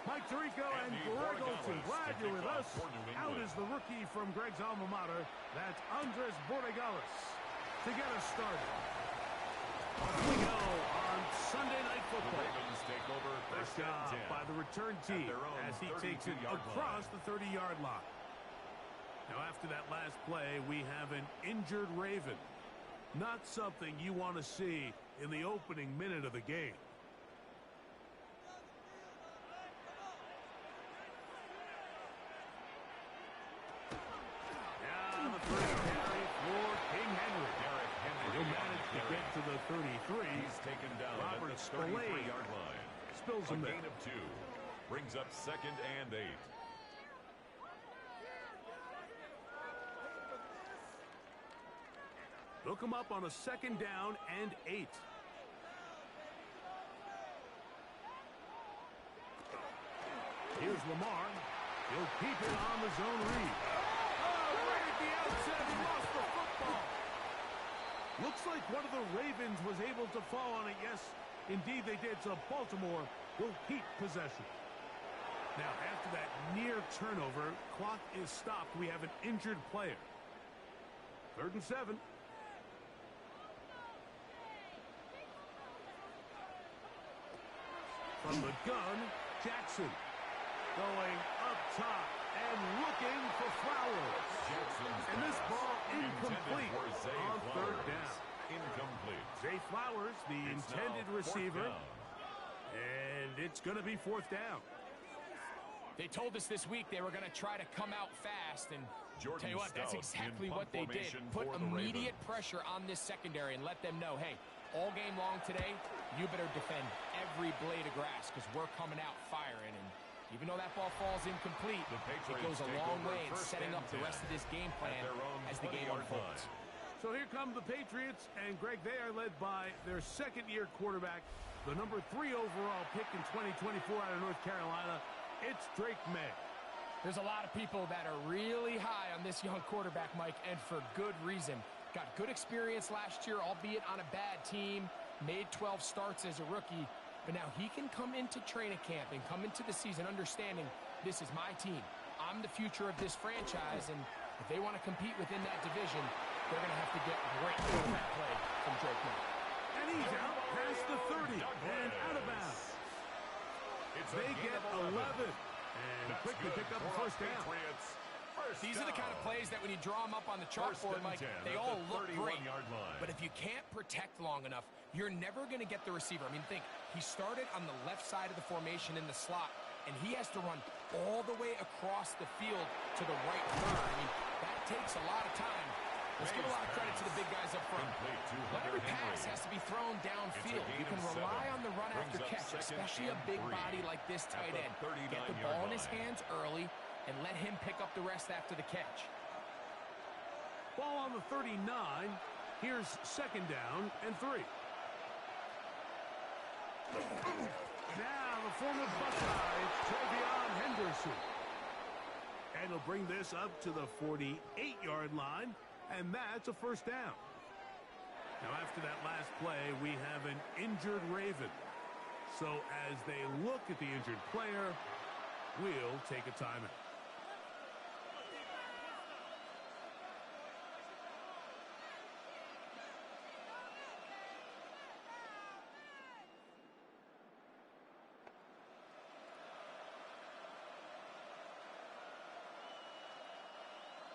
Mike Tirico and Greg Olson, glad you're with us. Out is the rookie from Greg's alma mater. That's Andres Borregales to get us started. Here we go on Sunday Night Football. The Ravens take over First job by the return team as he takes it across the 30-yard line. Now, after that last play, we have an injured Raven. Not something you want to see in the opening minute of the game. Now the first carry for King Henry. He'll manage to get to the 33. He's taken down Robert at the 33-yard line. Spills him a there. gain of 2. Brings up 2nd and 8. Look him up on a 2nd down and 8. Here's Lamar. He'll keep it on the zone read. Oh, right at the outset, he lost the football. Looks like one of the Ravens was able to fall on it. Yes, indeed they did. So Baltimore will keep possession. Now, after that near turnover, clock is stopped. We have an injured player. 3rd and 7. From the gun, Jackson going up top and looking for Flowers. And this ball incomplete on 3rd down. Incomplete. Zay Flowers, the intended receiver. And it's going to be 4th down. They told us this week they were going to try to come out fast, and tell you what, that's exactly what they did. Put immediate pressure on this secondary and let them know, hey, all game long today, you better defend every blade of grass because we're coming out firing. And even though that ball falls incomplete, it goes a long way in setting up the rest of this game plan as the game unfolds. So here come the Patriots, and Greg, they are led by their 2nd-year quarterback, the number 3 overall pick in 2024 out of North Carolina. It's Drake May. There's a lot of people that are really high on this young quarterback, Mike, and for good reason. Got good experience last year, albeit on a bad team. Made 12 starts as a rookie. But now he can come into training camp and come into the season understanding this is my team. I'm the future of this franchise, and if they want to compete within that division, they're going to have to get great quarterback play from Drake May. And he's out past the 30 and out of bounds. They get 11 and quickly pick up a 1st down. These are the kind of plays that when you draw them up on the chalkboard, Mike, they all look great. But if you can't protect long enough, you're never going to get the receiver. I mean, think, he started on the left side of the formation in the slot, and he has to run all the way across the field to the right corner. I mean, that takes a lot of time. Let's give a lot of credit to the big guys up front. Not every pass has to be thrown downfield. You can rely on the run after catch, especially a big body like this tight end. Get the ball in his hands early and let him pick up the rest after the catch. Ball on the 39. Here's 2nd down and 3. Now the former Buckeye, Trevion Henderson. And he'll bring this up to the 48-yard line. And that's a 1st down. Now, after that last play, we have an injured Raven. So as they look at the injured player, we'll take a timeout.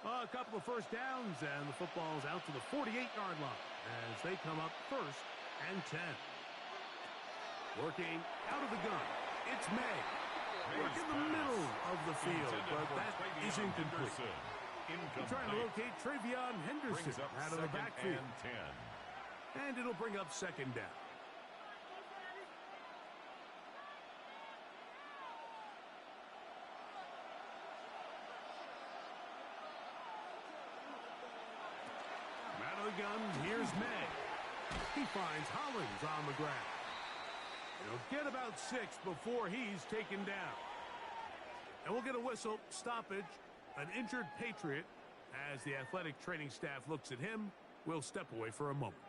A couple of 1st downs, and the football's out to the 48-yard line as they come up 1st and 10. Working out of the gun, it's May. Work in the middle of the field, but that is incomplete. They're trying to locate Trevion Henderson out of the backfield. And it'll bring up 2nd down. Gun, here's May. He finds Hollins on the ground. He'll get about 6 before he's taken down. And we'll get a whistle, stoppage, an injured Patriot. As the athletic training staff looks at him, we'll step away for a moment.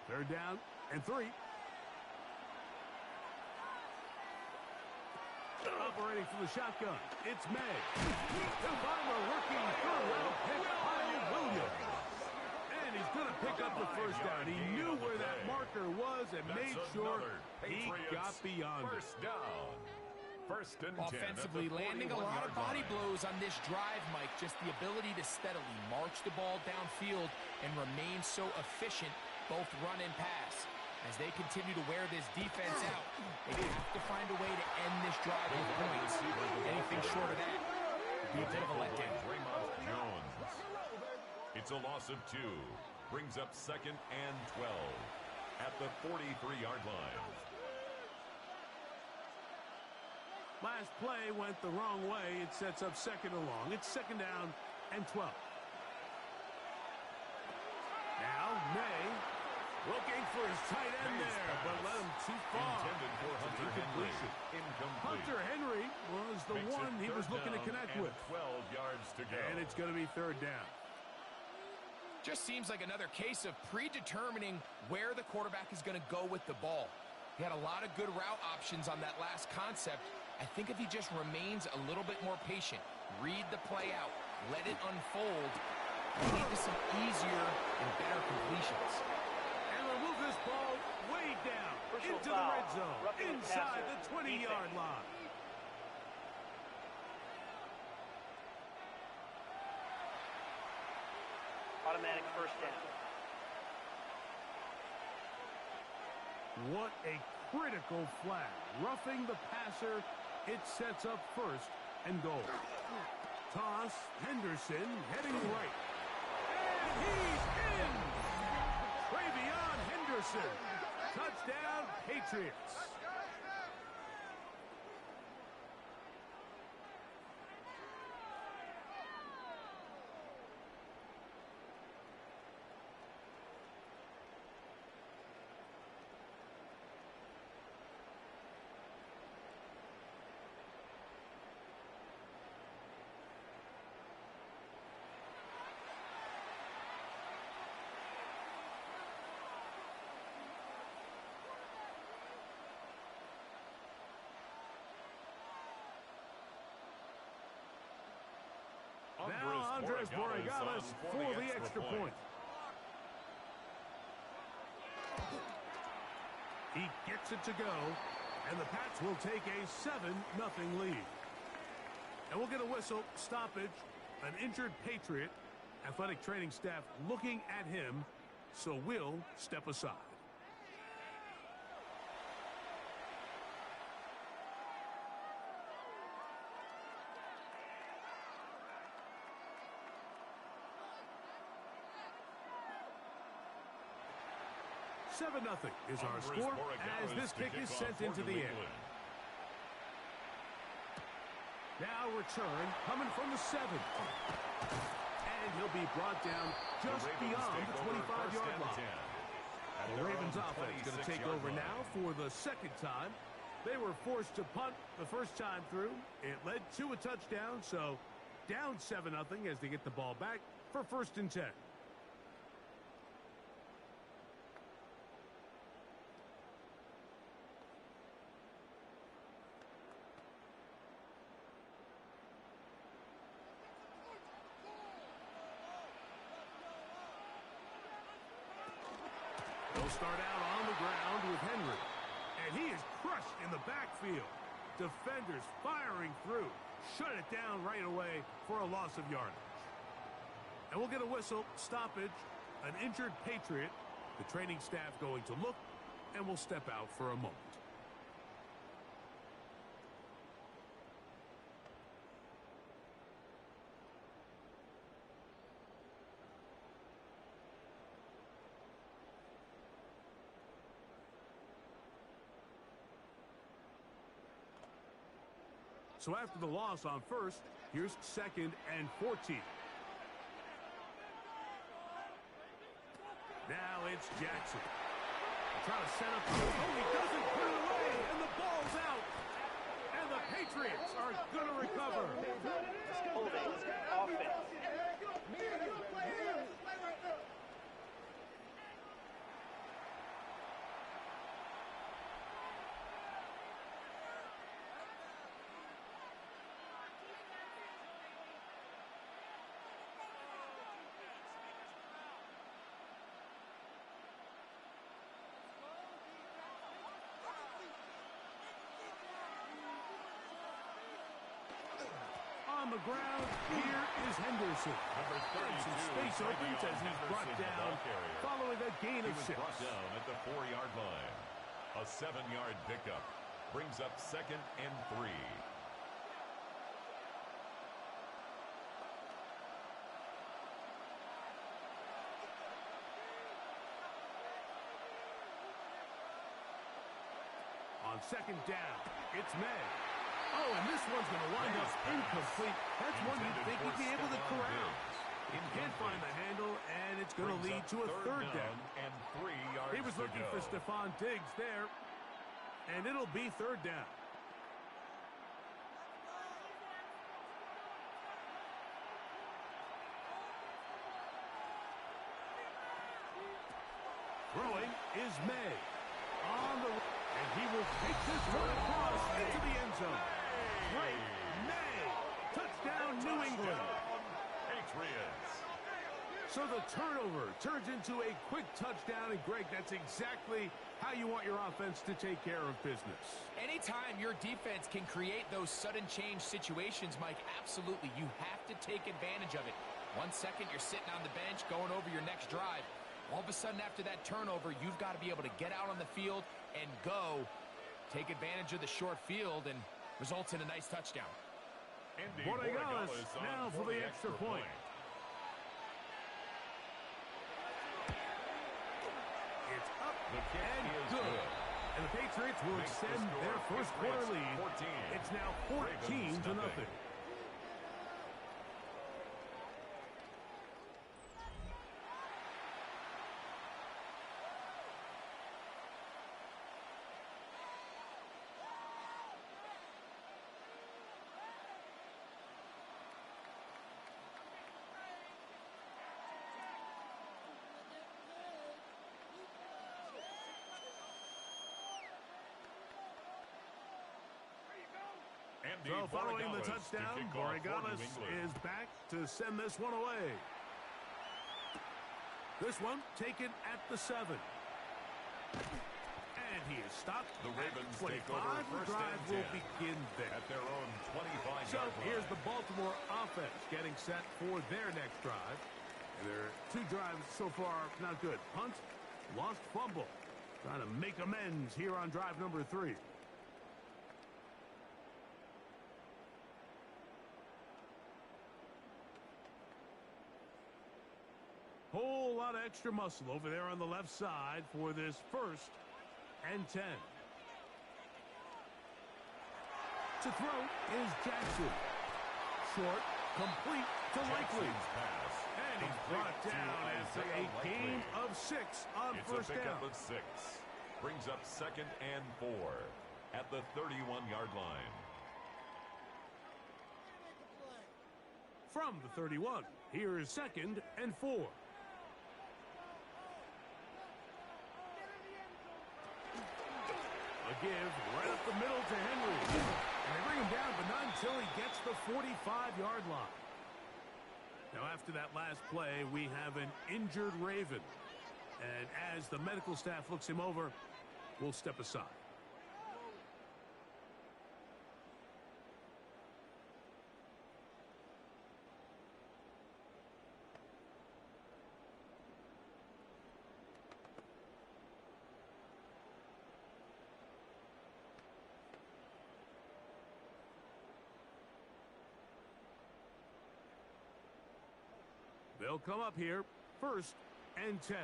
Third down and 3. Operating from the shotgun, it's May. The bomber working through and pick Kyle Williams. And he's going to pick up the first down. He knew where that marker was and made sure he got beyond it. First down. First and 10. Offensively, landing a lot of body blows on this drive, Mike. Just the ability to steadily march the ball downfield and remain so efficient, both run and pass. As they continue to wear this defense out, they have to find a way to end this drive with points. Anything short of that would be a bit of a letdown. Jones. It's a loss of 2. Brings up second and 12 at the 43-yard line. Last play went the wrong way. It sets up second and long. It's second down and 12. Now May looking for his tight end there, but let him too far. Intended for Hunter Henry. Incomplete. Hunter Henry was the one he was looking to connect with. 12 yards to go. And it's going to be third down. Just seems like another case of predetermining where the quarterback is going to go with the ball. He had a lot of good route options on that last concept. I think if he just remains a little bit more patient, read the play out, let it unfold, we need some easier and better completions. And we'll move this ball way down into the red zone, inside the 20-yard line. Automatic first down. What a critical flag. Roughing the passer, it sets up first and goal. Toss, Henderson heading right. And he's in! Travion Henderson. Touchdown, Patriots. Now Andres Borregales for the extra point. He gets it to go, and the Pats will take a 7-0 lead. And we'll get a whistle, stoppage, an injured Patriot. Athletic training staff looking at him, so we'll step aside. Seven 0 is our score as this kick is sent into the air. Now return coming from the 7. And he'll be brought down just beyond the 25-yard line. The Ravens offense going to take over now for the second time. They were forced to punt the first time through. It led to a touchdown, so down 7-0 as they get the ball back for first and 10. They'll start out on the ground with Henry. And he is crushed in the backfield. Defenders firing through. Shut it down right away for a loss of yardage. And we'll get a whistle, stoppage, an injured Patriot. The training staff going to look, and we'll step out for a moment. So after the loss on first, here's second and 14. Now it's Jackson. Trying to set up. Oh, he doesn't put it away, and the ball's out. And the Patriots are going to recover. Holding offense. on the ground. Here is Henderson. Number 32. Some space opens as he's brought down following a gain of 6. Brought down at the 4-yard line. A 7-yard pickup brings up 2nd and 3. On 2nd down, it's May. Oh, and this one's going to wind up incomplete. That's one you'd think he'd be able to corral. He can't find the handle, and it's going to lead to a 3rd down. And 3 yards. He was looking for Stephon Diggs there, and it'll be 3rd down. Throwing is May. On the... And he will take this one across into the end zone. Great May. Touchdown, New England. Patriots. So the turnover turns into a quick touchdown. And, Greg, that's exactly how you want your offense to take care of business. Anytime your defense can create those sudden change situations, Mike, absolutely, you have to take advantage of it. 1 second, you're sitting on the bench going over your next drive. All of a sudden, after that turnover, you've got to be able to get out on the field and go. Take advantage of the short field and results in a nice touchdown. Borregales now for the extra point. It's up and good. And the Patriots will extend their first quarter lead. It's now 14-0. So following the touchdown, Borregales is back to send this one away. This one taken at the 7. And he is stopped. The Ravens take over. The drive will begin there. At their own 25-yard So line. here's the Baltimore offense getting set for their next drive. And their 2 drives so far not good. Punt, lost fumble. Trying to make amends here on drive number 3. Whole lot of extra muscle over there on the left side for this 1st and 10. To throw is Jackson. Short, complete to Likely. And he's brought down after a gain of 6 on It's first a pickup down. of 6. Brings up 2nd and 4 at the 31-yard line. From the 31, here is 2nd and 4. A give right up the middle to Henry. And they bring him down, but not until he gets the 45-yard line. Now, after that last play, we have an injured Raven. And as the medical staff looks him over, we'll step aside. They'll come up here, 1st and 10.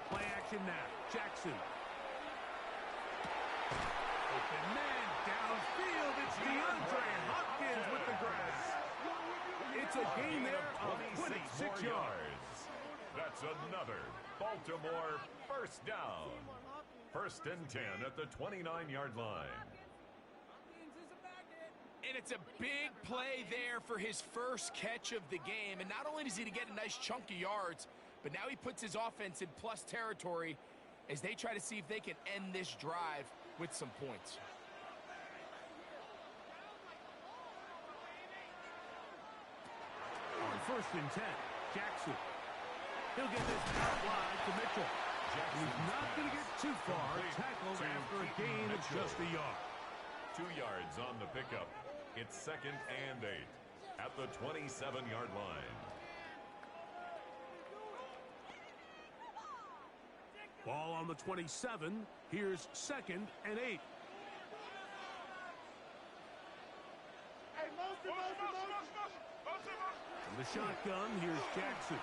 Play action now. Jackson. Open man downfield. It's DeAndre Hopkins with the grab. It's a gain there of 26 yards. That's another Baltimore 1st down. 1st and 10 at the 29-yard line. And it's a big play there for his first catch of the game. And not only does he get a nice chunk of yards, but now he puts his offense in plus territory as they try to see if they can end this drive with some points. On 1st and 10, Jackson. He'll get this out wide to Mitchell. He's not going to get too far. Tackled after a gain of just a yard. 2 yards on the pickup. It's 2nd and 8 at the 27-yard line. Ball on the 27. Here's 2nd and 8. From the shotgun, here's Jackson.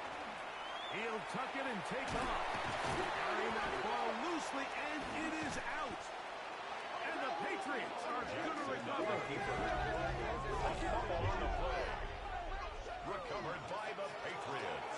He'll tuck it and take off. Carrying that ball loosely, and it is out. And the Patriots are going to recover. Fumble on the play. Recovered by the Patriots.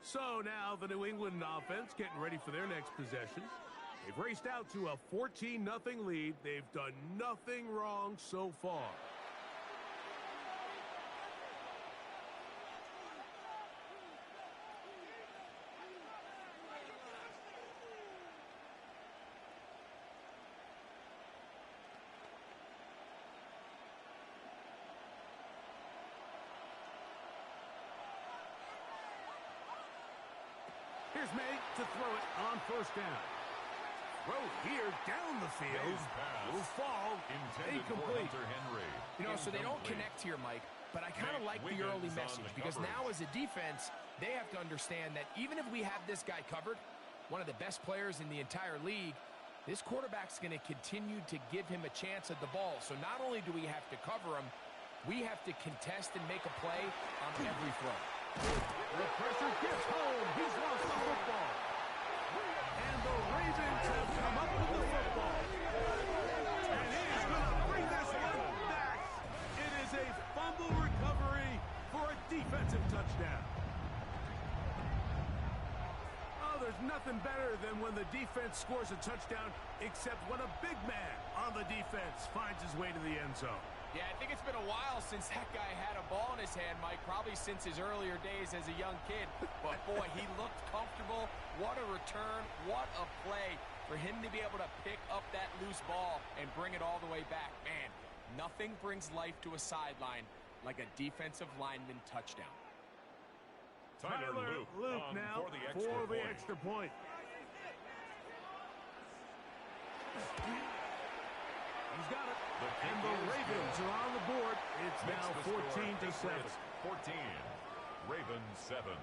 So now the New England offense getting ready for their next possession. They've raced out to a 14-0 lead. They've done nothing wrong so far. Here's May to throw it on 1st down. Throw here down the field. Will fall. Incomplete. You know, so they don't connect here, Mike, but I kind of like the early message because now as a defense, they have to understand that even if we have this guy covered, one of the best players in the entire league, this quarterback's going to continue to give him a chance at the ball. So not only do we have to cover him, we have to contest and make a play on every throw. The pressure gets home. He's lost the football. And the Ravens have come up with the football. And he's going to bring this one back. It is a fumble recovery for a defensive touchdown. Oh, there's nothing better than when the defense scores a touchdown, except when a big man on the defense finds his way to the end zone. Yeah, I think it's been a while since that guy had a ball in his hand, Mike, probably since his earlier days as a young kid. But, boy, he looked comfortable. What a return. What a play for him to be able to pick up that loose ball and bring it all the way back. Man, nothing brings life to a sideline like a defensive lineman touchdown. Tyler Luke now for the extra point. He's got it. And the Ravens are on the board. It's now 14-7. 14. Ravens 7.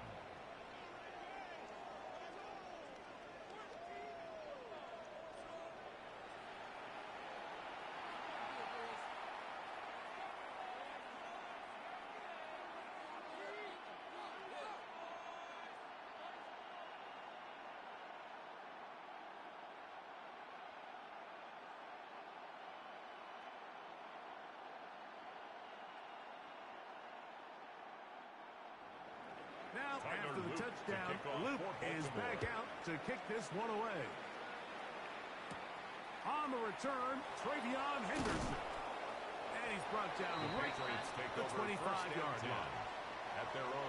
Now, after the touchdown, Luke is back out to kick this one away. On the return, Travion Henderson. And he's brought down right at the 25-yard line.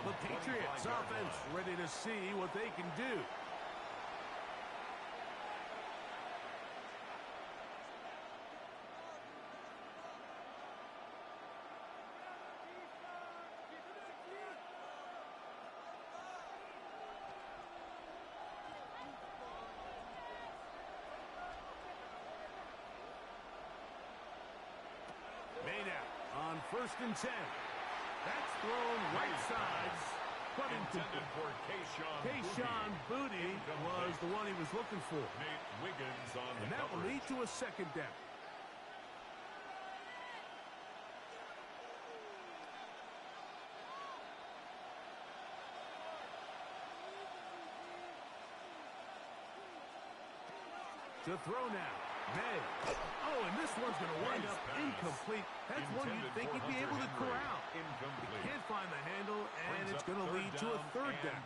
The Patriots offense ready to see what they can do. Made out on 1st and 10. That's thrown right sides. But intended for Kayshon Boutte was the one he was looking for. Nate Wiggins on and that will lead to a 2nd down. To throw now. May. Oh, and this one's going to wind up incomplete. That's one you'd think he'd be able to corral. He can't find the handle, and it's going to lead to a 3rd down.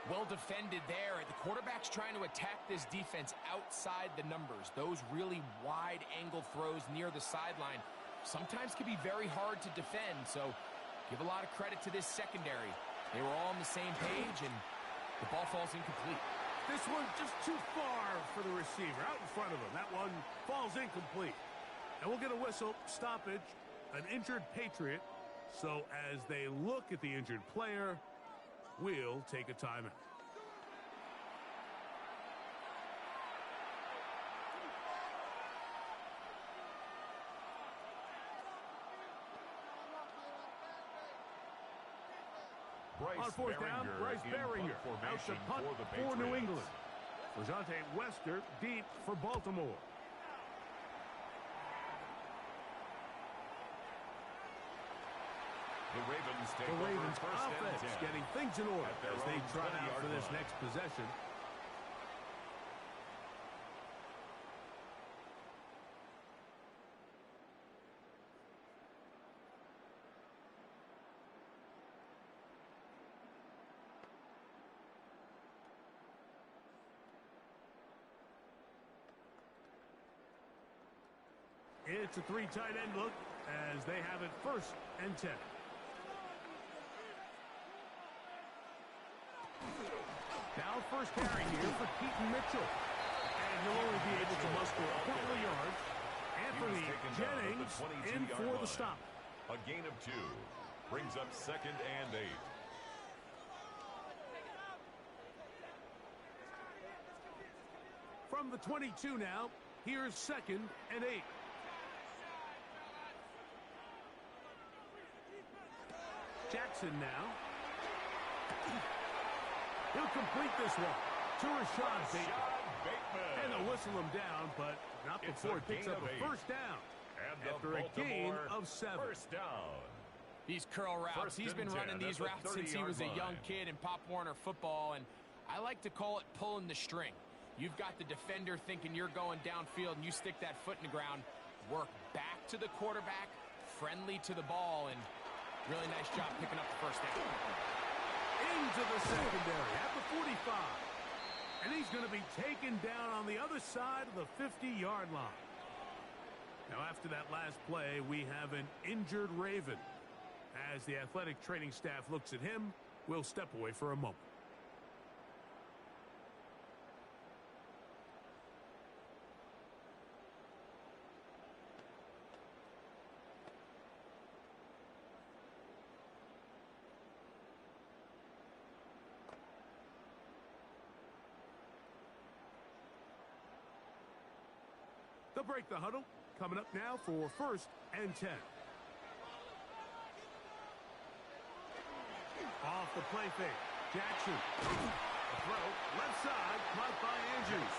Well defended there. The quarterback's trying to attack this defense outside the numbers. Those really wide angle throws near the sideline sometimes can be very hard to defend. So give a lot of credit to this secondary. They were all on the same page, and the ball falls incomplete. This one just too far for the receiver. Out in front of him. That one falls incomplete. And we'll get a whistle. Stoppage. An injured Patriot. So as they look at the injured player, we'll take a timeout. On fourth down, Bryce Baringer out to punt for New England. Rajante Wester deep for Baltimore. The Ravens take The Ravens over first offense and 10. getting things in order as they try out for this next possession. It's a three tight end look as they have it first and 10. Now first carry here for Keaton Mitchell. And he'll only be able to muster a couple of yards. Anthony Jennings in for the stop. A gain of 2. Brings up second and 8. From the 22 now, here's second and 8. Jackson now. He'll complete this one to Rashad Bateman. And they'll whistle him down, but not before it picks up a first down. After a gain of 7. First down. These curl routes, he's been running these routes since he was a young kid in Pop Warner football, and I like to call it pulling the string. You've got the defender thinking you're going downfield, and you stick that foot in the ground, work back to the quarterback, friendly to the ball, and really nice job picking up the first down. Into the secondary at the 45. And he's going to be taken down on the other side of the 50-yard line. Now, after that last play, we have an injured Raven. As the athletic training staff looks at him, we'll step away for a moment. They'll break the huddle. Coming up now for first and 10. Off the play fake. Jackson. A throw. Left side. Caught by Andrews.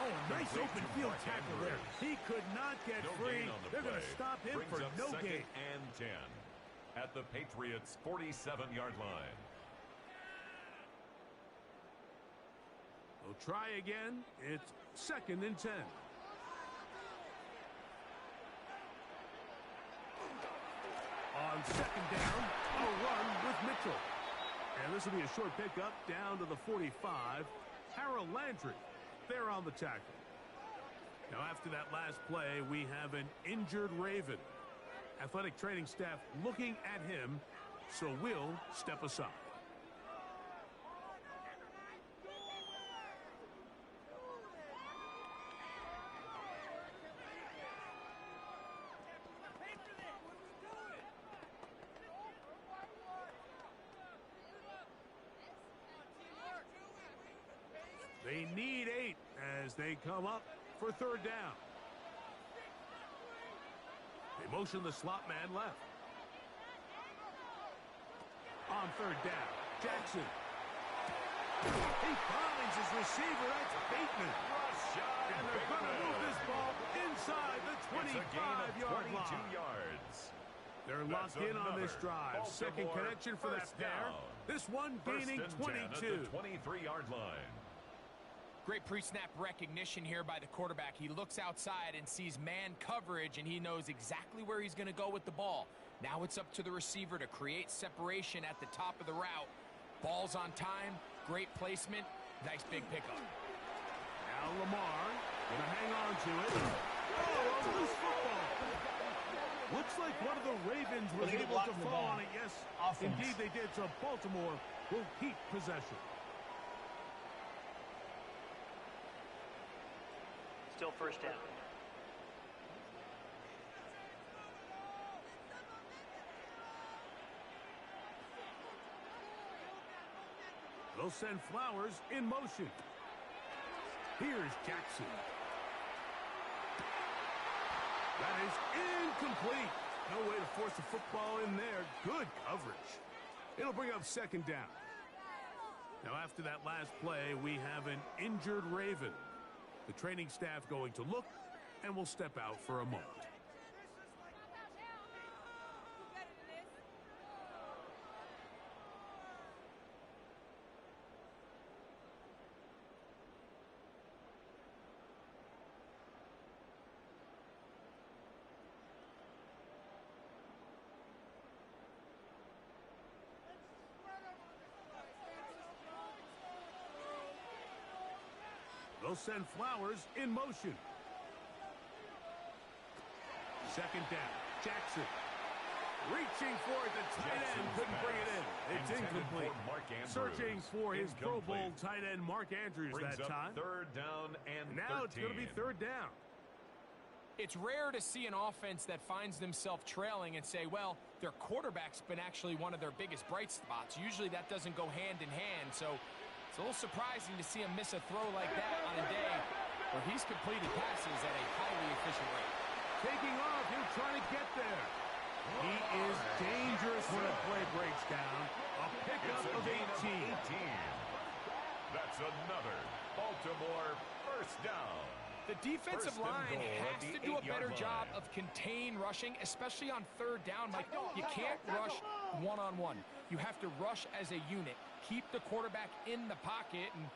Oh, nice open field tackle there. He could not get free. They're going to stop him for no gain. And 10 at the Patriots' 47-yard line. They'll try again. It's second and 10. On second down, a run with Mitchell. And this will be a short pickup down to the 45. Harold Landry there on the tackle. Now after that last play, we have an injured Raven. Athletic training staff looking at him, so we'll step aside. They need 8 as they come up for third down. They motion the slot man left. On third down, Jackson. He finds his receiver. That's Bateman. And they're going to move this ball inside the 25-yard line. They're locked in on this drive. Second connection for that pair. This one gaining 22. 23-yard line. Great pre-snap recognition here by the quarterback. He looks outside and sees man coverage, and he knows exactly where he's going to go with the ball. Now it's up to the receiver to create separation at the top of the route. Ball's on time, great placement, nice big pickup. Now Lamar going to hang on to it. Oh, a loose football. Looks like one of the Ravens was able to fall on it. Yes, indeed they did. So Baltimore will keep possession. Still first down. They'll send Flowers in motion. Here's Jackson. That is incomplete. No way to force the football in there. Good coverage. It'll bring up second down. Now, after that last play, we have an injured Raven. The training staff going to look, and will step out for a moment. They'll send Flowers in motion. Second down. Jackson. Reaching for it. The tight end couldn't bring it in. It's incomplete. Searching for his Pro Bowl tight end, Mark Andrews, that time. Third down and now 13. It's going to be third down. It's rare to see an offense that finds themselves trailing and say, well, their quarterback's been actually one of their biggest bright spots. Usually that doesn't go hand in hand, so it's a little surprising to see him miss a throw like that on a day where he's completed passes at a highly efficient rate. Taking off, he'll try to get there. He is dangerous when a play breaks down. A pickup of 18. That's another Baltimore first down. The defensive line has to do a better job of contain rushing, especially on third down. Like, you can't rush one-on-one. You have to rush as a unit. Keep the quarterback in the pocket, and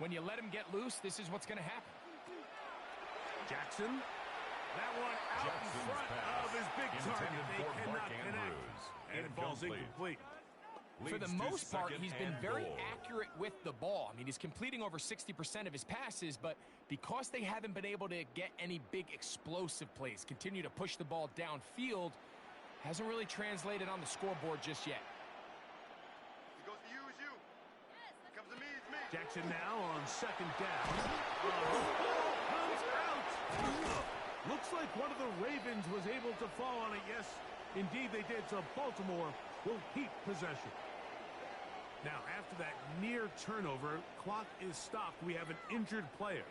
when you let him get loose, this is what's going to happen. Jackson. That one out in front of his big target. They cannot connect. And it falls incomplete. For the most part, he's been very accurate with the ball. I mean, he's completing over 60% of his passes, but because they haven't been able to get any big explosive plays, continue to push the ball downfield, hasn't really translated on the scoreboard just yet. He goes to use you. Comes to me, it's me. Jackson now on second down. Comes out. Looks like one of the Ravens was able to fall on it. Yes, indeed they did. So Baltimore will keep possession. Now, after that near turnover, clock is stopped. We have an injured player.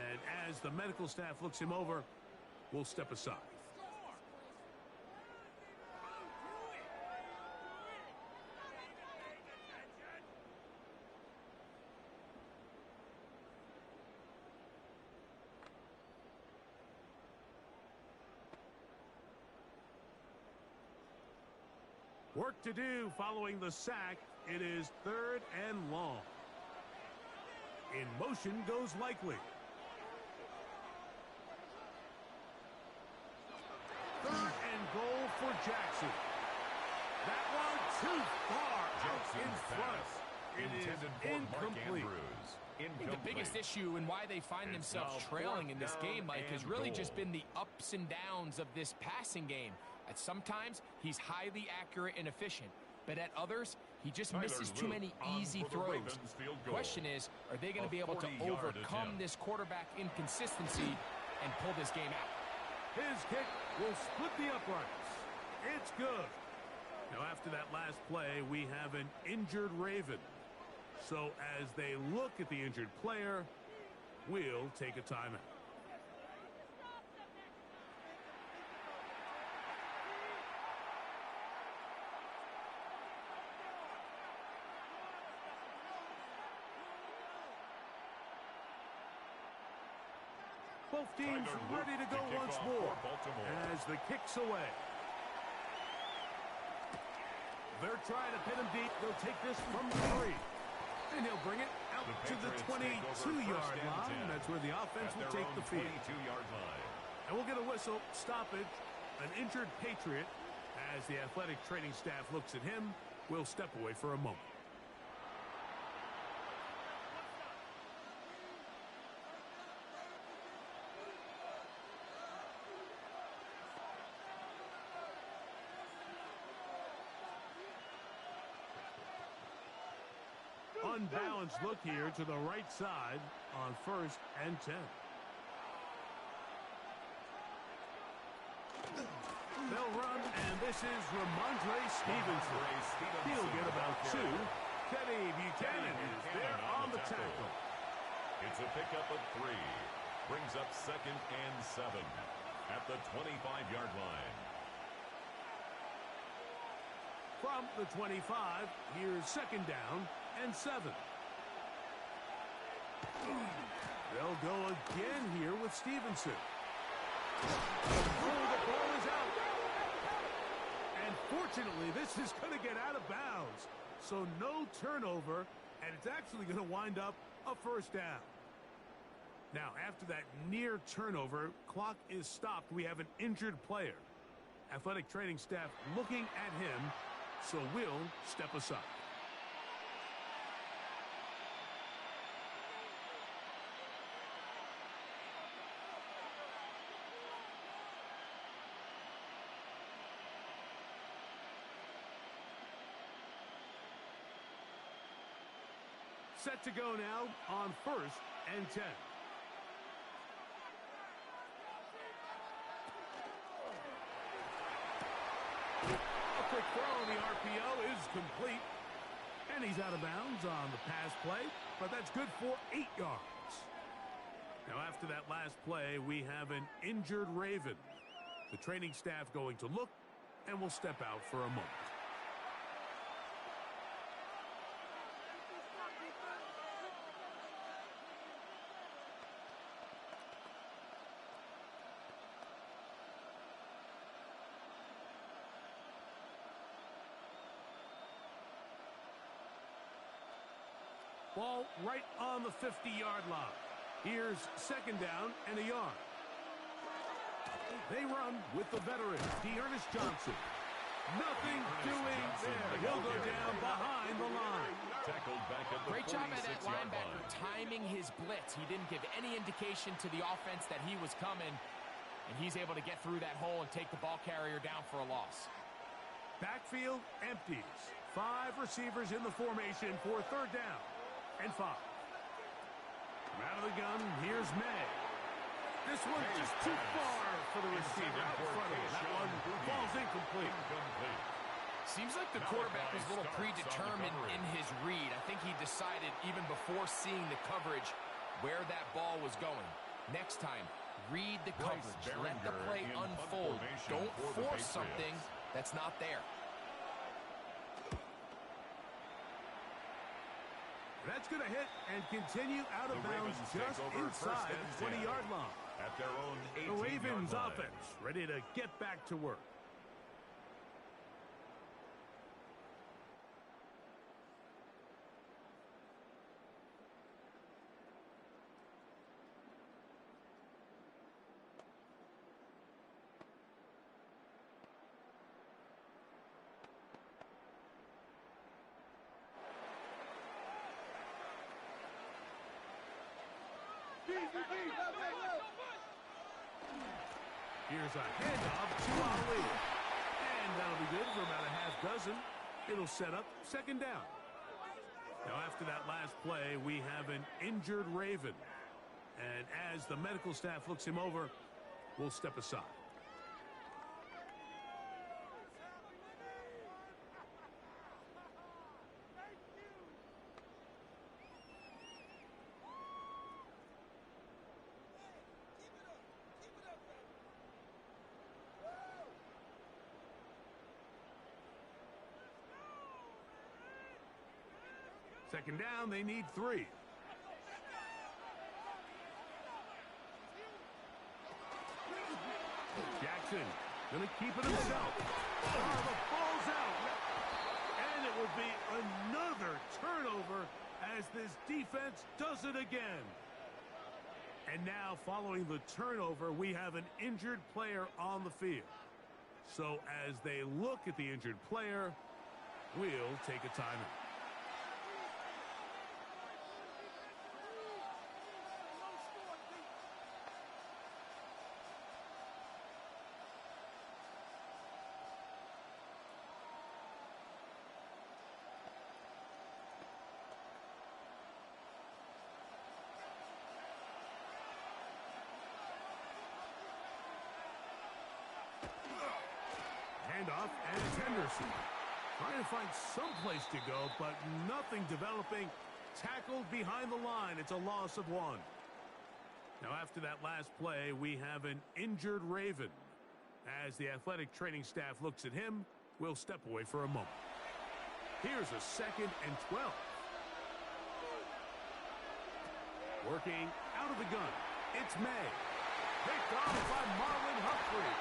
And as the medical staff looks him over, we'll step aside. Work to do following the sack. It is third and long. In motion goes Likely. Third and goal for Jackson. That one too far out in front. It is incomplete. I think the biggest issue and why they find themselves trailing in this game, Mike, has really just been the ups and downs of this passing game. At sometimes, he's highly accurate and efficient, but at others, he just misses too many easy throws. The question is, are they going to be able to overcome this quarterback inconsistency and pull this game out? His kick will split the uprights. It's good. Now, after that last play, we have an injured Raven. So as they look at the injured player, we'll take a timeout. Both teams ready to go once more as the kick's away. They're trying to pin him deep. They'll take this from the 3. And he'll bring it out to the 22-yard line. That's where the offense will take the field. And we'll get a whistle, stoppage, an injured Patriot. As the athletic training staff looks at him, we'll step away for a moment. Unbalanced look here to the right side on 1st and 10. This is Ramondre Stevenson. He'll get about 2. Teddy Buchanan is there on the tackle. It's a pickup of 3. Brings up 2nd and 7 at the 25-yard line. From the 25, here's 2nd down and 7. They'll go again here with Stevenson. Oh, the ball is out. And fortunately, this is going to get out of bounds. So no turnover, and it's actually going to wind up a 1st down. Now, after that near turnover, clock is stopped. We have an injured player. Athletic training staff looking at him, so we'll step aside. Set to go now on 1st and 10. A quick throw on the RPO is complete. And he's out of bounds on the pass play, but that's good for 8 yards. Now after that last play, we have an injured Raven. The training staff going to look, and we'll step out for a moment. Ball right on the 50-yard line. Here's 2nd down and a yard. They run with the veteran, Dearness Johnson. Nothing doing there. He'll go down behind the line. Tackled back at the Great job by that 46-yard linebacker line. timing his blitz. He didn't give any indication to the offense that he was coming, and he's able to get through that hole and take the ball carrier down for a loss. Backfield empties. 5 receivers in the formation for 3rd down and 5. From out of the gun, here's May. This one's just too far for the receiver out in front of him. That one falls incomplete. Seems like the quarterback was a little predetermined in his read. I think he decided even before seeing the coverage where that ball was going. Next time, read the coverage. Let the play unfold. Don't force something that's not there. That's going to hit and continue out of bounds just inside the 20-yard line. At their own 18-yard The Ravens line. offense ready to get back to work. Here's a handoff to Ali. And that'll be good for about a half dozen. It'll set up 2nd down. Now after that last play, we have an injured Raven. And as the medical staff looks him over, we'll step aside. Second down, they need 3. Jackson going to keep it himself. Oh, the ball's out. And it will be another turnover as this defense does it again. And now, following the turnover, we have an injured player on the field. So as they look at the injured player, we'll take a timeout. handoff, and it's Henderson. Trying to find some place to go, but nothing developing. Tackled behind the line. It's a loss of 1. Now, after that last play, we have an injured Raven. As the athletic training staff looks at him, we'll step away for a moment. Here's a 2nd and 12. Working out of the gun. It's May. Picked off by Marlon Humphrey.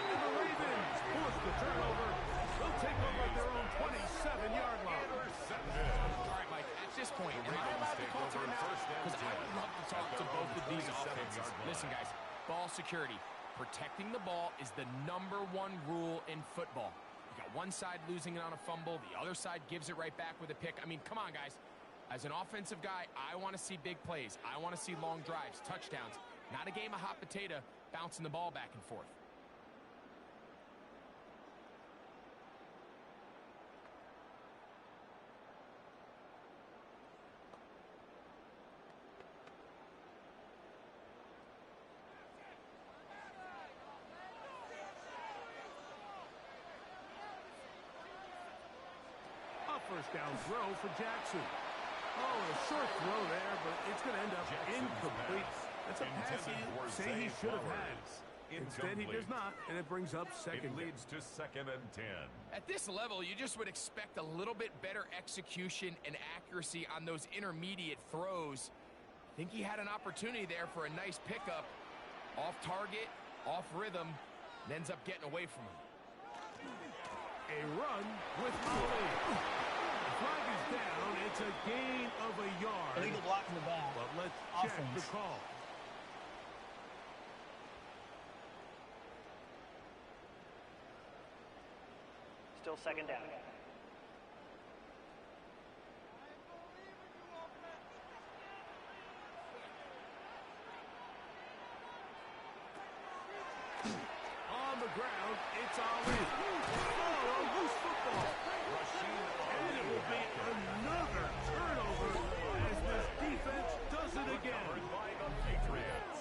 And the Ravens force the turnover. They'll take over at their own 27-yard line. All right, Mike, at this point, am I allowed to call timeout? Because I would love to talk to both of these offenses. Listen, guys, ball security. Protecting the ball is the #1 rule in football. You got one side losing it on a fumble. The other side gives it right back with a pick. I mean, come on, guys. As an offensive guy, I want to see big plays. I want to see long drives, touchdowns. Not a game of hot potato, bouncing the ball back and forth. First down throw for Jackson. Oh, a short throw there, but it's going to end up incomplete. That's a pass he say he should have had. Instead, he does not, and it brings up second. It leads to 2nd and 10. At this level, you just would expect a little bit better execution and accuracy on those intermediate throws. I think he had an opportunity there for a nice pickup. Off target, off rhythm, and ends up getting away from him. A run with Ali. Flag is down. It's a gain of a yard. Illegal block in the back. But let's check the call. Still 2nd down. On the ground, it's Ali. Oh, a loose football. And it will be another turnover as this defense does it again. By the Patriots.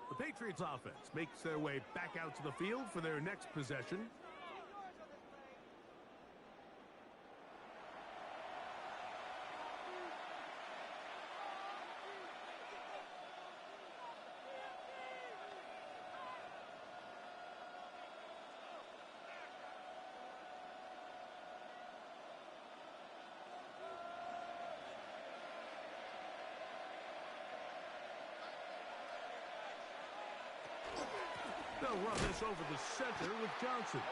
The Patriots offense makes their way back out to the field for their next possession. They'll run this over the center with Johnson.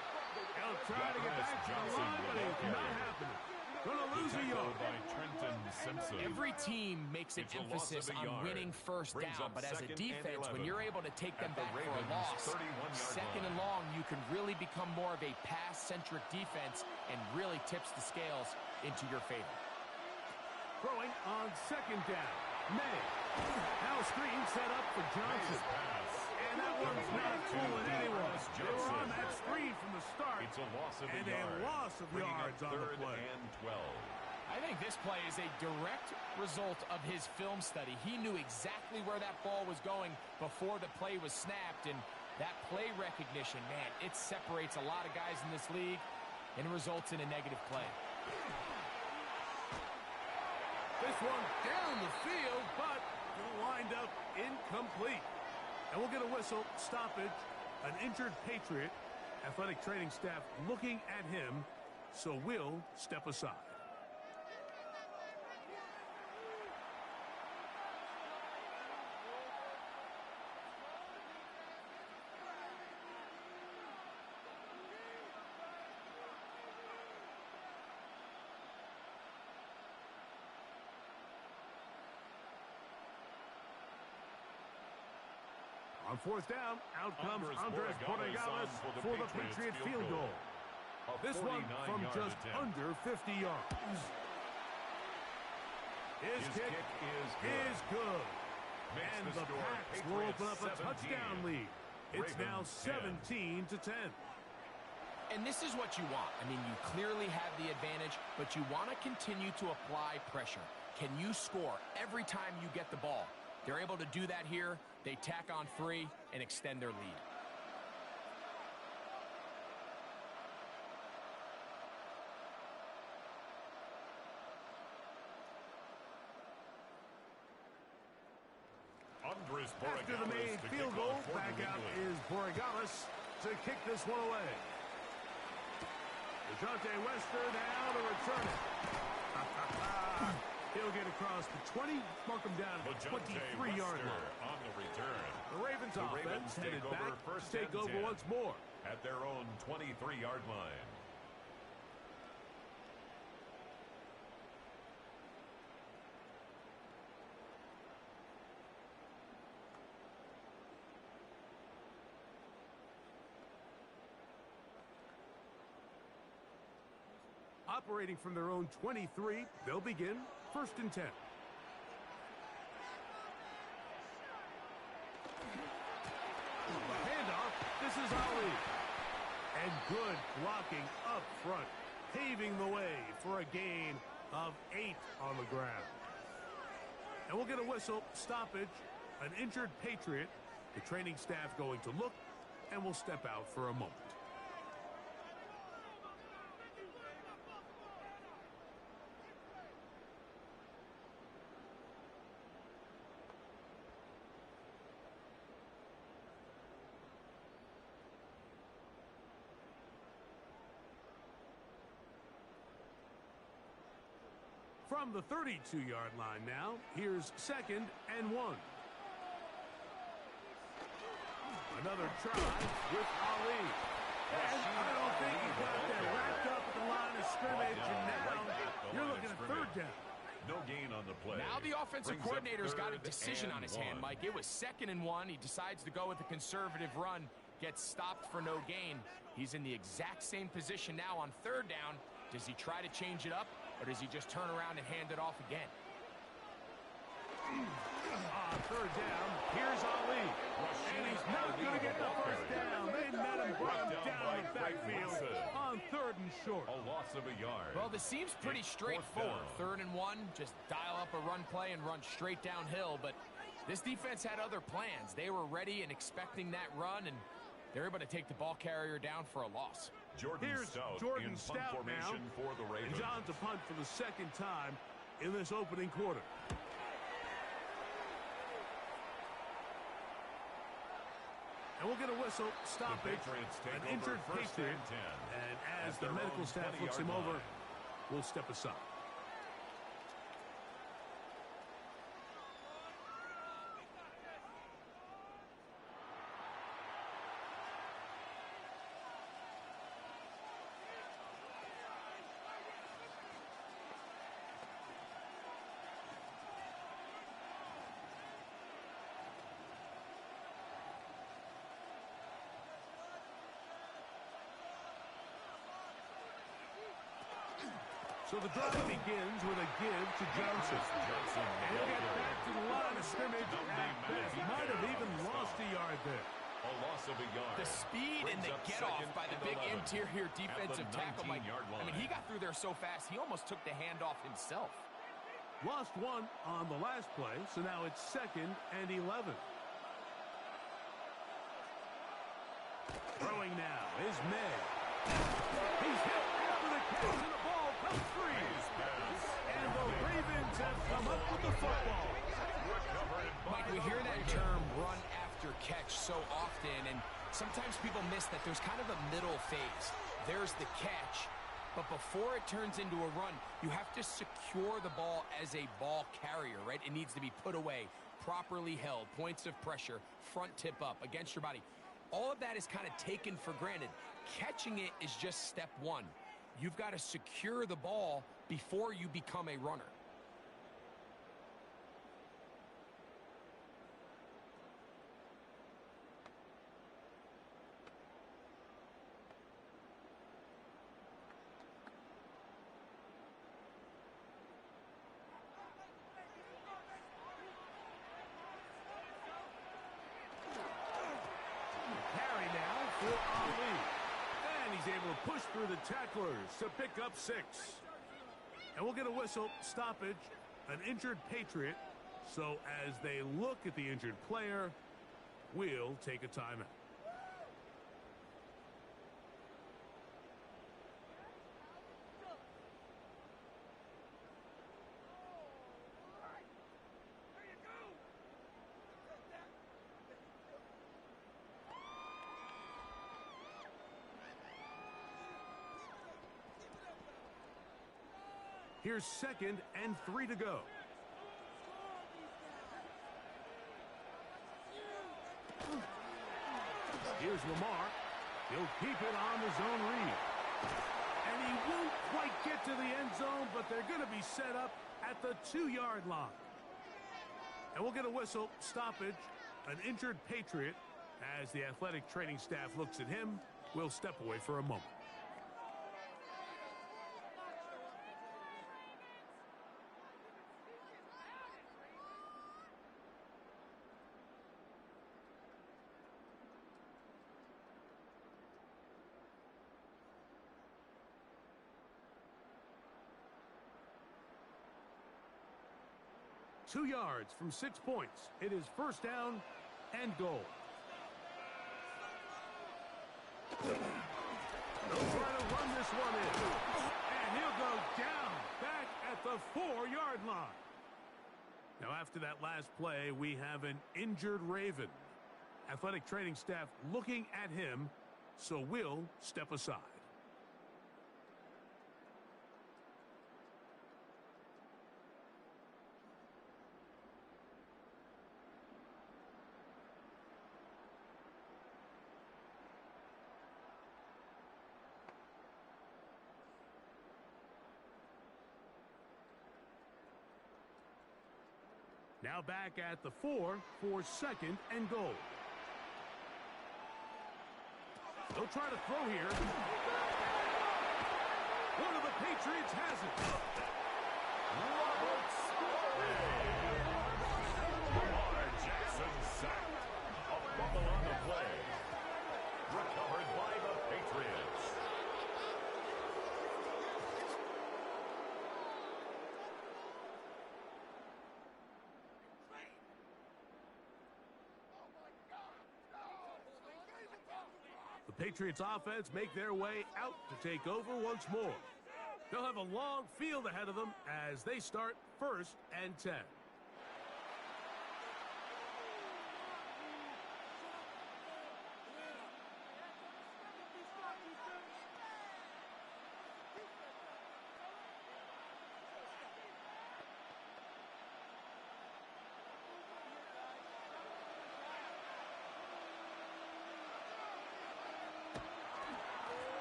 He'll try to get back to the line, but it's not happening. Gonna lose a yard. By Trenton Simpson. Every team makes an emphasis on winning first down, but as a defense, when you're able to take them back for a loss, 2nd and long, you can really become more of a pass-centric defense and really tips the scales into your favor. Throwing on 2nd down. May. Now screen set up for Johnson. And that one's not fooling anyone. They were on that screen from the start. It's a loss of and a loss of yards on the play. 3rd and 12. I think this play is a direct result of his film study. He knew exactly where that ball was going before the play was snapped, and that play recognition, man, it separates a lot of guys in this league and results in a negative play. This one down the field, but will wind up incomplete. And we'll get a whistle, stoppage, an injured Patriot. Athletic training staff looking at him, so we'll step aside. On 4th down, out comes Andres Borregales for the Patriot field goal. This one from just under 50 yards. His kick is good. And the Pats will open up a touchdown lead. It's now 17-10. And this is what you want. I mean, you clearly have the advantage, but you want to continue to apply pressure. Can you score every time you get the ball? They're able to do that here. They tack on 3 and extend their lead. After the made field goal, back out is Borregales to kick this one away. DeJounte Wester now to return it. He'll get across the 20, mark him down at the 23-yard line. On the return. The Ravens offense headed back to take over once more. At their own 23-yard line. Operating from their own 23, they'll begin 1st and 10. Handoff, this is Ali. And good blocking up front, paving the way for a gain of 8 on the ground. And we'll get a whistle, stoppage, an injured Patriot. The training staff going to look, and we'll step out for a moment. From the 32-yard line now, here's 2nd and 1. Another try with Ali. And I don't think he got that wrapped up at the line of scrimmage, and now you're looking at 3rd down. No gain on the play. Now the offensive coordinator's got a decision on his hand, Mike. It was 2nd and 1. He decides to go with a conservative run, gets stopped for no gain. He's in the exact same position now on 3rd down. Does he try to change it up, or does he just turn around and hand it off again? 3rd down, here's Ali. And he's not going to get the 1st down. They met him, brought him down the backfield on 3rd and short. A loss of a yard. Well, this seems pretty straightforward. 3rd and 1, just dial up a run play and run straight downhill. But this defense had other plans. They were ready and expecting that run, and they're able to take the ball carrier down for a loss. Here's Jordan Stout now, for the Ravens. And John's a punt for the 2nd time in this opening quarter. And we'll get a whistle, stoppage, an injured Patriot. And as the medical staff looks him over, we'll step aside. So the drive begins with a give to Johnson. And he'll get back to the line of scrimmage at best. Might have even lost a yard there. A loss of a yard. The speed and the get-off by the big interior defensive tackle. Mike, I mean, he got through there so fast, he almost took the handoff himself. Lost 1 on the last play, so now it's 2nd and 11. Throwing now is May. He's hit after the catch, and the ball comes free. And the Ravens have come up with the football. Mike, we hear that term run after catch so often, and sometimes people miss that there's kind of a middle phase. There's the catch, but before it turns into a run, you have to secure the ball as a ball carrier, right? It needs to be put away, properly held, points of pressure, front tip up against your body. All of that is kind of taken for granted. Catching it is just step 1. You've got to secure the ball before you become a runner. push through the tacklers to pick up 6. And we'll get a whistle, stoppage, an injured Patriot. So as they look at the injured player, we'll take a timeout. Here's 2nd and 3 to go. Here's Lamar. He'll keep it on the zone read. And he won't quite get to the end zone, but they're going to be set up at the 2-yard line. And we'll get a whistle, stoppage, an injured Patriot. As the athletic training staff looks at him, we'll step away for a moment. Two yards from 6 points. It is first down and goal. They'll try to run this one in. And he'll go down back at the 4-yard line. Now after that last play, we have an injured Raven. Athletic training staff looking at him, so we'll step aside. Now back at the 4 for 2nd and goal. They'll try to throw here. One of the Patriots has it. Robert Lamar Jackson sacked. A fumble on the play. Recovered by the Patriots. The Patriots offense make their way out to take over once more. They'll have a long field ahead of them as they start 1st and 10.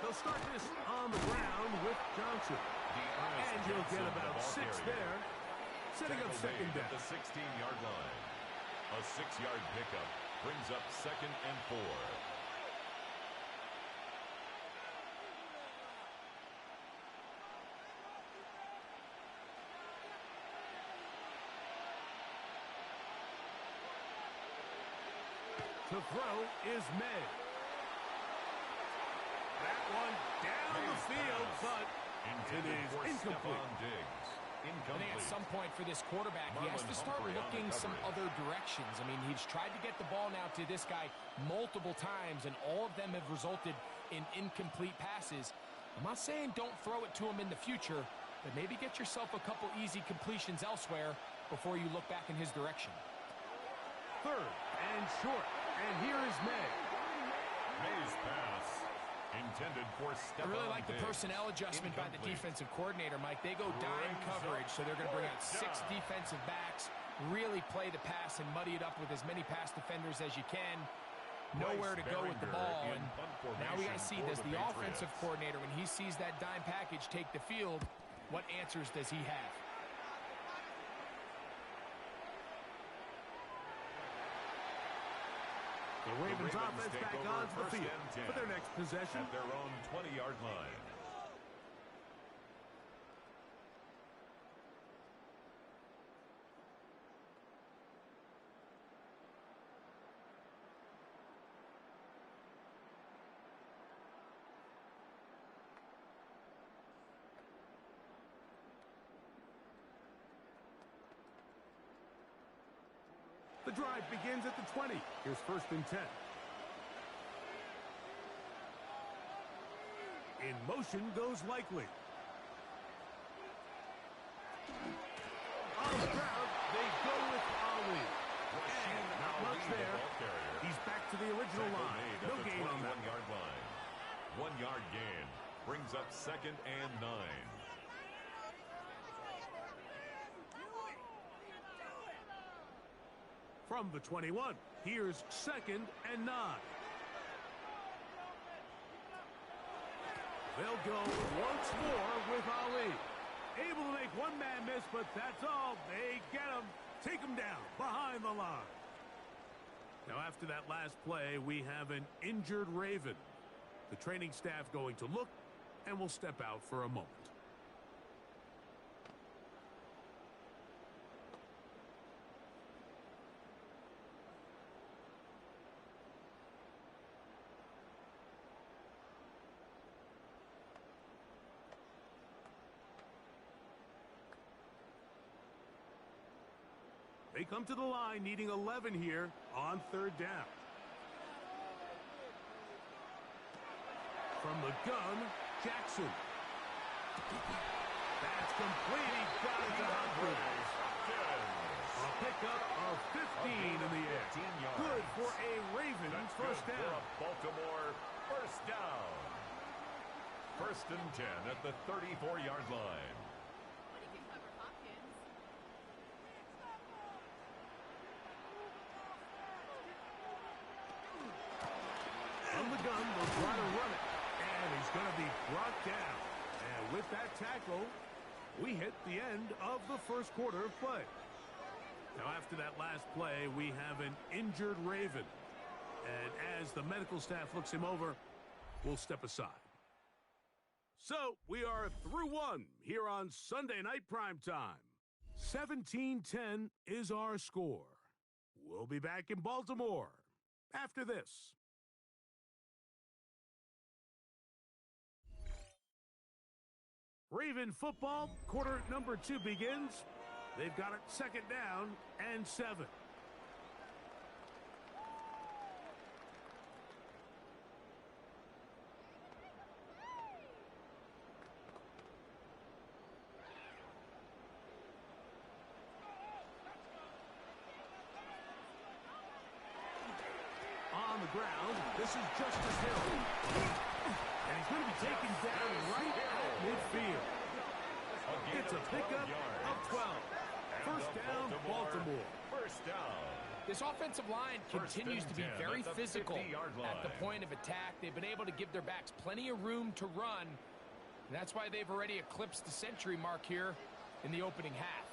They'll start this on the ground with Johnson. And he'll get about 6 there, setting up 2nd down. At the 16-yard line. A 6-yard pickup brings up 2nd and 4. To throw is May. That one down the field, but it is incomplete. I think at some point for this quarterback, he has to start looking some other directions. I mean, he's tried to get the ball now to this guy multiple times, and all of them have resulted in incomplete passes. I'm not saying don't throw it to him in the future, but maybe get yourself a couple easy completions elsewhere before you look back in his direction. 3rd and short, and here is May. May's pass intended for Stephon I really like the Diggs. personnel adjustment by the defensive coordinator, Mike. They go dime coverage, so they're going to bring out 6 defensive backs, really play the pass and muddy it up with as many pass defenders as you can. Nowhere to go with the ball. And now we got to see, does the offensive coordinator, when he sees that dime package take the field, what answers does he have? The Ravens offense back onto the field for their next possession. At their own 20-yard line. The drive begins at the 20. Here's 1st and 10. In motion goes Likely. On the ground, they go with Ali. And not much there. He's back to the original line. No gain on that. 1-yard line. 1-yard gain. Brings up 2nd and 9. From the 21, here's 2nd and 9. They'll go once more with Ali. Able to make one man miss, but that's all. They get him, take him down behind the line. Now, after that last play, we have an injured Raven. The training staff going to look, and will step out for a moment. They come to the line needing 11 here on 3rd down. From the gun, Jackson. That's complete. He got it to Hopkins. A pickup of 15 in the air. Good for a Ravens first down. Baltimore first down. 1st and 10 at the 34-yard line. From the gun, they'll try to run it. And he's going to be brought down. And with that tackle, we hit the end of the 1st quarter of play. Now, after that last play, we have an injured Raven. And as the medical staff looks him over, we'll step aside. So, we are through 1 here on Sunday Night Primetime. 17-10 is our score. We'll be back in Baltimore after this. Raven football, quarter number 2 begins. They've got it 2nd down and 7. On the ground, this is Justice Hill. And he's going to be taken down right at midfield. It's a pickup of 12. First down, Baltimore. First down. This offensive line continues to be very physical at the point of attack. They've been able to give their backs plenty of room to run. And that's why they've already eclipsed the century mark here in the opening half.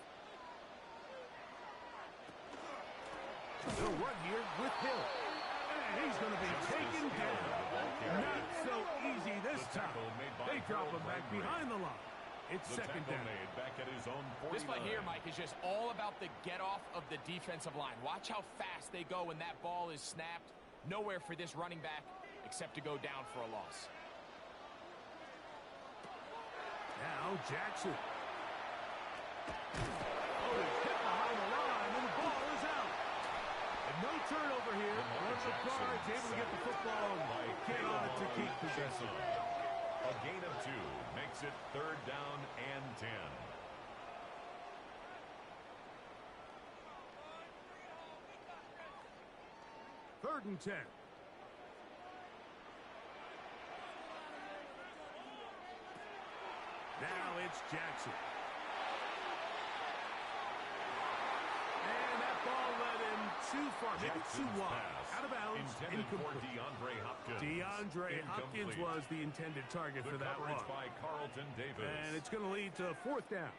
They'll run here with Hill. And he's going to be taken down. Not so easy this time. They drop him back behind the line. It's 2nd down. Back at his own 49. This play here, Mike, is just all about the get-off of the defensive line. Watch how fast they go when that ball is snapped. Nowhere for this running back except to go down for a loss. Now Jackson. Oh, he's hit behind the line, and the ball is out. And no turnover here. One of the guards able to get the football and get on it to keep possession. A gain of 2 makes it 3rd down and 10. Third and 10. Now it's Jackson. And that ball led him too far, maybe too wide. Out of bounds, incomplete. DeAndre Hopkins was the intended target for that one. By Carlton Davis. And it's going to lead to 4th down.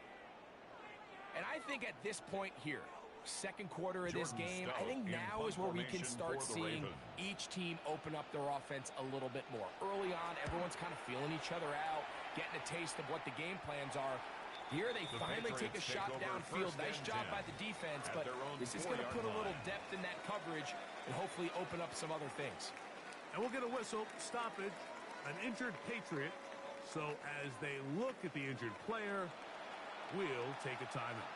And I think at this point here, 2nd quarter of this game, I think now is where we can start seeing each team open up their offense a little bit more. Early on, everyone's kind of feeling each other out, getting a taste of what the game plans are. Here they finally take a shot downfield. Nice job by the defense, but this is going to put a little depth in that coverage and hopefully open up some other things. And we'll get a whistle, stop it, an injured Patriot. So as they look at the injured player, we'll take a timeout.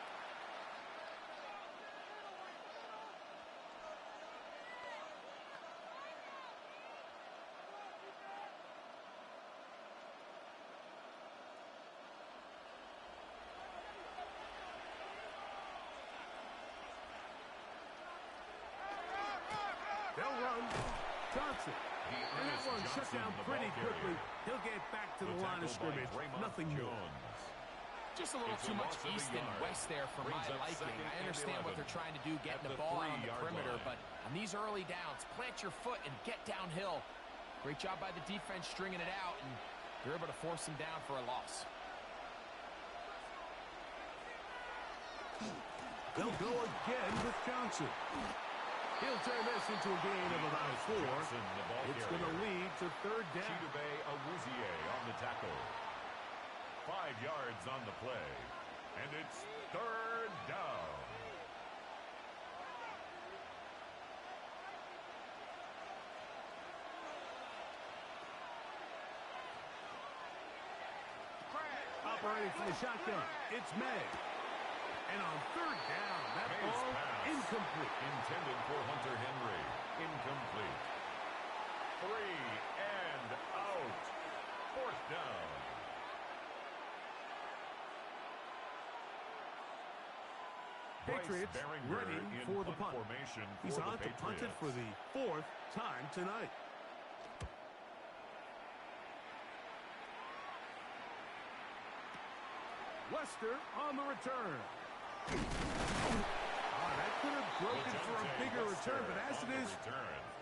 They'll run. Johnson. And that one shut down pretty quickly. He'll get back to the line of scrimmage. Nothing more. Just a little too much east and west there for my liking. I understand what they're trying to do, getting the ball out on the perimeter, but on these early downs, plant your foot and get downhill. Great job by the defense stringing it out, and they're able to force him down for a loss. They'll go again with Johnson. He'll turn this into a gain of about 4. It's going to lead to third down. Chidobe Awuzie on the tackle. 5 yards on the play, and it's third down. Operating from the shotgun, it's May. And on third down, that ball incomplete. Intended for Hunter Henry. Incomplete. 3 and out. Fourth down. Patriots ready for the punt. He's on to punt it for the 4th time tonight. Lester on the return. That could have broken for a bigger return, but as it is,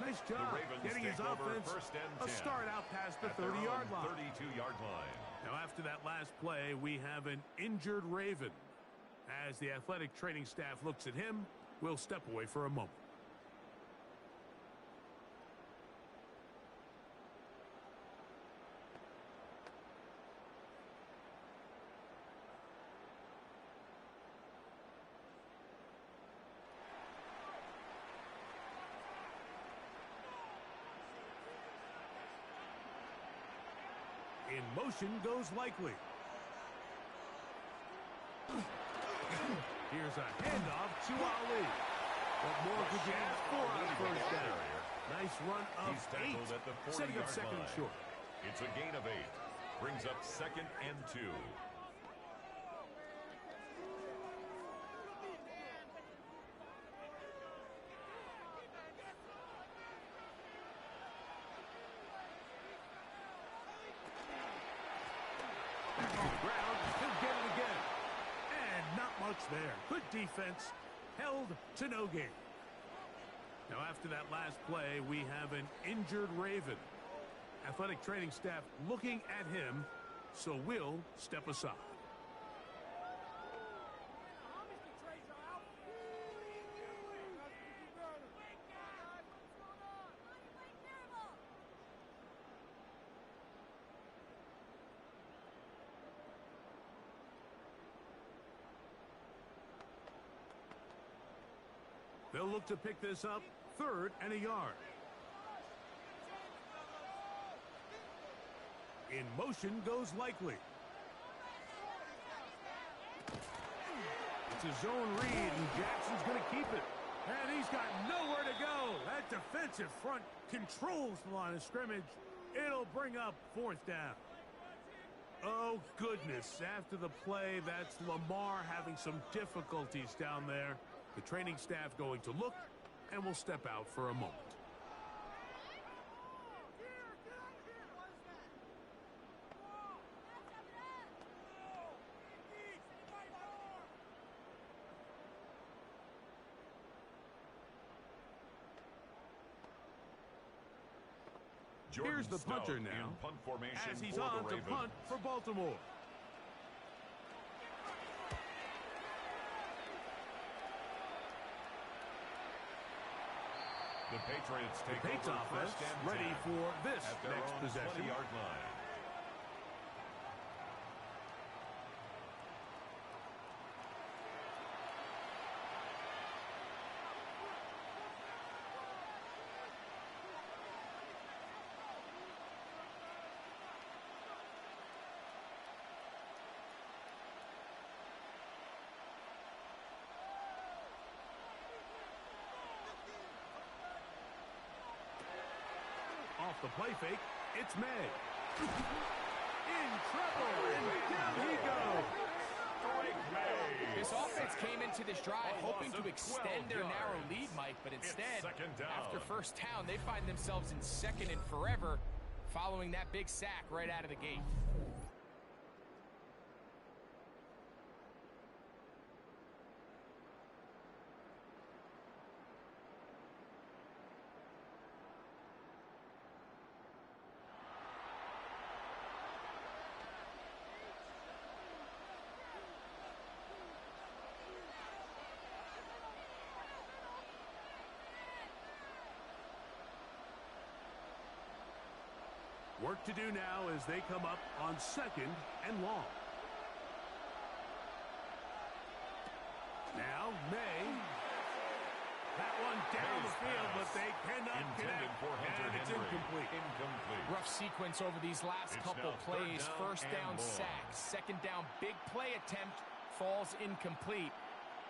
nice job getting his offense a start out past the 30-yard line. 32-yard line. Now after that last play, we have an injured Raven. As the athletic training staff looks at him, we'll step away for a moment. In motion goes Likely. Here's a handoff to Ali. What more could you ask for on first down? Nice run of 8, setting up second and short. It's a gain of 8. Brings up 2nd and 2. There. Good defense, held to no gain. Now after that last play, we have an injured Raven. Athletic training staff looking at him, so we'll step aside. They'll look to pick this up, 3rd and a yard. In motion goes Likely. It's a zone read, and Jackson's going to keep it. And he's got nowhere to go. That defensive front controls the line of scrimmage. It'll bring up 4th down. Oh, goodness. After the play, that's Lamar having some difficulties down there. The training staff going to look, and we'll step out for a moment. Here's the punter now, as he's on to punt for Baltimore. The Patriots take over offense, ready for this next possession. 20-yard line. Off the play fake, it's May. In trouble, and down he goes. This offense came into into this drive hoping to extend their narrow lead, Mike, but instead, after first down, they find themselves in second and forever following that big sack right out of the gate. Work to do now as they come up on 2nd and long. Now, May. That one down the field, but they cannot connect. And it's incomplete. Rough sequence over these last couple plays. First down sack. Second down big play attempt falls incomplete.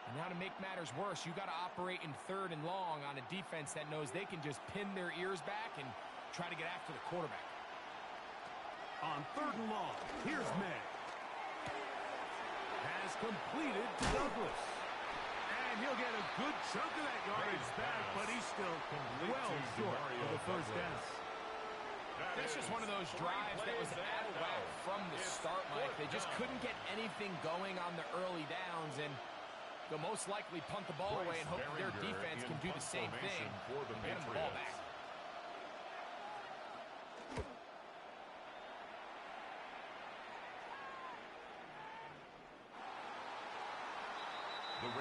And now to make matters worse, you got to operate in 3rd and long on a defense that knows they can just pin their ears back and try to get after the quarterback. On 3rd and long, here's May. Has completed to Douglas. And he'll get a good chunk of that yardage back, but he's still well short of the first down. That's just one of those drives that was out of whack from the start, Mike. They just couldn't get anything going on the early downs, and they'll most likely punt the ball away and hope their defense can do the same thing and get them the ball back.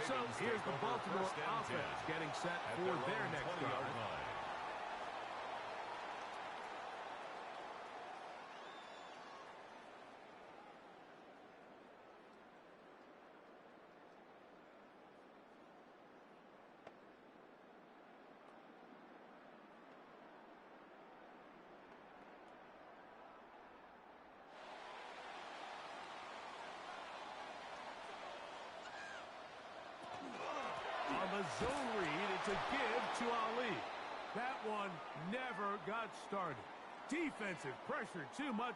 So here's the Baltimore offense getting set for their next drive. On the zone read, it's a give to Ali. That one never got started. Defensive pressure too much,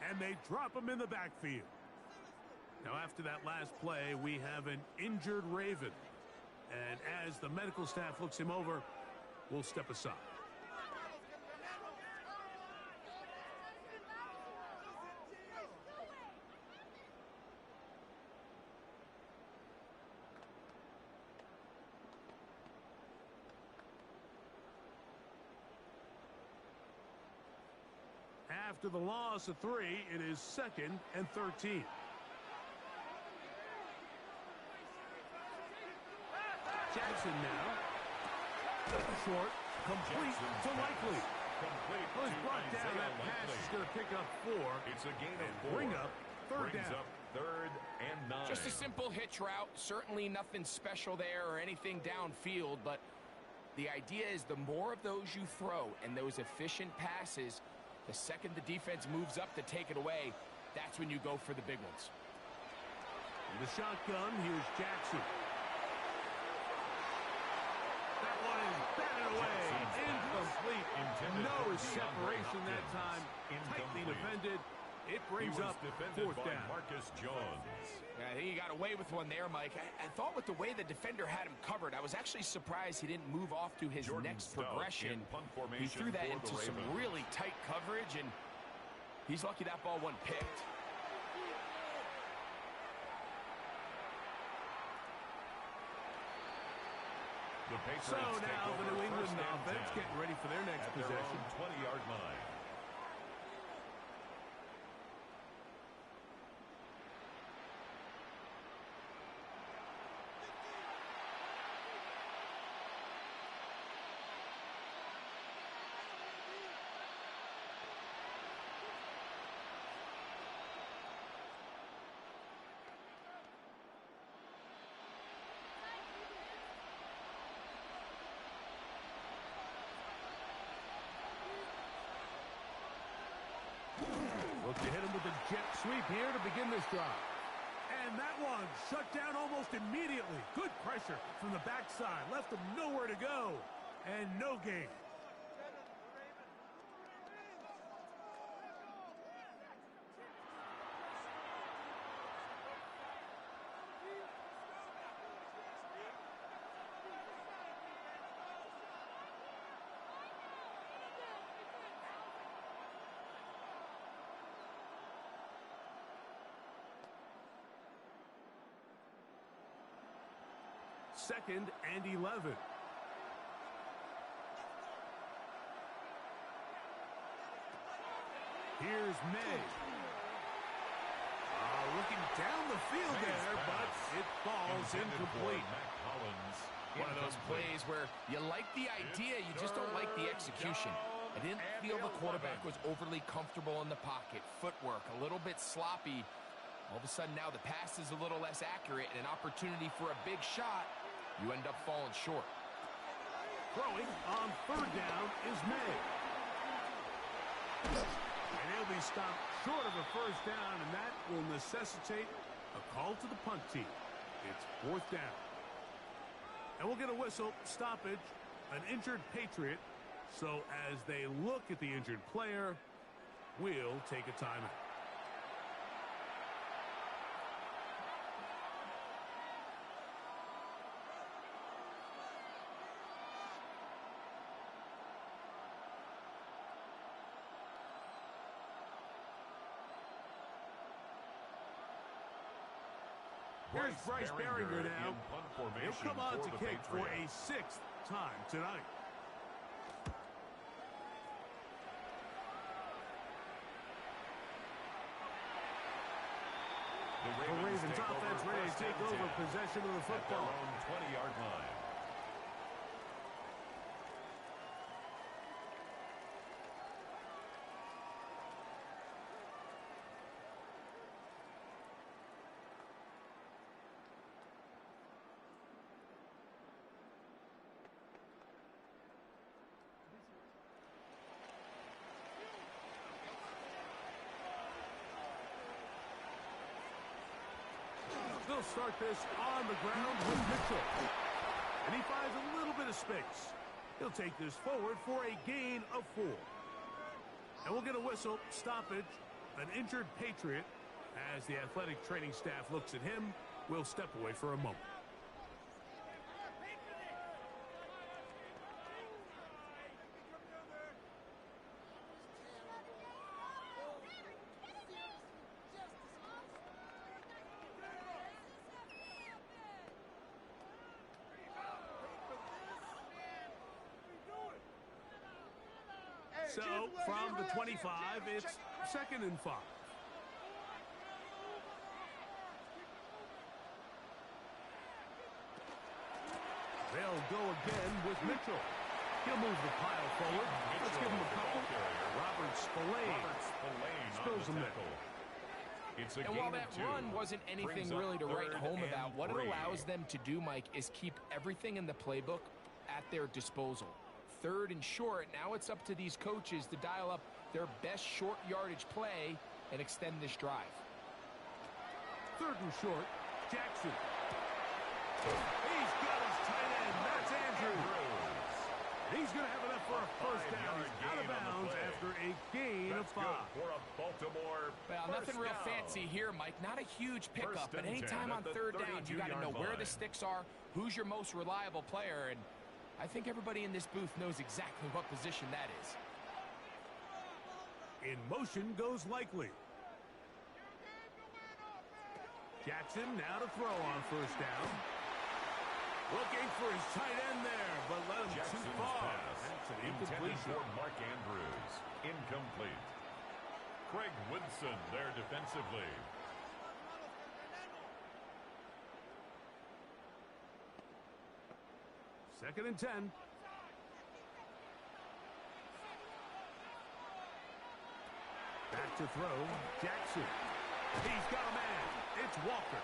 and they drop him in the backfield. Now, after that last play, we have an injured Raven. And as the medical staff looks him over, we'll step aside. After the loss of 3, it is 2nd and 13. Jackson now. Short, complete to Likely. Was brought down. That pass is going to pick up 4. It's a gain of 4. Bring up 3rd down. 3rd and 9. Just a simple hitch route. Certainly nothing special there or anything downfield, but the idea is the more of those you throw and those efficient passes, the second the defense moves up to take it away, that's when you go for the big ones. In the shotgun, here's Jackson. That one is batted away. Incomplete. No separation that time. Tightly defended. It brings up 4th down. Marcus Jones. Yeah, I think he got away with one there, Mike. I thought with the way the defender had him covered, I was actually surprised he didn't move off to his next progression. He threw that into some really tight coverage, and he's lucky that ball wasn't picked. So now the New England offense getting ready for their next possession. 20-yard line. Look to hit him with a jet sweep here to begin this drive. And that one shut down almost immediately. Good pressure from the backside. Left him nowhere to go. And no gain. 2nd and 11. Here's May. Looking down the field there, but it falls incomplete. One of those plays where you like the idea, you just don't like the execution. I didn't feel the quarterback was overly comfortable in the pocket. Footwork a little bit sloppy. All of a sudden now the pass is a little less accurate and an opportunity for a big shot. You end up falling short. Throwing on 3rd down is May. And he'll be stopped short of a 1st down, and that will necessitate a call to the punt team. It's 4th down. And we'll get a whistle, stoppage, an injured Patriot. So as they look at the injured player, we'll take a timeout. Here's Bryce Baringer now. He'll come on to kick for a 6th time tonight. The Ravens offense ready to take over possession of the football. 20-yard line. They'll start this on the ground with Mitchell. And he finds a little bit of space. He'll take this forward for a gain of 4. And we'll get a whistle, stoppage, an injured Patriot. As the athletic training staff looks at him, we'll step away for a moment. So, from the 25, it's 2nd and 5. They'll go again with Mitchell. He'll move the pile forward. Let's give him a couple. Robert Spillane spills him there. And while that run wasn't anything really to write home about, what it allows them to do, Mike, is keep everything in the playbook at their disposal. 3rd and short, now it's up to these coaches to dial up their best short yardage play and extend this drive. 3rd and short, Jackson. He's got his tight end, that's Andrews. He's going to have enough for a 1st down. He's out of bounds after a gain of 5. For a Baltimore well, nothing real fancy here, Mike. Not a huge pickup, but anytime on 3rd down, you got to know where the sticks are, who's your most reliable player, and I think everybody in this booth knows exactly what position that is. In motion goes Likely. Jackson now to throw on 1st down. Looking for his tight end there, but let him Jackson's too far. Pass That's an intended incompletion. for Mark Andrews. Incomplete. Craig Woodson there defensively. Second and 10. Back to throw, Jackson. He's got a man. It's Walker.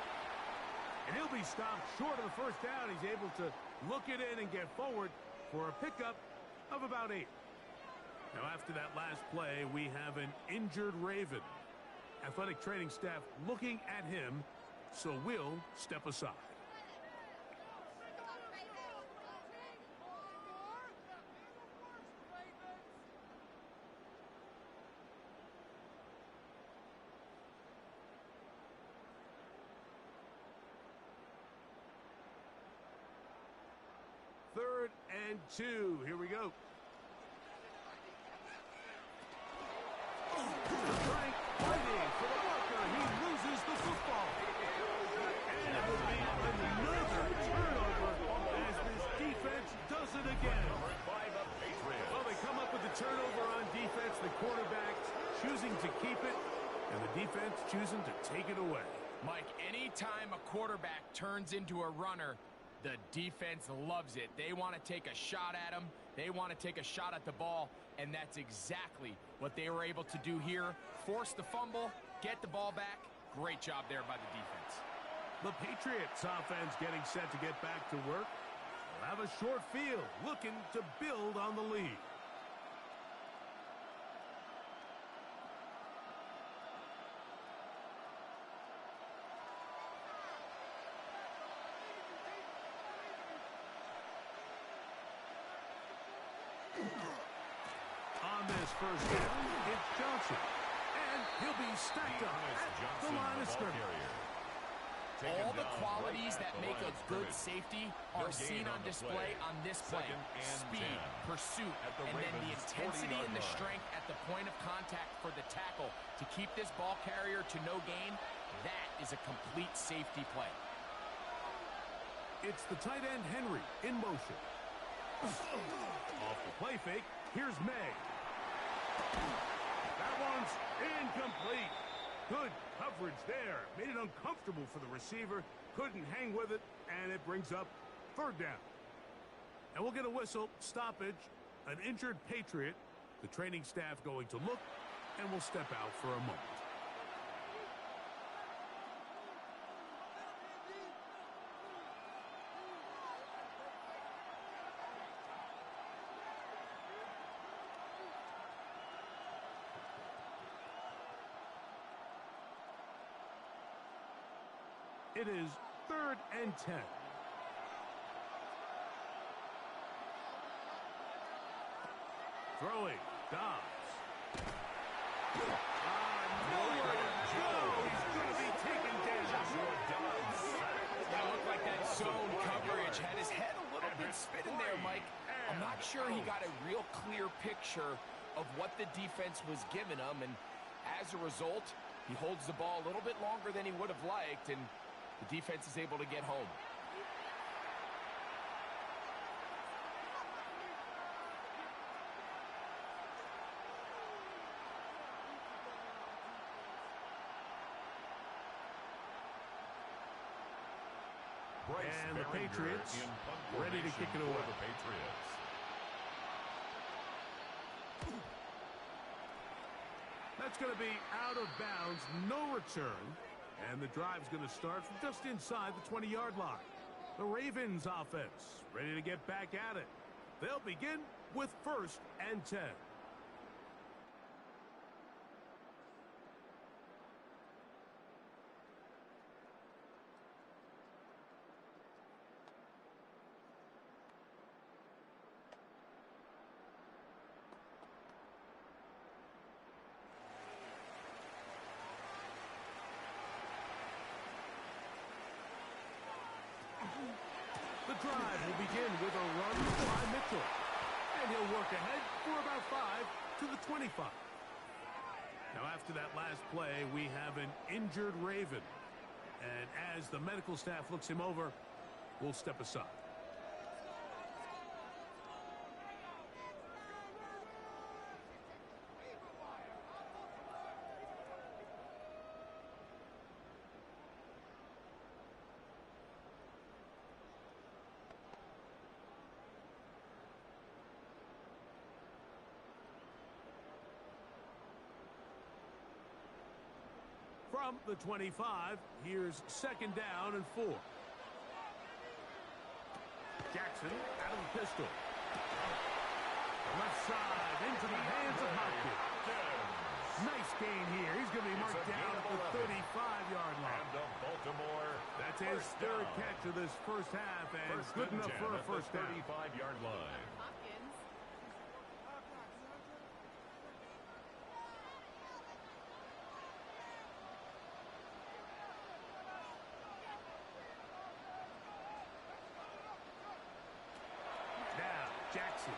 And he'll be stopped short of the 1st down. He's able to look it in and get forward for a pickup of about 8. Now, after that last play, we have an injured Raven. Athletic training staff looking at him, so we'll step aside. Third and 2. Here we go. Frank fighting for the Walker. He loses the football. And it will be another turnover choosing to keep it, and the defense choosing to take it away. Mike, anytime a quarterback turns into a runner, the defense loves it. They want to take a shot at him. They want to take a shot at the ball, and that's exactly what they were able to do here. Force the fumble, get the ball back. Great job there by the defense. The Patriots offense getting set to get back to work. They'll have a short field, looking to build on the lead. On this first down, it's Johnson. And he'll be stacked up at the line of scrimmage. All the qualities that make a good safety are seen on display on this play. Speed, pursuit, and then the intensity and the strength at the point of contact for the tackle to keep this ball carrier to no gain. That is a complete safety play. It's the tight end Henry in motion. Off the play fake, here's May. That one's incomplete. Good coverage there. Made it uncomfortable for the receiver. Couldn't hang with it, and it brings up third down. And we'll get a whistle, stoppage, an injured Patriot. The training staff going to look, and we'll step out for a moment. It is 3rd and 10. Throwing, Dobbs. Nowhere to go. He's going to be taken down. It looked like that zone coverage had his head a little bit spinning there, Mike. I'm not sure he got a real clear picture of what the defense was giving him, and as a result, he holds the ball a little bit longer than he would have liked, and the defense is able to get home. And the Patriots ready to kick it away. The Patriots. That's going to be out of bounds, no return. And the drive's going to start from just inside the 20-yard line. The Ravens offense ready to get back at it. They'll begin with 1st and 10. The drive will begin with a run by Mitchell. And he'll work ahead for about 5 to the 25. Now, after that last play, we have an injured Raven. And as the medical staff looks him over, we'll step aside. From the 25, here's 2nd down and 4. Jackson out of the pistol. Left side into the hands of Hopkins. Nice gain here. He's going to be marked down at the 35-yard line. And Baltimore. That's his 3rd catch of this first half, and good enough for a first down. 35-yard line. Jackson.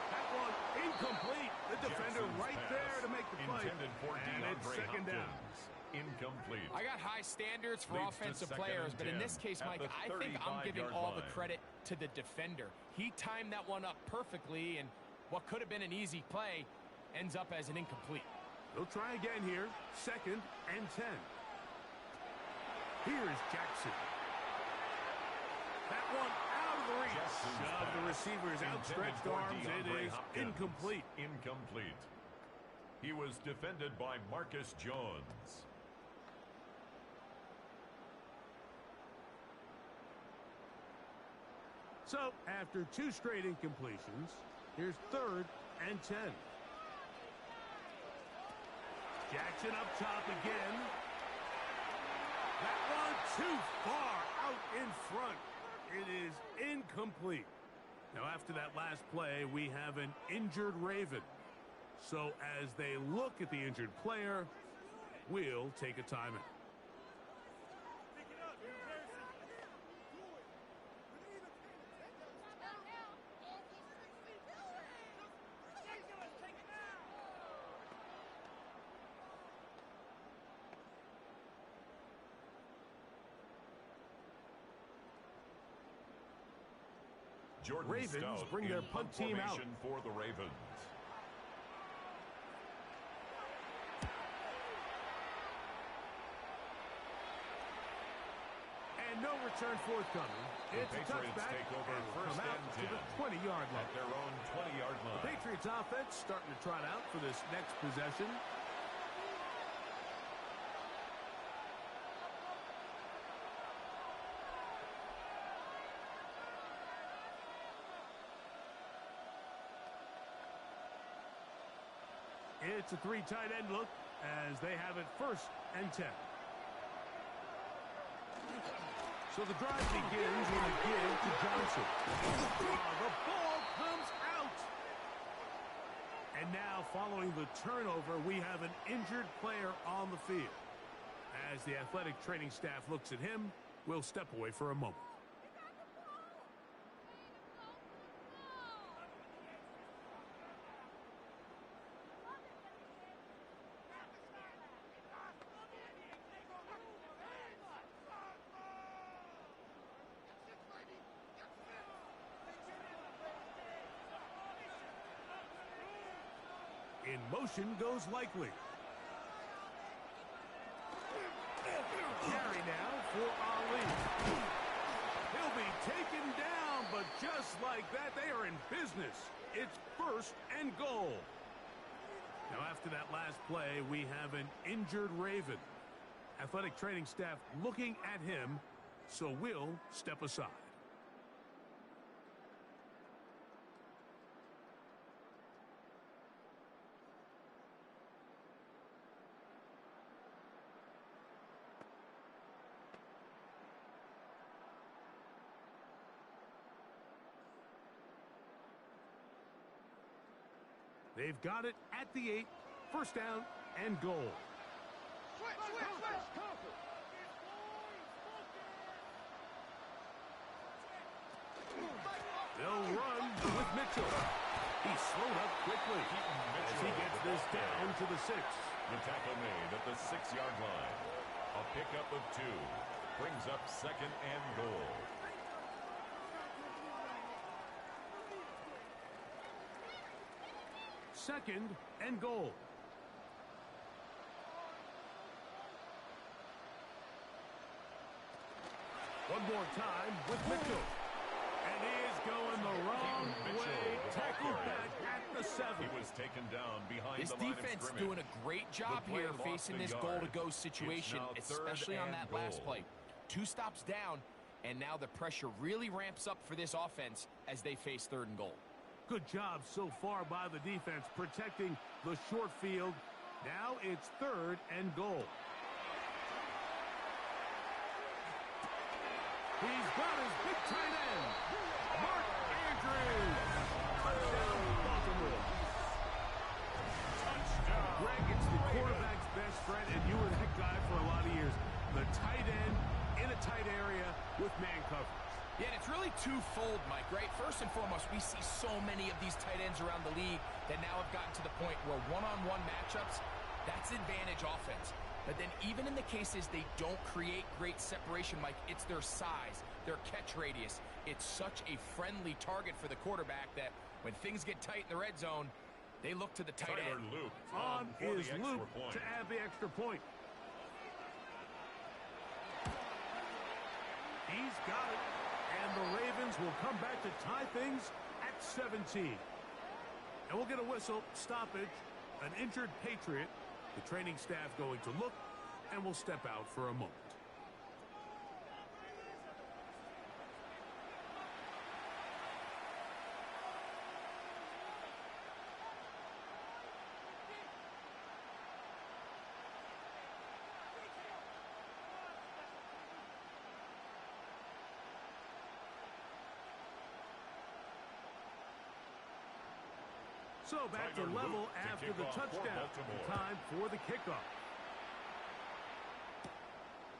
That one incomplete. The defender Jackson's right there to make the play. Intended for and it's 2nd down. Incomplete. I got high standards for Leads offensive to players, but in 2nd and this case, 10 Mike, at I the think I'm giving 35-yard all the line. credit to the defender. He timed that one up perfectly, and what could have been an easy play ends up as an incomplete. They'll try again here. 2nd and 10. Here's Jackson. That one out of the reach of the receiver's outstretched arms. It is incomplete. Incomplete. He was defended by Marcus Jones. So, after 2 straight incompletions, here's 3rd and 10. Jackson up top again. That one too far out in front. It is incomplete. Now, after that last play, we have an injured Raven. So, as they look at the injured player, we'll take a timeout. Jordan Ravens Stout bring their punt team out. For the Ravens. And no return forthcoming. It's a touchback take over and will first come out and to 10 the 20-yard line. At their own 20-yard line. The Patriots offense starting to trot out for this next possession. It's a 3 tight end look as they have it 1st and 10. So the drive begins with a give to Johnson. The ball comes out. And now, following the turnover, we have an injured player on the field. As the athletic training staff looks at him, we'll step away for a moment. In motion goes Likely. Carry now for Ali. He'll be taken down, but just like that, they are in business. It's 1st and goal. Now, after that last play, we have an injured Raven. Athletic training staff looking at him, so we'll step aside. They've got it at the 8, 1st down and goal. They'll run with Mitchell. He's slowed up quickly as he gets this down to the 6. The tackle made at the 6-yard line. A pickup of 2 brings up 2nd and goal. Second and goal. One more time with Mitchell. And he is going the wrong way. Tackled back at the 7. He was taken down behind this the line defense of scrimmage. doing a great job here facing this goal-to-go situation, especially on that last play. 2 stops down, and now the pressure really ramps up for this offense as they face 3rd and goal. Good job so far by the defense protecting the short field. Now it's 3rd and goal. He's got his big tight end, Mark Andrews. Touchdown, Baltimore. Touchdown. Greg, it's the quarterback's best friend, and you were that guy for a lot of years. The tight end in a tight area with man coverage. Yeah, and it's really twofold, Mike, right? First and foremost, we see so many of these tight ends around the league that now have gotten to the point where one-on-one matchups, that's advantage offense. But then even in the cases they don't create great separation, Mike, it's their size, their catch radius. It's such a friendly target for the quarterback that when things get tight in the red zone, They look to the tight end. Luke On is Luke to add the extra point. He's got it. And the Ravens will come back to tie things at 17. And we'll get a whistle, stoppage, an injured Patriot. The training staff going to look, and will step out for a moment. So back to level after the touchdown. Time for the kickoff.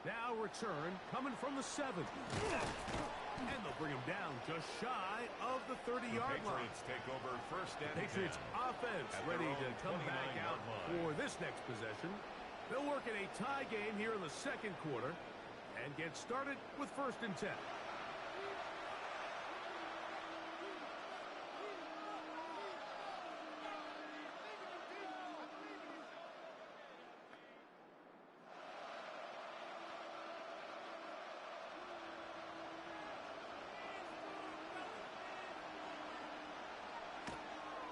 Now return coming from the 7. And they'll bring him down just shy of the 30-yard line. Patriots take over first and Patriots 10. offense ready to come back out for this next possession. They'll work in a tie game here in the second quarter and get started with first and 10.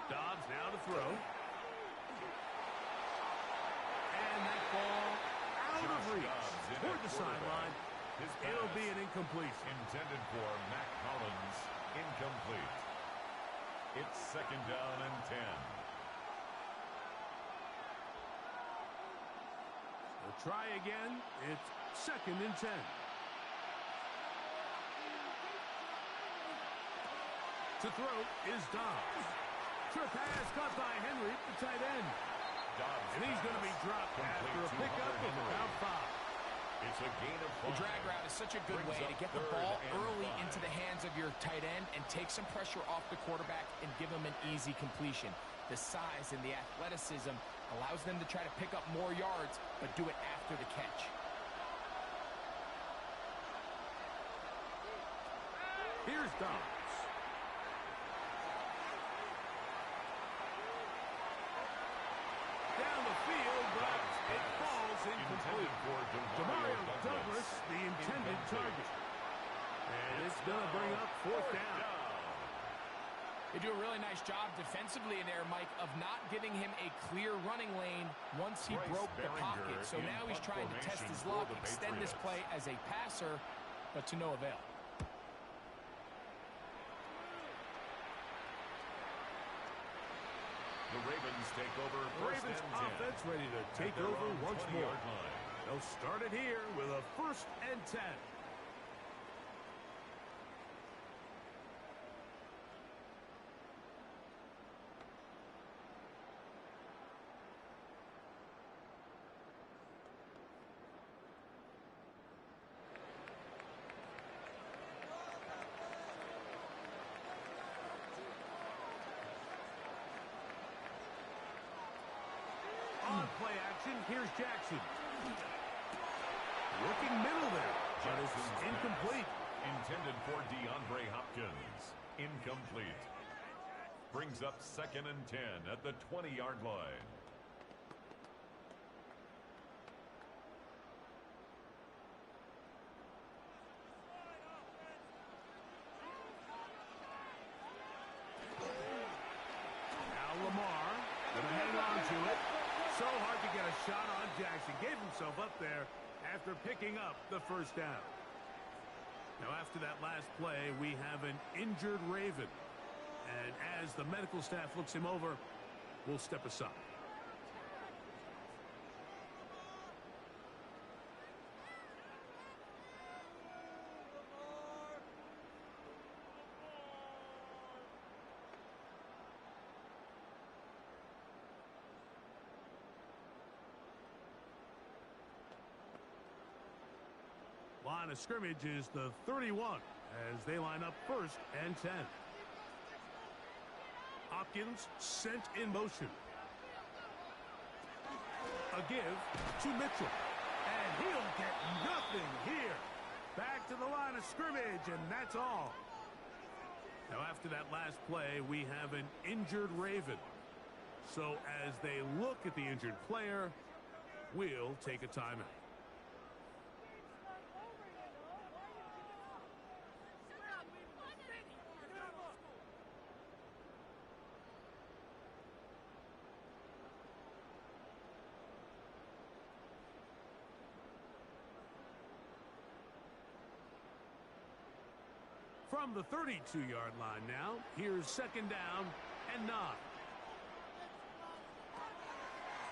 Dobbs now to throw. And that ball out of reach toward the sideline. It'll be an incompletion. Intended for Mac Hollins. Incomplete. It's second down and 10. They'll try again. It's second and 10. To throw is Dobbs. Trip pass caught by Henry, the tight end. Dobbs and he's going to be dropped after a pickup of about 5. It's a gain of 5. The drag route is such a good way to get the ball early into the hands of your tight end and take some pressure off the quarterback and give him an easy completion. The size and the athleticism allows them to try to pick up more yards, but do it after the catch. Here's Dobbs. Down the field, but it falls incomplete. Demario Douglas, the intended target. And it's going to bring up fourth down. They do a really nice job defensively in there, Mike, of not giving him a clear running lane once he broke the pocket. So now he's trying to test his luck, extend this play as a passer, but to no avail. The Ravens take over first Ravens and 10. offense ready to take over once more. They'll start it here with a first and 10. On play action, here's Jackson. Working middle there, but it's incomplete. Intended for DeAndre Hopkins. Incomplete. Brings up second and 10 at the 20-yard line. Now Lamar gonna hang on to it. So hard to get a shot on Jackson. Gave himself up there after picking up the first down. Now after that last play, we have an injured Raven. And as the medical staff looks him over, we'll step aside. Line of scrimmage is the 31 as they line up first and 10. Hopkins sent in motion. A give to Mitchell. And he'll get nothing here. Back to the line of scrimmage, and that's all. Now after that last play, we have an injured Raven. So as they look at the injured player, we'll take a timeout. From the 32-yard line now, here's second down and 9.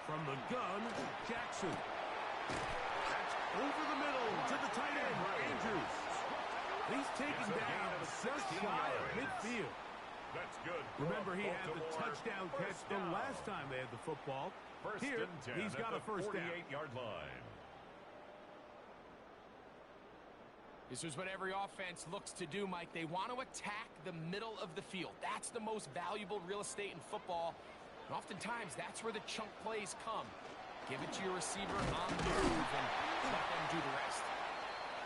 From the gun, Jackson. That's over the middle to the tight end, Andrews. He's taken down just shy of midfield. That's good. Remember, he had the touchdown catch the last time they had the football. Here, he's got a first down. 48-yard line. This is what every offense looks to do, Mike. They want to attack the middle of the field. That's the most valuable real estate in football. And oftentimes, that's where the chunk plays come. Give it to your receiver on the move and let them do the rest.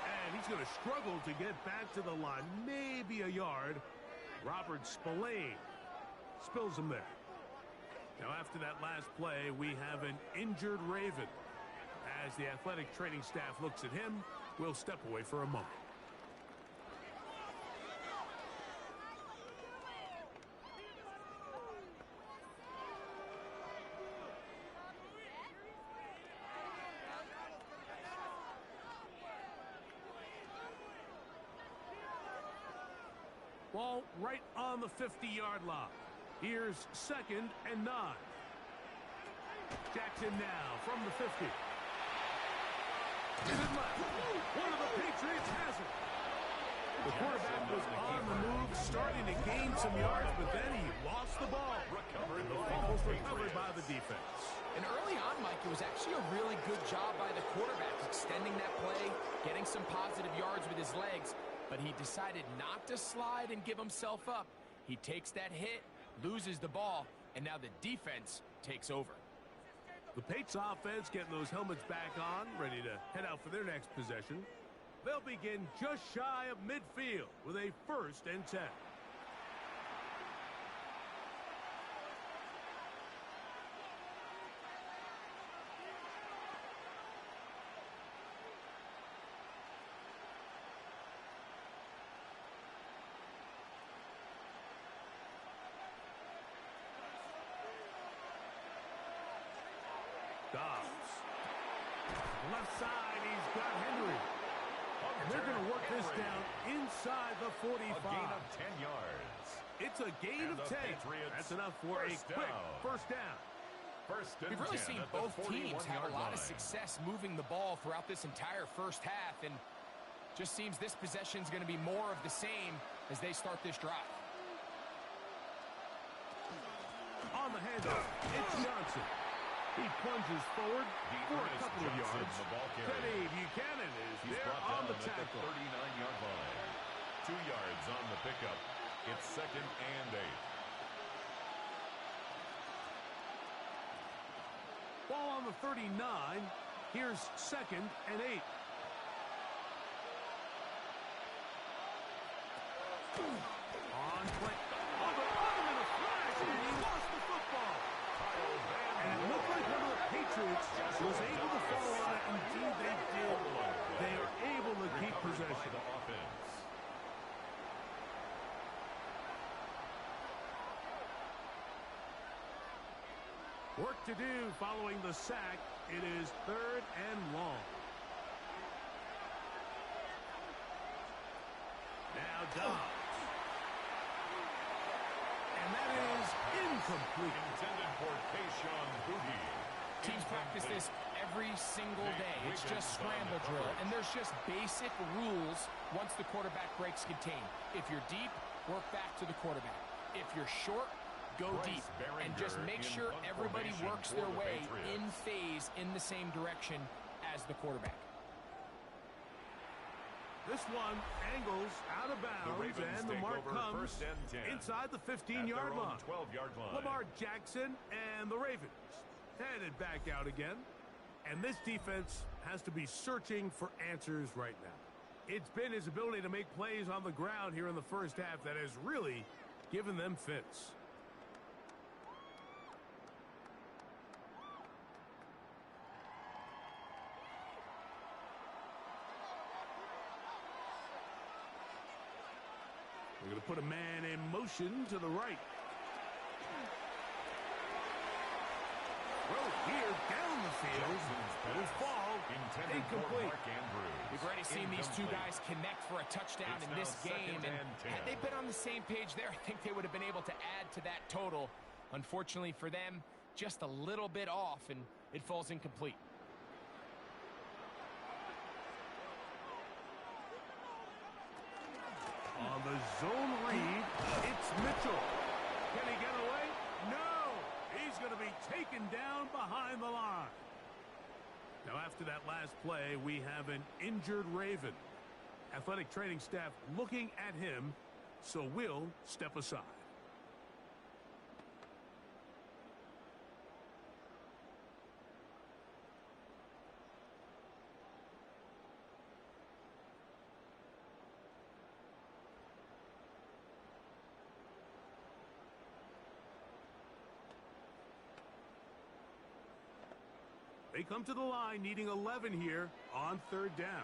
And he's going to struggle to get back to the line. Maybe a yard. Robert Spillane spills him there. Now, after that last play, we have an injured Raven. As the athletic training staff looks at him, we'll step away for a moment. Ball right on the 50-yard line. Here's second and 9. Jackson now from the 50. To the left. One of the Patriots has it. The quarterback was on the move, starting to gain some yards, but then he lost the ball. The fumble was recovered by the defense. And early on, Mike, it was actually a really good job by the quarterback, extending that play, getting some positive yards with his legs, but he decided not to slide and give himself up. He takes that hit, loses the ball, and now the defense takes over. The Patriots offense getting those helmets back on, ready to head out for their next possession. They'll begin just shy of midfield with a 1st and 10. Dobbs. Left side, he's got Henry. And they're going to work this down inside the 45. A gain of 10 yards. It's a gain of 10. That's enough for a quick first down. We've really seen both teams have a lot of success moving the ball throughout this entire first half, and just seems this possession is going to be more of the same as they start this drive. On the handoff, it's Johnson. He plunges forward for a couple of yards. Teddy Buchanan is there on the tackle. 39-yard line. 2 yards on the pickup. It's 2nd and 8. Ball on the 39. Here's 2nd and 8. On play. Oh, the bottom in a flash, and he lost the football. And it looked like one of the Patriots was able to fall on it. Indeed, they did. They are able to keep possession. The offense. Work to do following the sack. It is 3rd and long. Now Dobbs. And that is incomplete. Intended for Kayshawn Booty. Teams practice this every single day. It's just scramble drill, and there's just basic rules once the quarterback breaks contain. If you're deep, work back to the quarterback. If you're short, go deep. And just make sure everybody works their way in phase in the same direction as the quarterback. This one angles out of bounds, and the mark comes inside the 15-yard line. 12-yard line. Lamar Jackson and the Ravens headed back out again. And this defense has to be searching for answers right now. It's been his ability to make plays on the ground here in the first half that has really given them fits. They're going to put a man in motion to the right. Throw here down the field. It'll fall. Incomplete. We've already seen these two guys connect for a touchdown in this game. And had they been on the same page there, I think they would have been able to add to that total. Unfortunately for them, just a little bit off, and it falls incomplete. On the zone read, it's Mitchell. Can he get away? No! He's going to be taken down behind the line. Now, after that last play, we have an injured Raven. Athletic training staff looking at him, so we'll step aside. They come to the line needing 11 here on third down.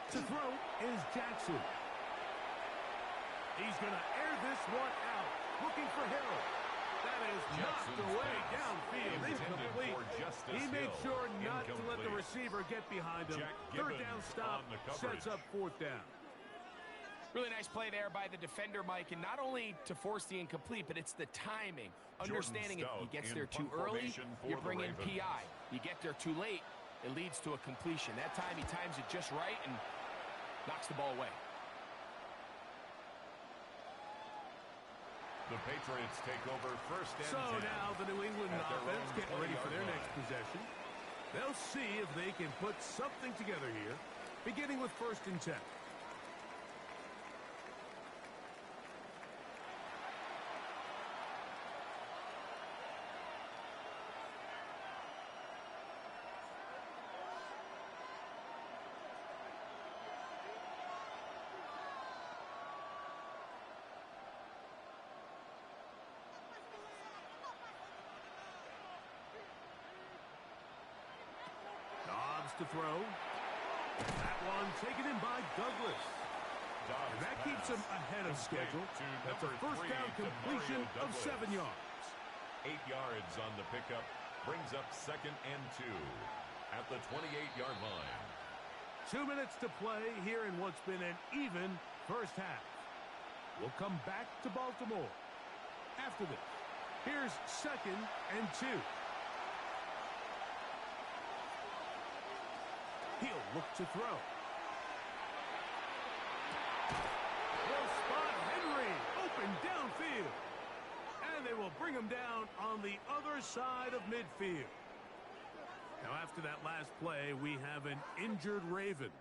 To throw is Jackson. He's going to air this one out. Looking for Hill. That is knocked away downfield. Incomplete. He made sure not to let the receiver get behind him. Third down stop sets up fourth down. Really nice play there by the defender, Mike, and not only to force the incomplete, but it's the timing. Understanding if he gets there too early, you bring in PI. You get there too late, it leads to a completion. That time he times it just right and knocks the ball away. The Patriots take over first and 10. So now the New England offense getting ready for their next possession. They'll see if they can put something together here, beginning with first and 10. To throw. That one taken in by Douglas. And that keeps him ahead of schedule. That's a first down completion of 7 yards. 8 yards on the pickup. Brings up second and 2 at the 28-yard line. 2 minutes to play here in what's been an even first half. We'll come back to Baltimore after this. Here's second and 2. He'll look to throw. Will spot Henry open downfield. And they will bring him down on the other side of midfield. Now after that last play, we have an injured Raven.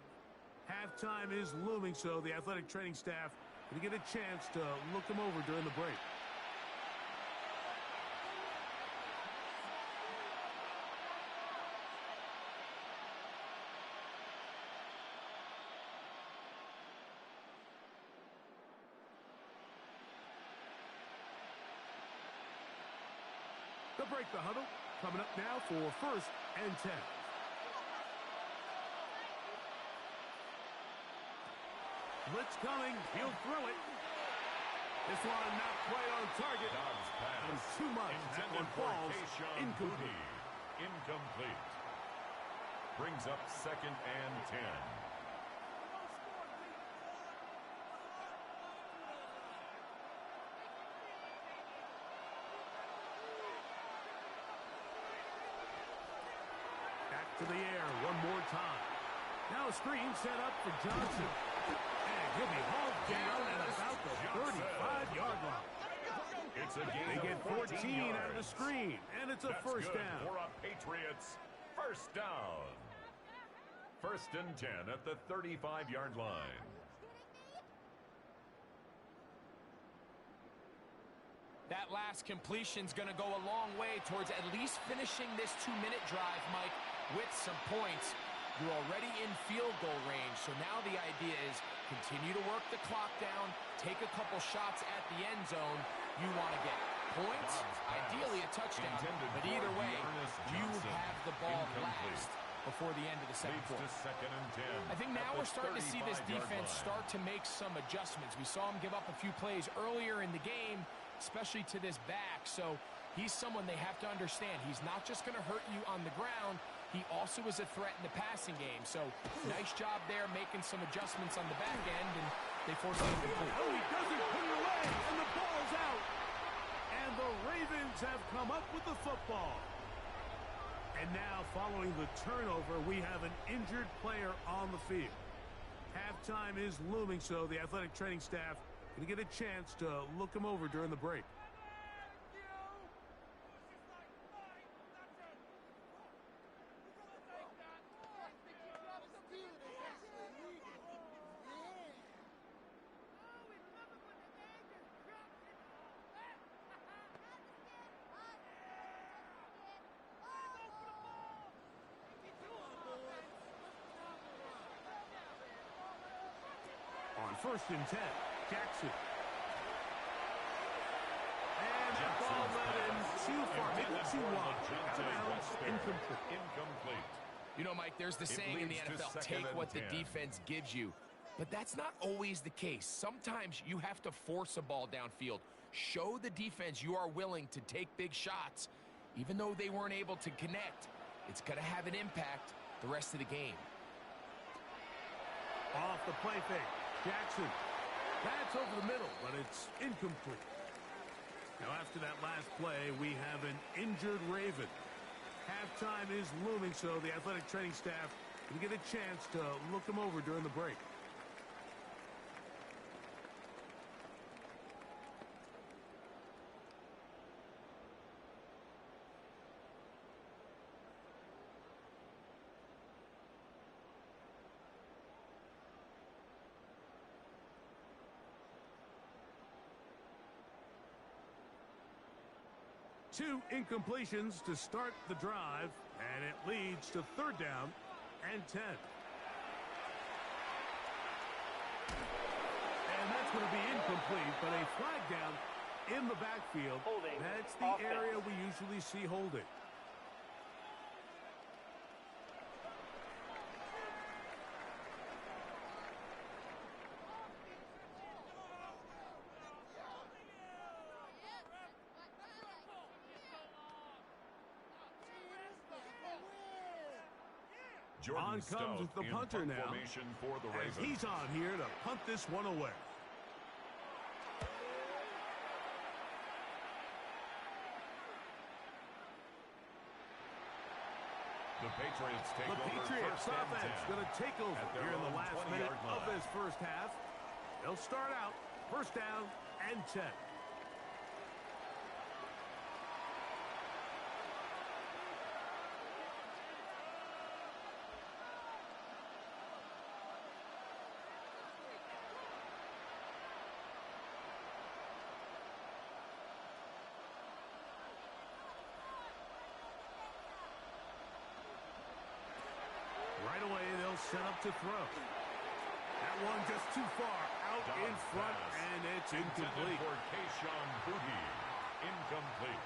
Halftime is looming, so the athletic training staff going to get a chance to look him over during the break. They'll break the huddle. Coming up now for first and 10. Blitz coming. He'll throw it. This one not quite on target. And too much. That one falls incomplete. Incomplete. Brings up second and 10. To the air one more time. Now a screen set up for Johnson. And he'll be hauled down at about the 35-yard line. It's a gain. They get 14 out of the screen, and it's a first down. For a Patriots first down. First and 10 at the 35-yard line. That last completion's going to go a long way towards at least finishing this 2-minute drive, Mike, with some points. You're already in field goal range, so now the idea is continue to work the clock down, take a couple shots at the end zone. You want to get points, ideally a touchdown, but either way, you have the ball last. before the end of the second quarter. Second and 10. I think now we're starting to see this defense start to make some adjustments. We saw him give up a few plays earlier in the game, especially to this back. So he's someone they have to understand. He's not just going to hurt you on the ground. He also is a threat in the passing game. So nice job there making some adjustments on the back end, and they force it to complete. Oh, he doesn't put it away, and the ball's out. And the Ravens have come up with the football. And now, following the turnover, we have an injured player on the field. Halftime is looming, so the athletic training staff going to get a chance to look him over during the break. On 1st and 10, Jackson. And that ball led him too far, maybe too wide. Incomplete. You know, Mike, there's the saying in the NFL, take what the defense gives you. But that's not always the case. Sometimes you have to force a ball downfield. Show the defense you are willing to take big shots. Even though they weren't able to connect, it's going to have an impact the rest of the game. Off the play fake. Jackson. That's over the middle, but it's incomplete. Now, after that last play, we have an injured Raven. Halftime is looming, so the athletic training staff can get a chance to look him over during the break. Two incompletions to start the drive, and it leads to 3rd down and 10. And that's going to be incomplete, but a flag down in the backfield. Holding. That's the area we usually see holding. On comes the punter now, as he's on here to punt this one away. The Patriots take over. Patriots offense going to take over here in the last minute of this first half. They'll start out 1st down and 10. Right away, they'll set up to throw. That one just too far out in front, and it's incomplete. For Kayshon Boutte. Incomplete.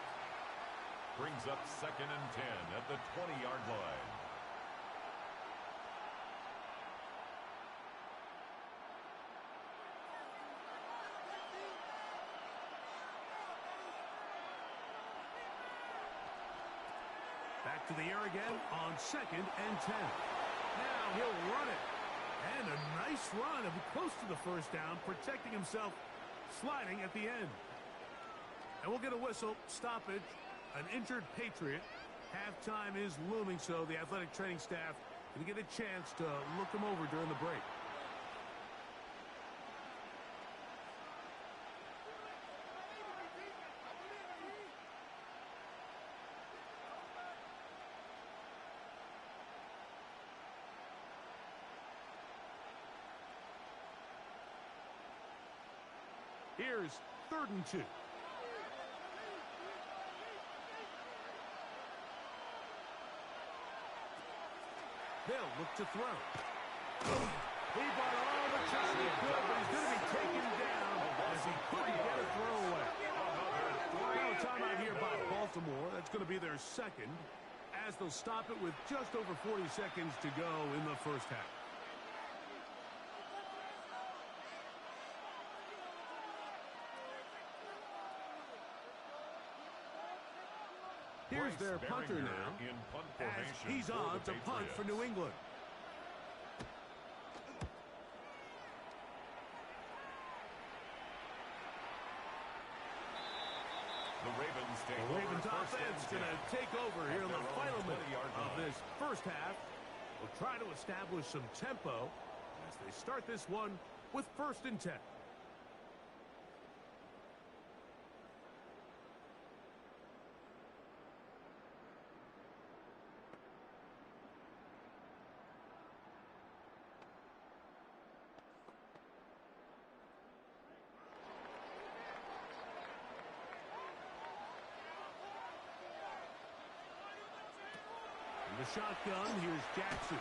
Brings up 2nd and 10 at the 20-yard line. Back to the air again on 2nd and 10. Now he'll run it. And a nice run, close to the 1st down, protecting himself, sliding at the end. And we'll get a whistle, stoppage, an injured Patriot. Halftime is looming, so the athletic training staff can get a chance to look him over during the break. Here's 3rd and 2. They'll look to throw. He bought all the time he could, but he's going to be taken down as he couldn't get a throw away. Now timeout here by Baltimore. That's going to be their 2nd as they'll stop it with just over 40 seconds to go in the first half. Here's their punter now, as he's on to punt for New England. The Ravens offense going to take over here in the final minute of this first half. Will try to establish some tempo as they start this one with 1st and 10. The shotgun, here's Jackson.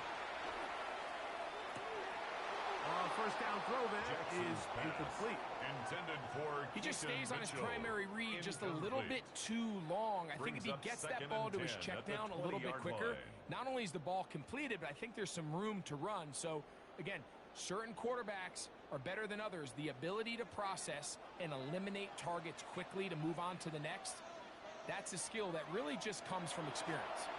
First down throw there is incomplete. Intended for he just stays on his primary read just a little bit too long. I think if he gets that ball to his check down a little bit quicker, not only is the ball completed, but I think there's some room to run. So, again, certain quarterbacks are better than others. The ability to process and eliminate targets quickly to move on to the next, that's a skill that really just comes from experience.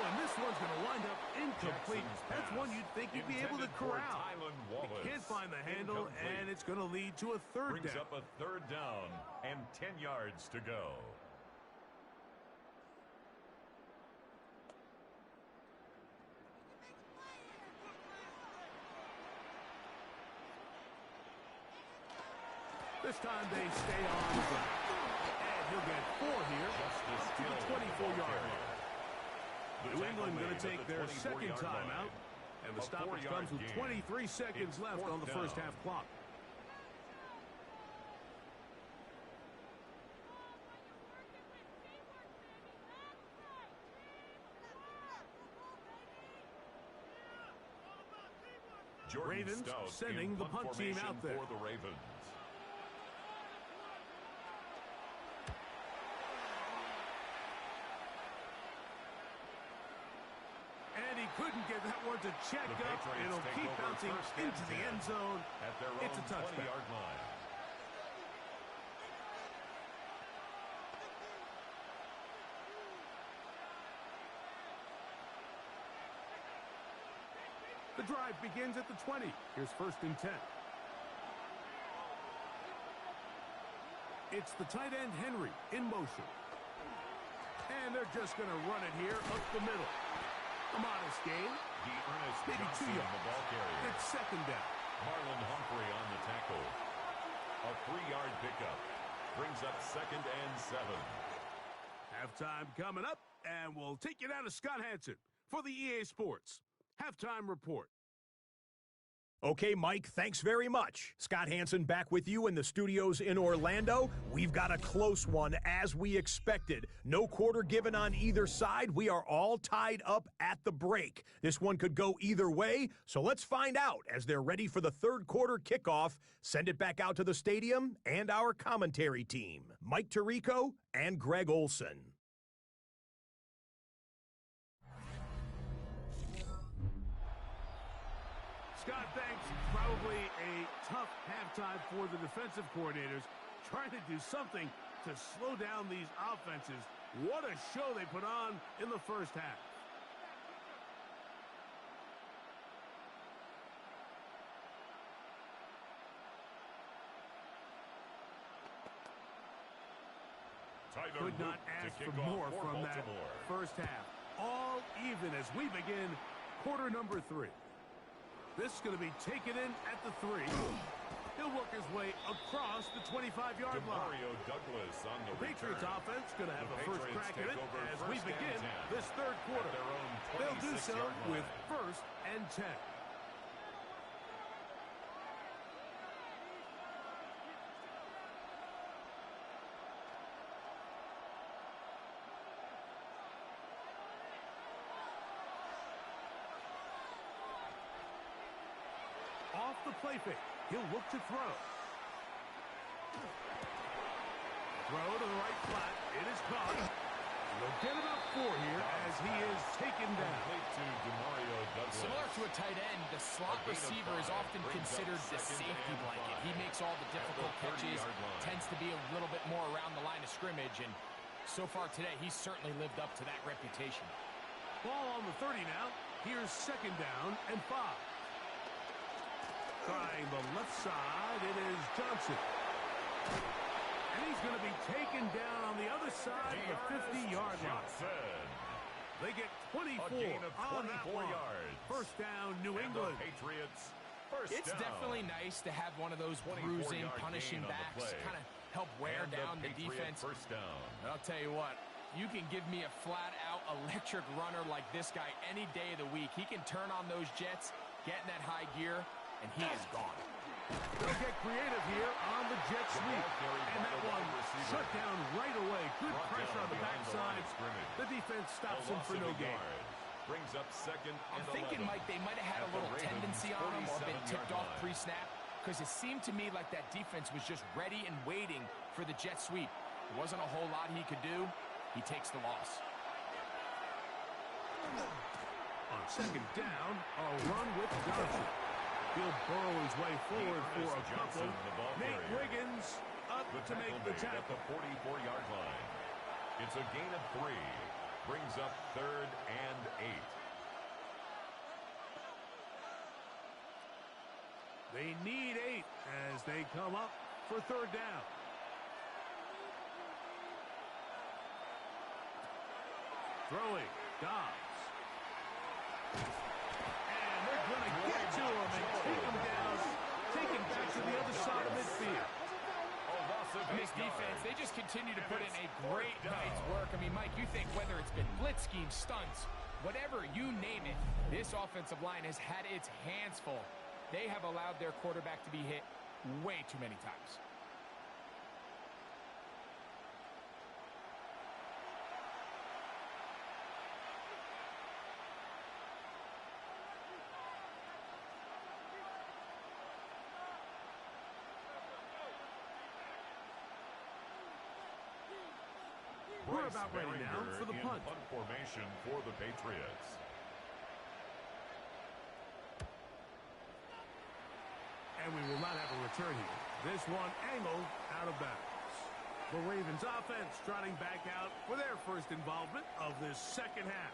And this one's going to wind up incomplete. That's one you'd think you'd be able to corral. He can't find the handle, and it's going to lead to a third down. Brings up a 3rd down and 10 yards to go. This time they stay on the ground. And he'll get 4 here up to the 24-yard line. New England going to take their 2nd timeout, and the stoppage comes with 23 seconds left on the first half clock. Ravens sending the punt team out there. For the Ravens. Couldn't get that one to check up. It'll keep bouncing into the end zone. It's a touchback. Line. The drive begins at the 20. Here's 1st and 10. It's the tight end Henry in motion. And they're just going to run it here up the middle. A modest gain. Maybe 2 yards. It's 2nd down. Marlon Humphrey on the tackle. A 3-yard pickup. Brings up 2nd and 7. Halftime coming up, and we'll take you down to Scott Hanson for the EA Sports Halftime Report. Okay, Mike, thanks very much. Scott Hanson back with you in the studios in Orlando. We've got a close one, as we expected. No quarter given on either side. We are all tied up at the break. This one could go either way, so let's find out as they're ready for the 3rd quarter kickoff. Send it back out to the stadium and our commentary team, Mike Tirico and Greg Olson. Scott, thanks. Probably a tough halftime for the defensive coordinators, trying to do something to slow down these offenses. What a show they put on in the first half. Could not ask for more from that first half. All even as we begin quarter number 3. This is going to be taken in at the 3. He'll work his way across the 25-yard line. Douglas on the Patriots offense going to have a first crack at it as we begin this 3rd quarter. They'll do so with 1st and 10. Off the play fake. He'll look to throw. Throw to the right flat. It is caught. They'll get about 4 here as he is taken down. Similar to a tight end, the slot receiver is often considered the safety blanket. He makes all the difficult catches, tends to be a little bit more around the line of scrimmage, and so far today, he's certainly lived up to that reputation. Ball on the 30 now. Here's second down and 5. Trying the left side, it is Johnson. And he's going to be taken down on the other side of the 50-yard line. They get 24 on that one. First down, New England. Patriots. It's definitely nice to have one of those bruising, punishing backs kind of help wear down the defense. First down. I'll tell you what, you can give me a flat-out electric runner like this guy any day of the week. He can turn on those jets, get in that high gear, and he is gone. They'll get creative here on the jet sweep. And that one shut down right away. Good pressure on the backside. The defense stops him for no gain. Brings up second. I'm thinking, Mike, they might have had a little tendency on him or been tipped off pre-snap, because it seemed to me like that defense was just ready and waiting for the jet sweep. There wasn't a whole lot he could do. He takes the loss. On second down, a run with Johnson. He'll burrow his way forward for a couple. Nate Wiggins up to make the tackle. At the 44-yard line. It's a gain of 3. Brings up third and 8. They need 8 as they come up for third down. Throwing, Dobbs. And they're going to get to him and take him down. Take him back to the other side of midfield. This defense, they just continue to put in a great night's work. I mean, Mike, you think whether it's been blitz schemes, stunts, whatever you name it, this offensive line has had its hands full. They have allowed their quarterback to be hit way too many times. We're about ready now for the punt. Punt formation for the Patriots. And we will not have a return here. This one angled out of bounds. The Ravens offense trotting back out for their first involvement of this second half.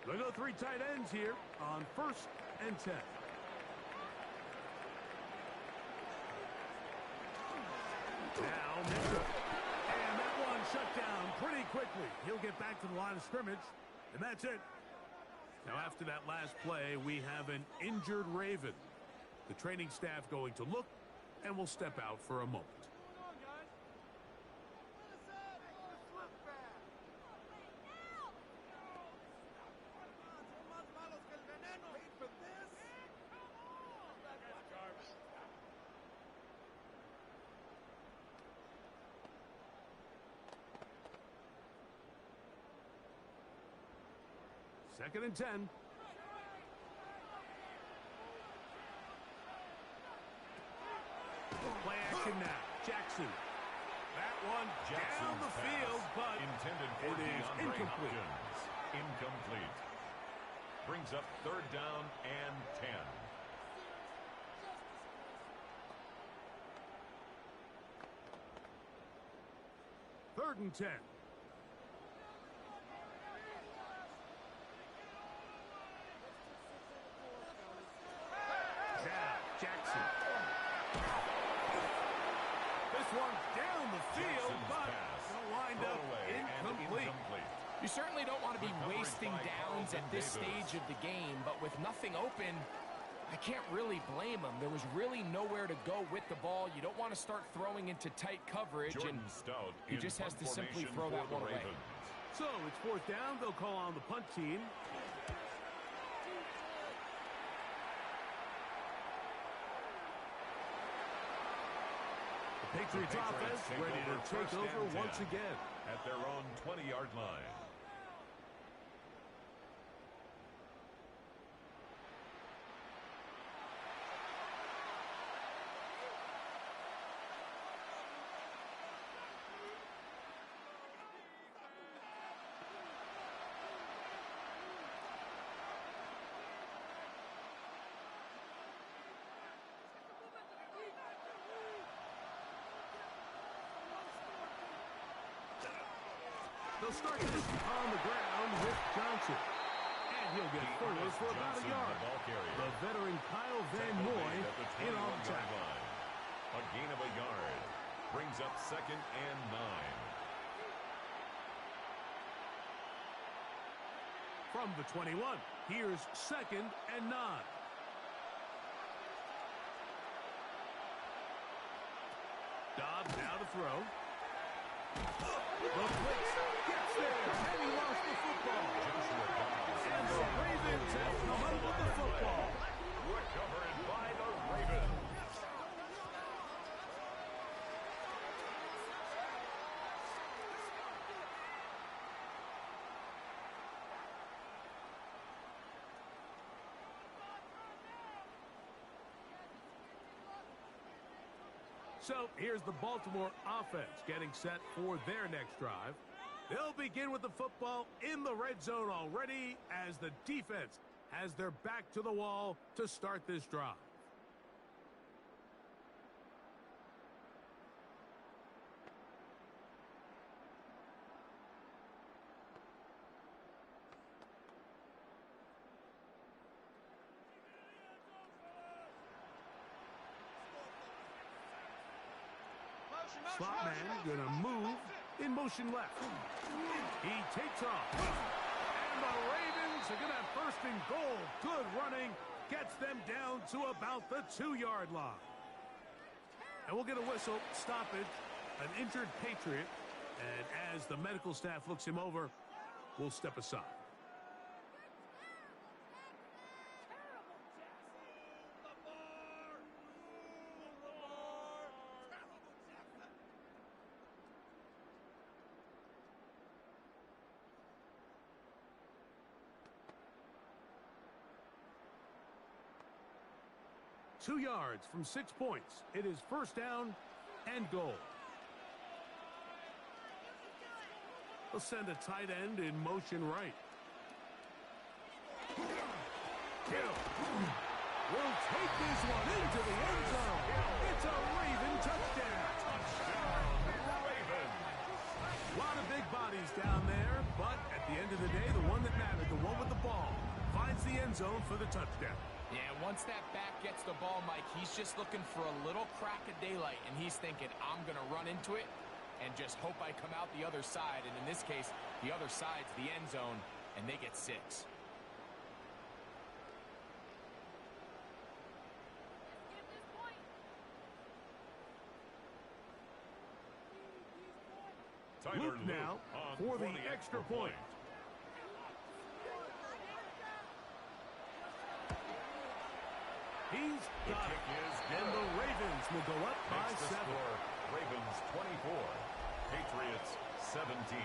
They go 3 tight ends here on first and 10. Now Mitchell. And that one shut down pretty quickly. He'll get back to the line of scrimmage, and that's it. Now after that last play, we have an injured Raven. The training staff going to look, and will step out for a moment. Second and 10. Play action now. Jackson. That one down the field, but intended for it is incomplete. Incomplete. Brings up third down and 10. Third and 10. Jackson. This one down the field, but it'll wind up incomplete. You certainly don't want to be wasting downs at this stage of the game, but with nothing open, I can't really blame him. There was really nowhere to go with the ball. You don't want to start throwing into tight coverage, and he just has to simply throw that one away. So it's fourth down. They'll call on the punt team. Patriots offense ready to take over once again. At their own 20-yard line. They'll start this on the ground with Johnson. And he'll get forward for about a yard. The veteran Kyle Van Noy in on the tackle. A gain of a yard. Brings up 2nd and 9. From the 21, here's 2nd and 9. Dobbs now to throw. The blitz gets there, and he lost the football. And the Ravens have come up with the football. Recovered by the Ravens. So here's the Baltimore offense getting set for their next drive. They'll begin with the football in the red zone already as the defense has their back to the wall to start this drive. Slot man gonna move in motion left. He takes off. And the Ravens are gonna have first and goal. Good running. Gets them down to about the 2-yard line. And we'll get a whistle. Stoppage. An injured Patriot. And as the medical staff looks him over, we'll step aside. Two yards from 6 points. It is first down and goal. They'll send a tight end in motion right. Hill will take this one into the end zone. It's a Raven touchdown. Ravens. A lot of big bodies down there, but at the end of the day, the one that mattered, the one with the ball, finds the end zone for the touchdown. Yeah, once that back gets the ball, Mike, he's just looking for a little crack of daylight, and he's thinking, I'm going to run into it and just hope I come out the other side. And in this case, the other side's the end zone, and they get 6. Luke now for the extra point. He's got it, and the Ravens will go up by 7. Ravens 24, Patriots 17.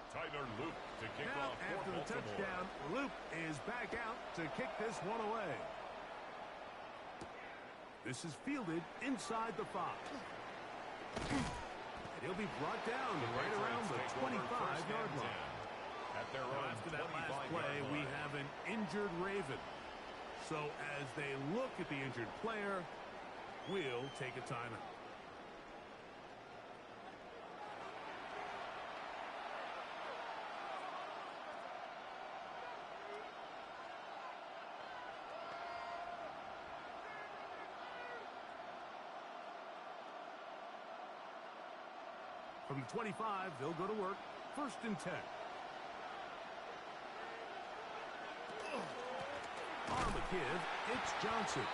Tyler Luke to kick Now, off for after the Baltimore. touchdown, Luke is back out to kick this one away. This is fielded inside the 5. And he'll be brought down right around the 25-yard line. At their own After that last 25-yard play, we line. have an injured Raven. So as they look at the injured player, we'll take a timeout. From the 25, they'll go to work. First and 10. On the give, it's Johnson.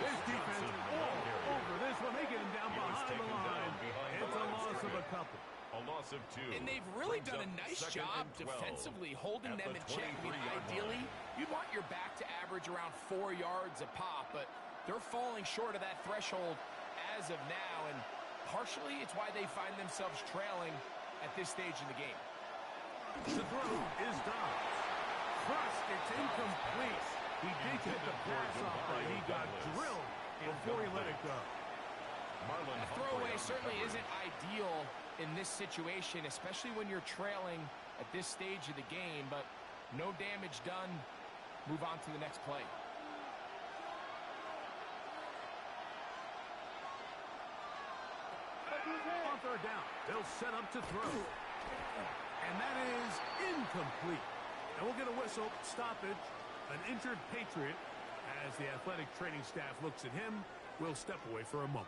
This defense all over this one. They get him down behind the line. It's a loss of a couple. A loss of 2. And they've really Brings done a up nice 2nd job and 12 defensively holding at them the in check. I mean, 23-yard ideally, line. you'd want your back to average around 4 yards a pop, but they're falling short of that threshold as of now, and partially it's why they find themselves trailing at this stage in the game. The throw is Dobbs. crushed. It's incomplete. He did get the pass off, but he got drilled before he let it go. A throwaway certainly isn't ideal in this situation, especially when you're trailing at this stage of the game, but no damage done. Move on to the next play. On third down, they'll set up to throw. And that is incomplete. And we'll get a whistle, stoppage, an injured Patriot. As the athletic training staff looks at him, we'll step away for a moment.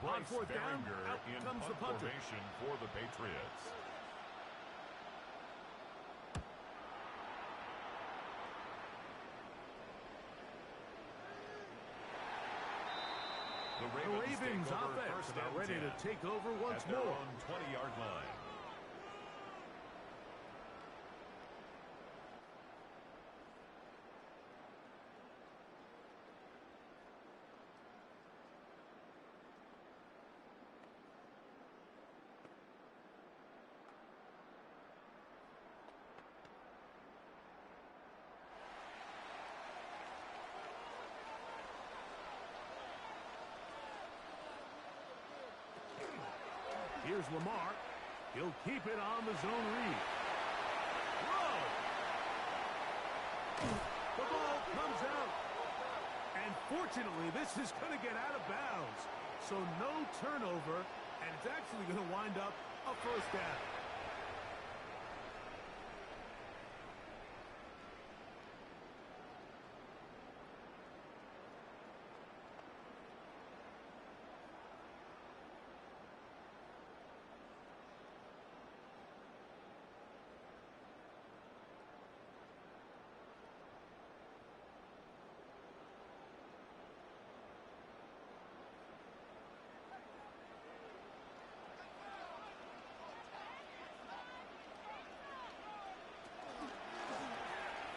On fourth down, out comes the punter. For the Patriots. The Ravens offense are ready to take over once more. On 20-yard line. Here's Lamar. He'll keep it on the zone read. Whoa! The ball comes out. And fortunately, this is going to get out of bounds. So no turnover, and it's actually going to wind up a first down.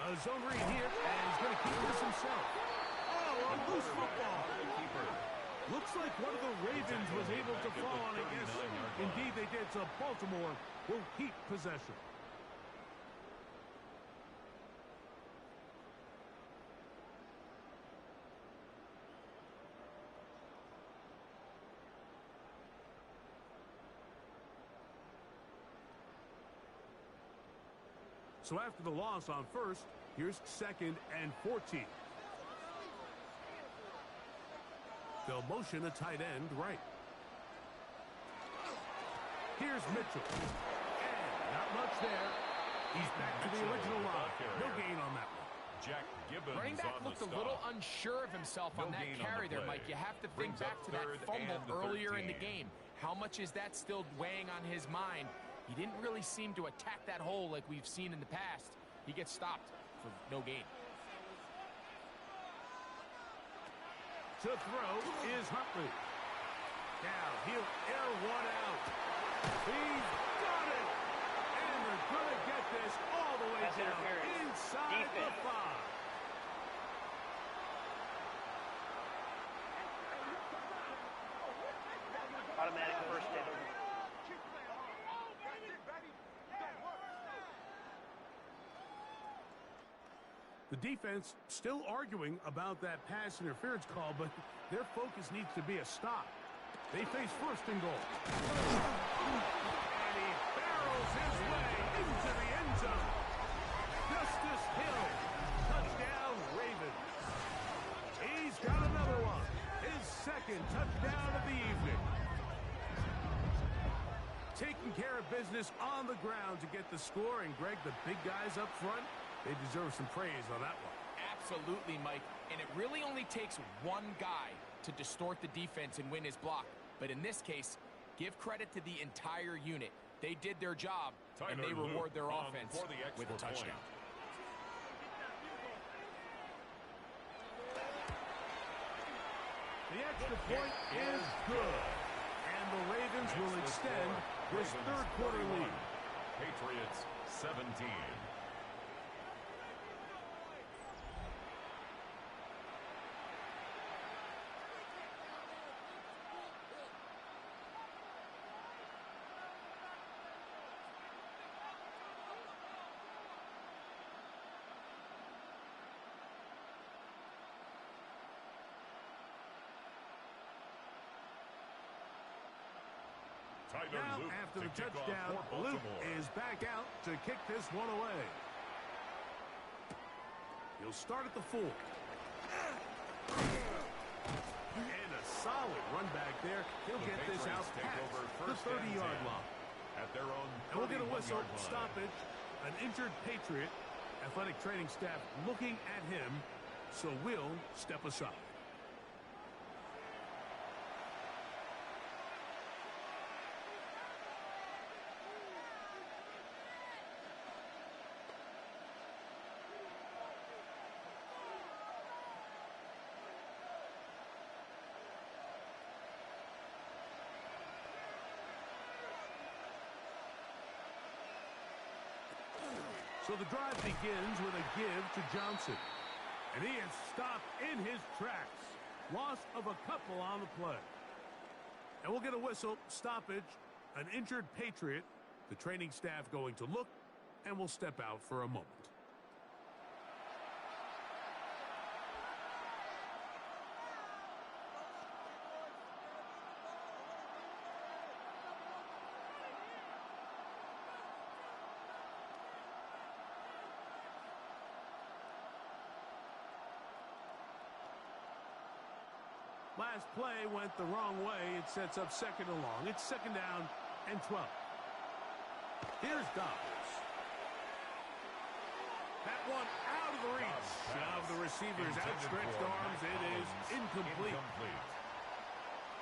A zone read here, and he's going to keep this himself. Oh, a loose football. Looks like one of the Ravens was able to fall on it. Yes, indeed they did. So Baltimore will keep possession. So after the loss on first, here's 2nd and 14. They'll motion a tight end right. Here's Mitchell. And not much there. He's back to the original line. No gain on that one. Jack Gibbons running back looked a little unsure of himself on that carry there, Mike. You have to think back to that fumble earlier in the game. How much is that still weighing on his mind? He didn't really seem to attack that hole like we've seen in the past. He gets stopped for no gain. To throw is Huntley. Now he'll air one out. He's got it! And they're going to get this all the way down inside the 5. Automatic first down. The defense still arguing about that pass interference call, but their focus needs to be a stop. They face first and goal. And he barrels his way into the end zone. Justice Hill. Touchdown, Ravens. He's got another one. His 2nd touchdown of the evening. Taking care of business on the ground to get the score. And, Greg, the big guys up front, they deserve some praise on that one. Absolutely, Mike. And it really only takes one guy to distort the defense and win his block. But in this case, give credit to the entire unit. They did their job, and they reward their offense with a touchdown. The extra point is good. And the Ravens will extend this third quarter lead. Patriots 17. Now, after the touchdown, Luke is back out to kick this one away. He'll start at the 4. And a solid run back there. He'll get this out past the 30-yard line. At their own and we'll get a whistle stoppage. An injured Patriot. Athletic training staff looking at him, so we'll step aside. So the drive begins with a give to Johnson. And he is stopped in his tracks. Loss of a couple on the play. And we'll get a whistle stoppage. An injured Patriot. The training staff going to look, and we'll step out for a moment. Last play went the wrong way. It sets up second and long. It's second down and 12. Here's Dobbs. That one out of the reach of the receiver's outstretched arms. It is incomplete.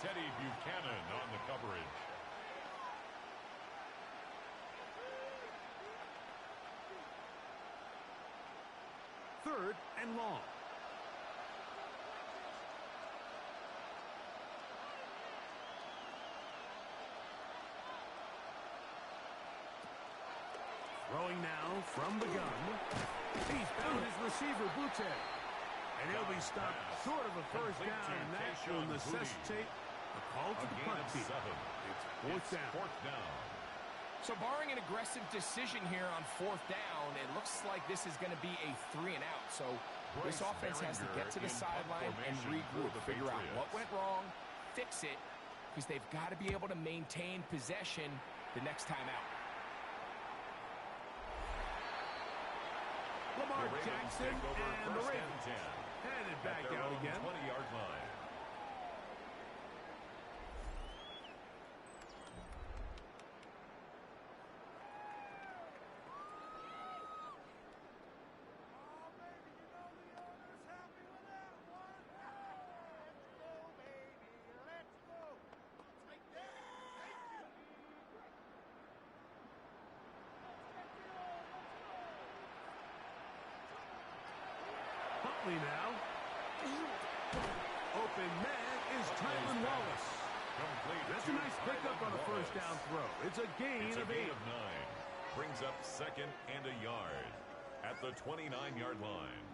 Teddy Buchanan on the coverage. Third and long. Throwing now from the gun. He's found his receiver, Butte. And he'll be stopped short of a first down, and that will necessitate a call to the punt team. It's fourth down. So barring an aggressive decision here on fourth down, it looks like this is going to be a 3 and out. So this offense has to get to the sideline and regroup, figure out what went wrong, fix it, because they've got to be able to maintain possession the next time out. Lamar Jackson and the Ravens headed back out again. 20-yard line. Now, open man is Tylan Wallace. That's a nice pickup on a first down throw. It's a gain of 8. Of 9. Brings up second and a yard at the 29-yard line.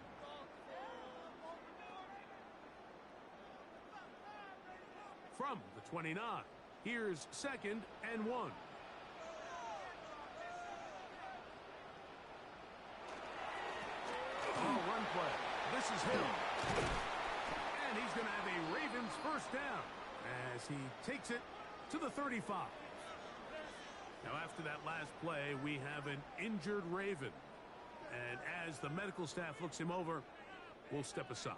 From the 29, here's second and 1. Run play. This is him. And he's going to have a Ravens first down as he takes it to the 35. Now, after that last play, we have an injured Raven. And as the medical staff looks him over, we'll step aside.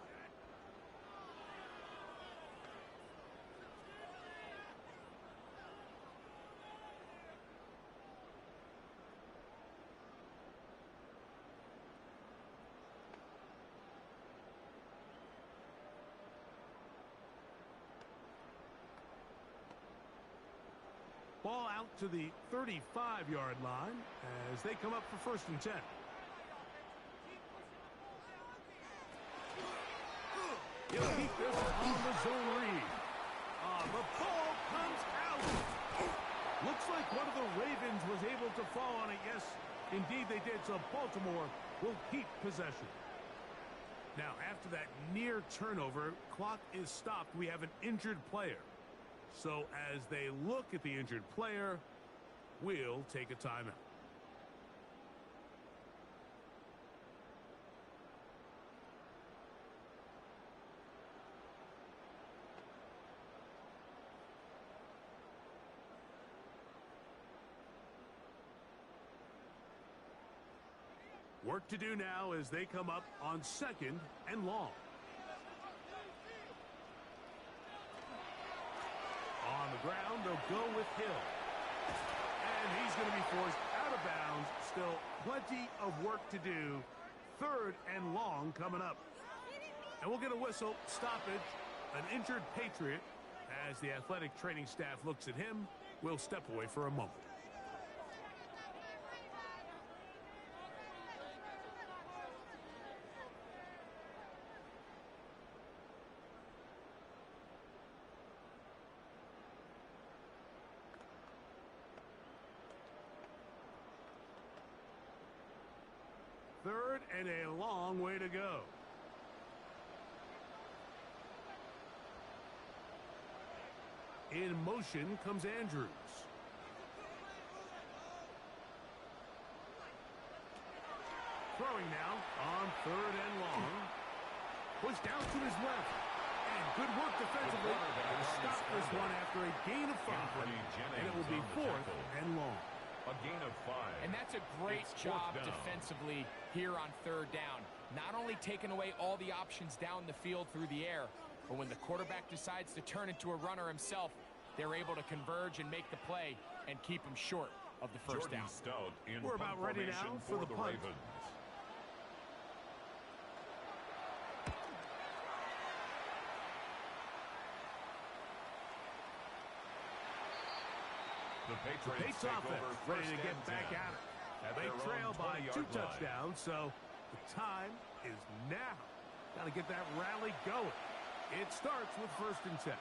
Ball out to the 35-yard line as they come up for first and 10. He'll keep this on the zone read. The ball comes out. Looks like one of the Ravens was able to fall on it. Yes, indeed they did. So Baltimore will keep possession. Now, after that near turnover, clock is stopped. We have an injured player. So as they look at the injured player, we'll take a timeout. Work to do now as they come up on 2nd and long. On the ground, they'll go with Hill. And he's going to be forced out of bounds. Still plenty of work to do. 3rd and long coming up. And we'll get a whistle, stoppage, an injured Patriot. As the athletic training staff looks at him, we'll step away for a moment. Third and a long way to go. In motion comes Andrews. Throwing now on 3rd and long. Pushed down to his left. And good work defensively to stop this one after a gain of 5. And it will be 4th and long. A gain of 5. And that's a great job defensively here on 3rd down. Not only taking away all the options down the field through the air, but when the quarterback decides to turn into a runner himself, they're able to converge and make the play and keep him short of the first down. Stout in We're about ready now for the punt. Ravens. The Patriots take offense over ready to get back at it. They trail by 2 touchdowns, so the time is now. Got to get that rally going. It starts with 1st and 10.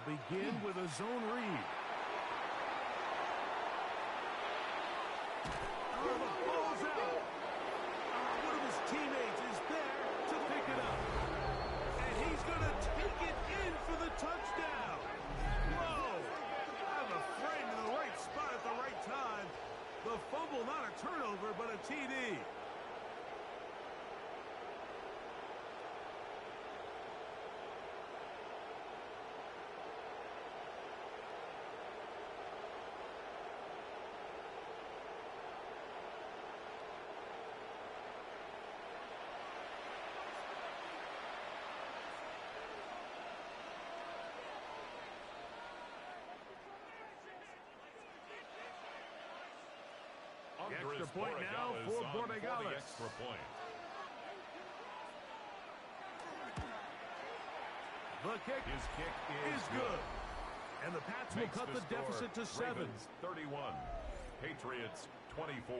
They'll begin with a zone read. Oh, the ball's out. One of his teammates is there to pick it up. And he's going to take it in for the touchdown. Whoa. Have a friend in the right spot at the right time. The fumble, not a turnover, but a TD. The extra point now for Borregales. Extra point. The kick is good. And the Pats will cut the deficit to 7. Ravens 31. Patriots 24.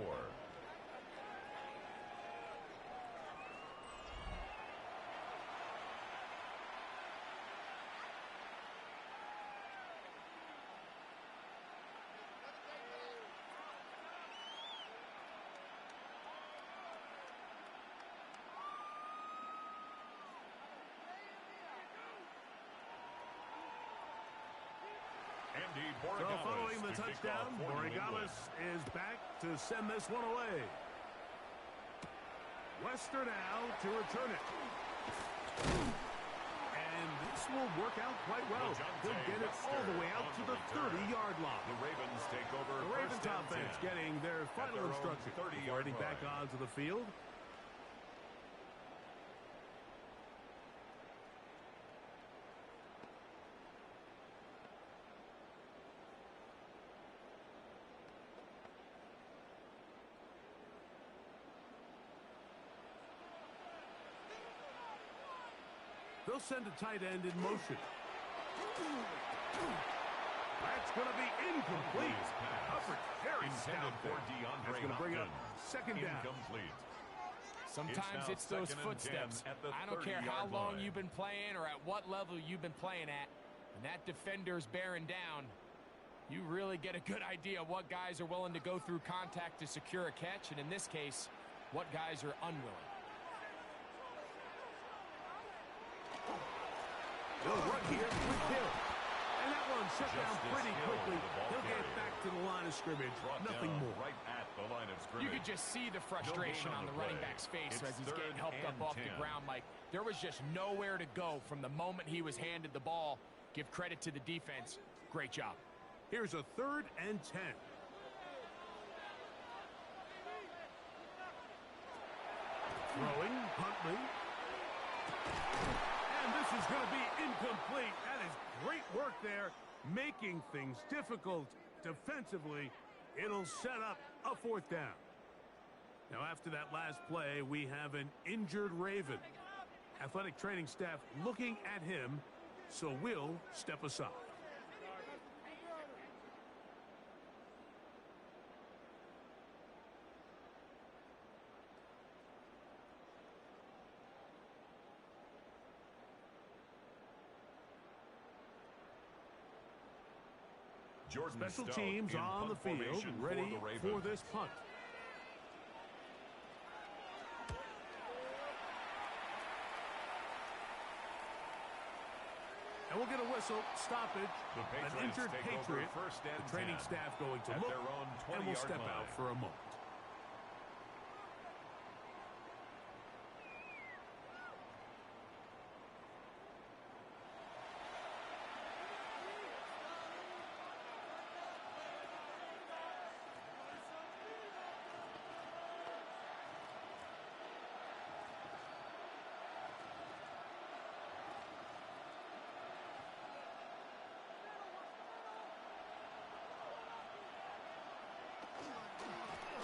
So following the touchdown, Borregales is back to send this one away. Wester now to return it. And this will work out quite well. They'll get it all the way out to the 30-yard line. The Ravens take over. The Ravens offense getting their final instructions. Heading back onto the field. They'll send a tight end in motion. That's going to be incomplete. Coverage very stout there. That's going to bring up second down. Incomplete. Sometimes it's those footsteps. I don't care how long you've been playing or at what level you've been playing at. When that defender's bearing down, you really get a good idea of what guys are willing to go through contact to secure a catch, and in this case, what guys are unwilling. They'll run here with Hill. And that one shut down pretty quickly. He'll get back to the line of scrimmage. Nothing more. Right at the line of scrimmage. You could just see the frustration on the running back's face as he's getting helped up off the ground, Mike. There was just nowhere to go from the moment he was handed the ball. Give credit to the defense. Great job. Here's a 3rd and 10. Throwing, Huntley. And this is going to be incomplete. That is great work there, making things difficult defensively. It'll set up a 4th down. Now, after that last play, we have an injured Raven. Athletic training staff looking at him, so we'll step aside. Special teams on the field, ready for this punt. And we'll get a whistle, stoppage, an injured Patriot. The training staff going to look, and we'll step out for a moment.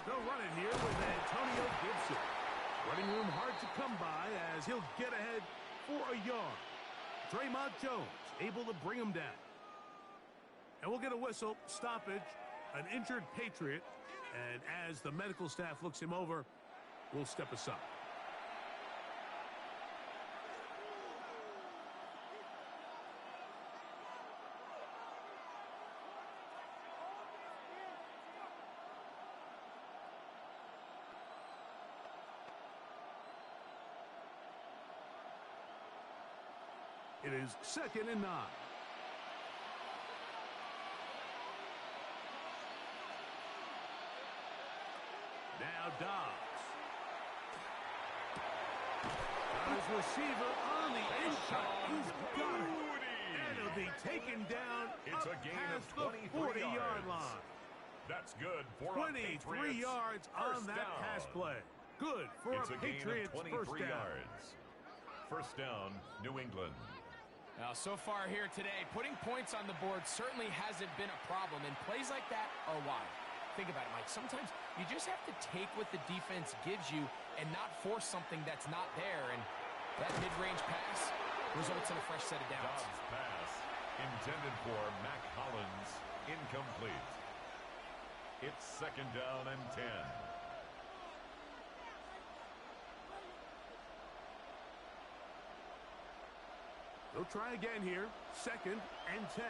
They'll run it here with Antonio Gibson. Running room hard to come by as he'll get ahead for a yard. Draymond Jones able to bring him down. And we'll get a whistle, stoppage, an injured Patriot. And as the medical staff looks him over, we'll step aside. It is 2nd and 9. Now Dobbs. Got his receiver on the inside. He's got it. And it'll be taken down It's a gain of 23 the 40-yard line. That's good for 23 yards on that pass play. Good for a Patriots first down. First down, New England. Now, so far here today, putting points on the board certainly hasn't been a problem, and plays like that are why. Think about it, Mike. Sometimes you just have to take what the defense gives you and not force something that's not there, and that mid-range pass results in a fresh set of downs. Dobbs' pass intended for Mac Hollins, incomplete. It's 2nd down and 10. They'll try again here. 2nd and 10.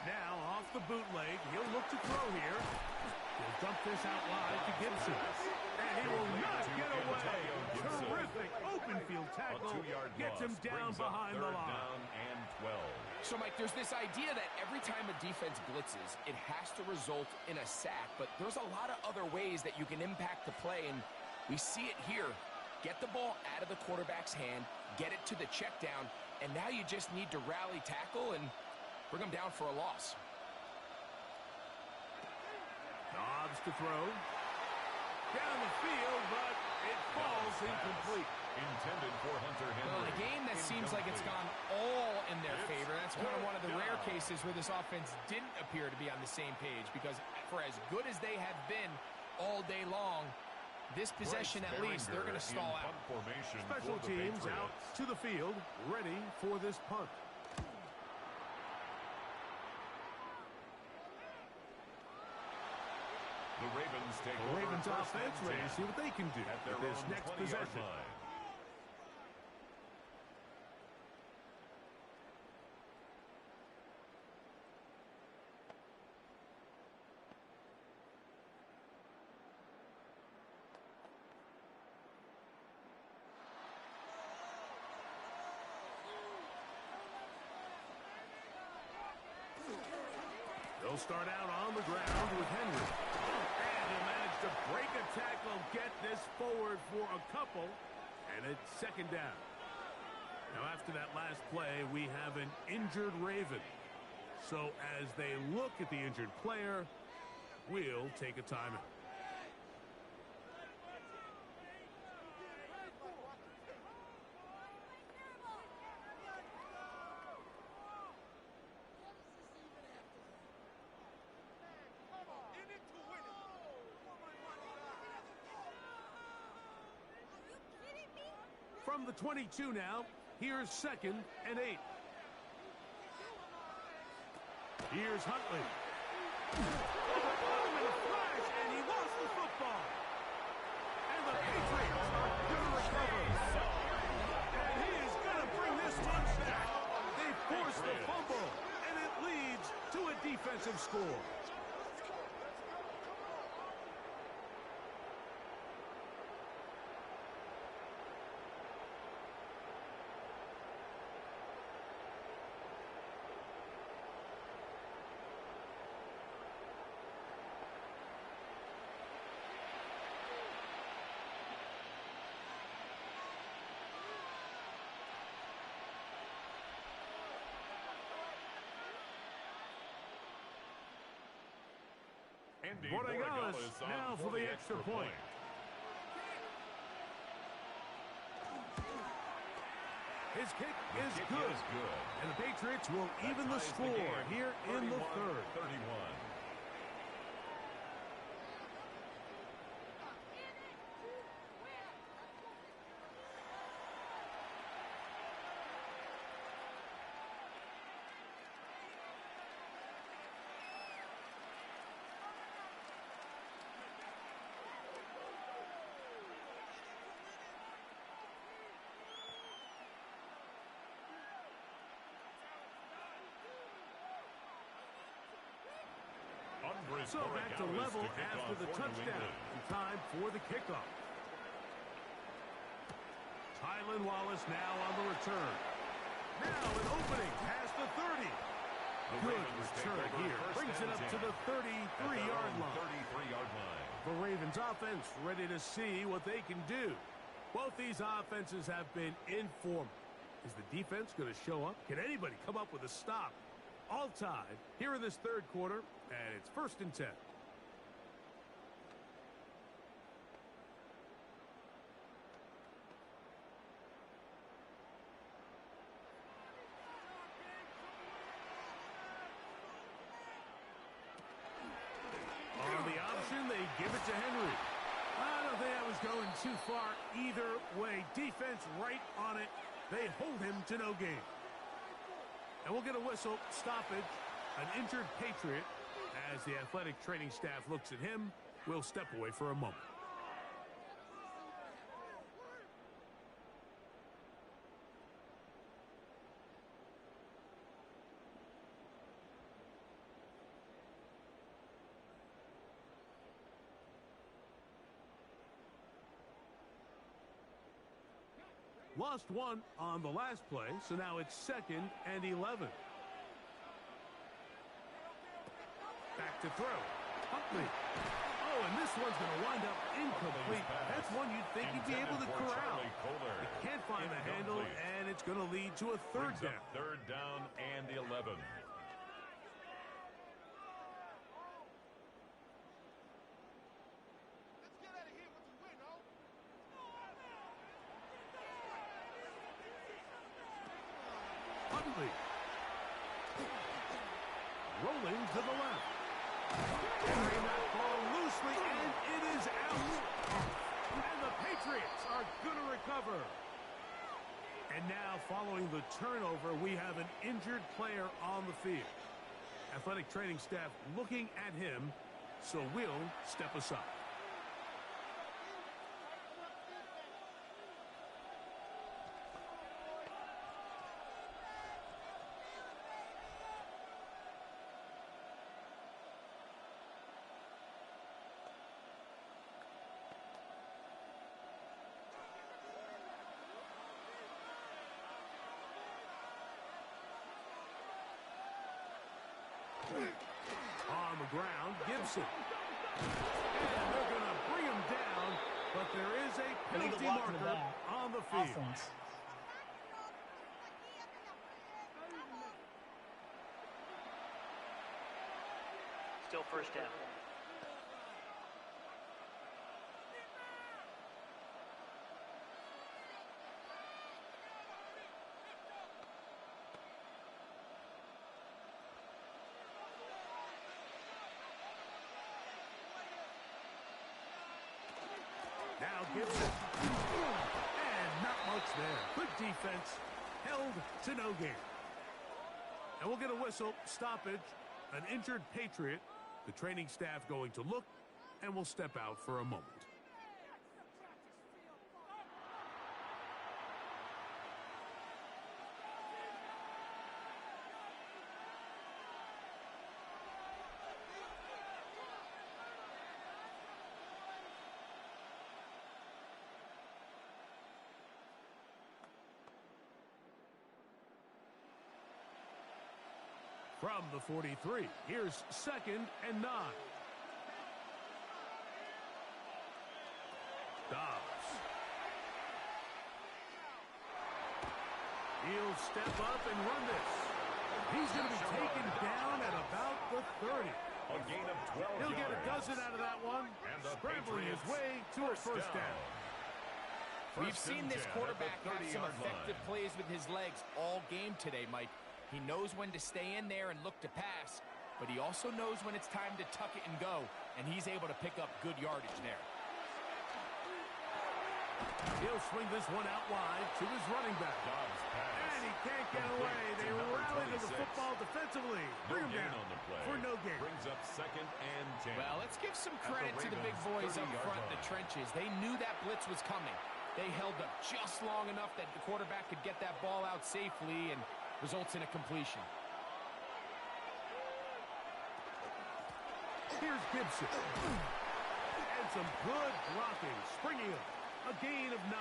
Now off the bootleg. He'll look to throw here. He'll dump this out wide to Gibson. And he will not get away. Terrific open field tackle. Gets him down behind the line. Down and 12. So, Mike, there's this idea that every time a defense blitzes, it has to result in a sack. But there's a lot of other ways that you can impact the play, and we see it here. Get the ball out of the quarterback's hand, get it to the check down, and now you just need to rally tackle and bring them down for a loss. Dobbs to throw. Down the field, but it falls incomplete. Intended for Hunter Henry. Well, a game that seems like it's gone all in their favor. That's kind of one of the rare cases where this offense didn't appear to be on the same page, because for as good as they have been all day long, this possession at least, they're going to stall out. Special teams out to the field, ready for this punt. The Ravens take the Ravens offense ready to see what they can do at their with this next possession. They'll start out on the ground with Henry. And he'll manage to break a tackle, get this forward for a couple, and it's second down. Now, after that last play, we have an injured Raven. So as they look at the injured player, we'll take a timeout. From the 22 now, here's 2nd and 8. Here's Huntley. In a flash, and he lost the football. And the Patriots are going to recover. And he is going to bring this one back. They force the fumble, and it leads to a defensive score. Borregales now for the extra point. His kick is good. And the Patriots will even the score here in the third. 31. So back to level after the touchdown. And time for the kickoff. Tylan Wallace now on the return. Now an opening past the 30. Good return here. Brings it up to the 33-yard line. The Ravens offense ready to see what they can do. Both these offenses have been informed. Is the defense going to show up? Can anybody come up with a stop? All tied here in this third quarter, and it's 1st and 10. On the option, they give it to Henry. I don't think that was going too far either way. Defense right on it. They hold him to no gain. And we'll get a whistle, stoppage, an injured Patriot. As the athletic training staff looks at him, we'll step away for a moment. Lost one on the last play, so now it's 2nd and 11. Back to throw. Huntley. Oh, and this one's going to wind up incomplete. That's one you'd think he'd be able to corral. He can't find the handle, and it's going to lead to a third down. 3rd down and 11. Rolling to the left. Carrying that ball loosely, and it is out. And the Patriots are going to recover. And now, following the turnover, we have an injured player on the field. Athletic training staff looking at him, so we'll step aside. On the ground, Gibson. And they're going to bring him down, but there is a penalty marker on the field. Offense. Still first down. Now Gibson. And not much there. Good defense. Held to no gain. And we'll get a whistle. Stoppage. An injured Patriot. The training staff going to look, and we'll step out for a moment. From the 43, here's 2nd and 9. Dobbs. He'll step up and run this. He's going to be taken down at about the 30. A gain of 12 He'll get a yards. dozen out of that one, And the scrambling his Patriots way to a first down. We've First seen and this 10 at the quarterback have some 30-yard effective line. plays with his legs all game today, Mike. He knows when to stay in there and look to pass, but he also knows when it's time to tuck it and go, and he's able to pick up good yardage there. He'll swing this one out wide to his running back. Dobbs pass. And he can't get Complete away. They to number rally to the 26. football defensively. No Bring him gain down on the play. for no gain. Brings up 2nd and 10. Well, let's give some At the credit to the big boys Ravens' up 30-yard front in the line. trenches. They knew that blitz was coming. They held up just long enough that the quarterback could get that ball out safely and results in a completion. Here's Gibson. And some good blocking. Springing up. A gain of 9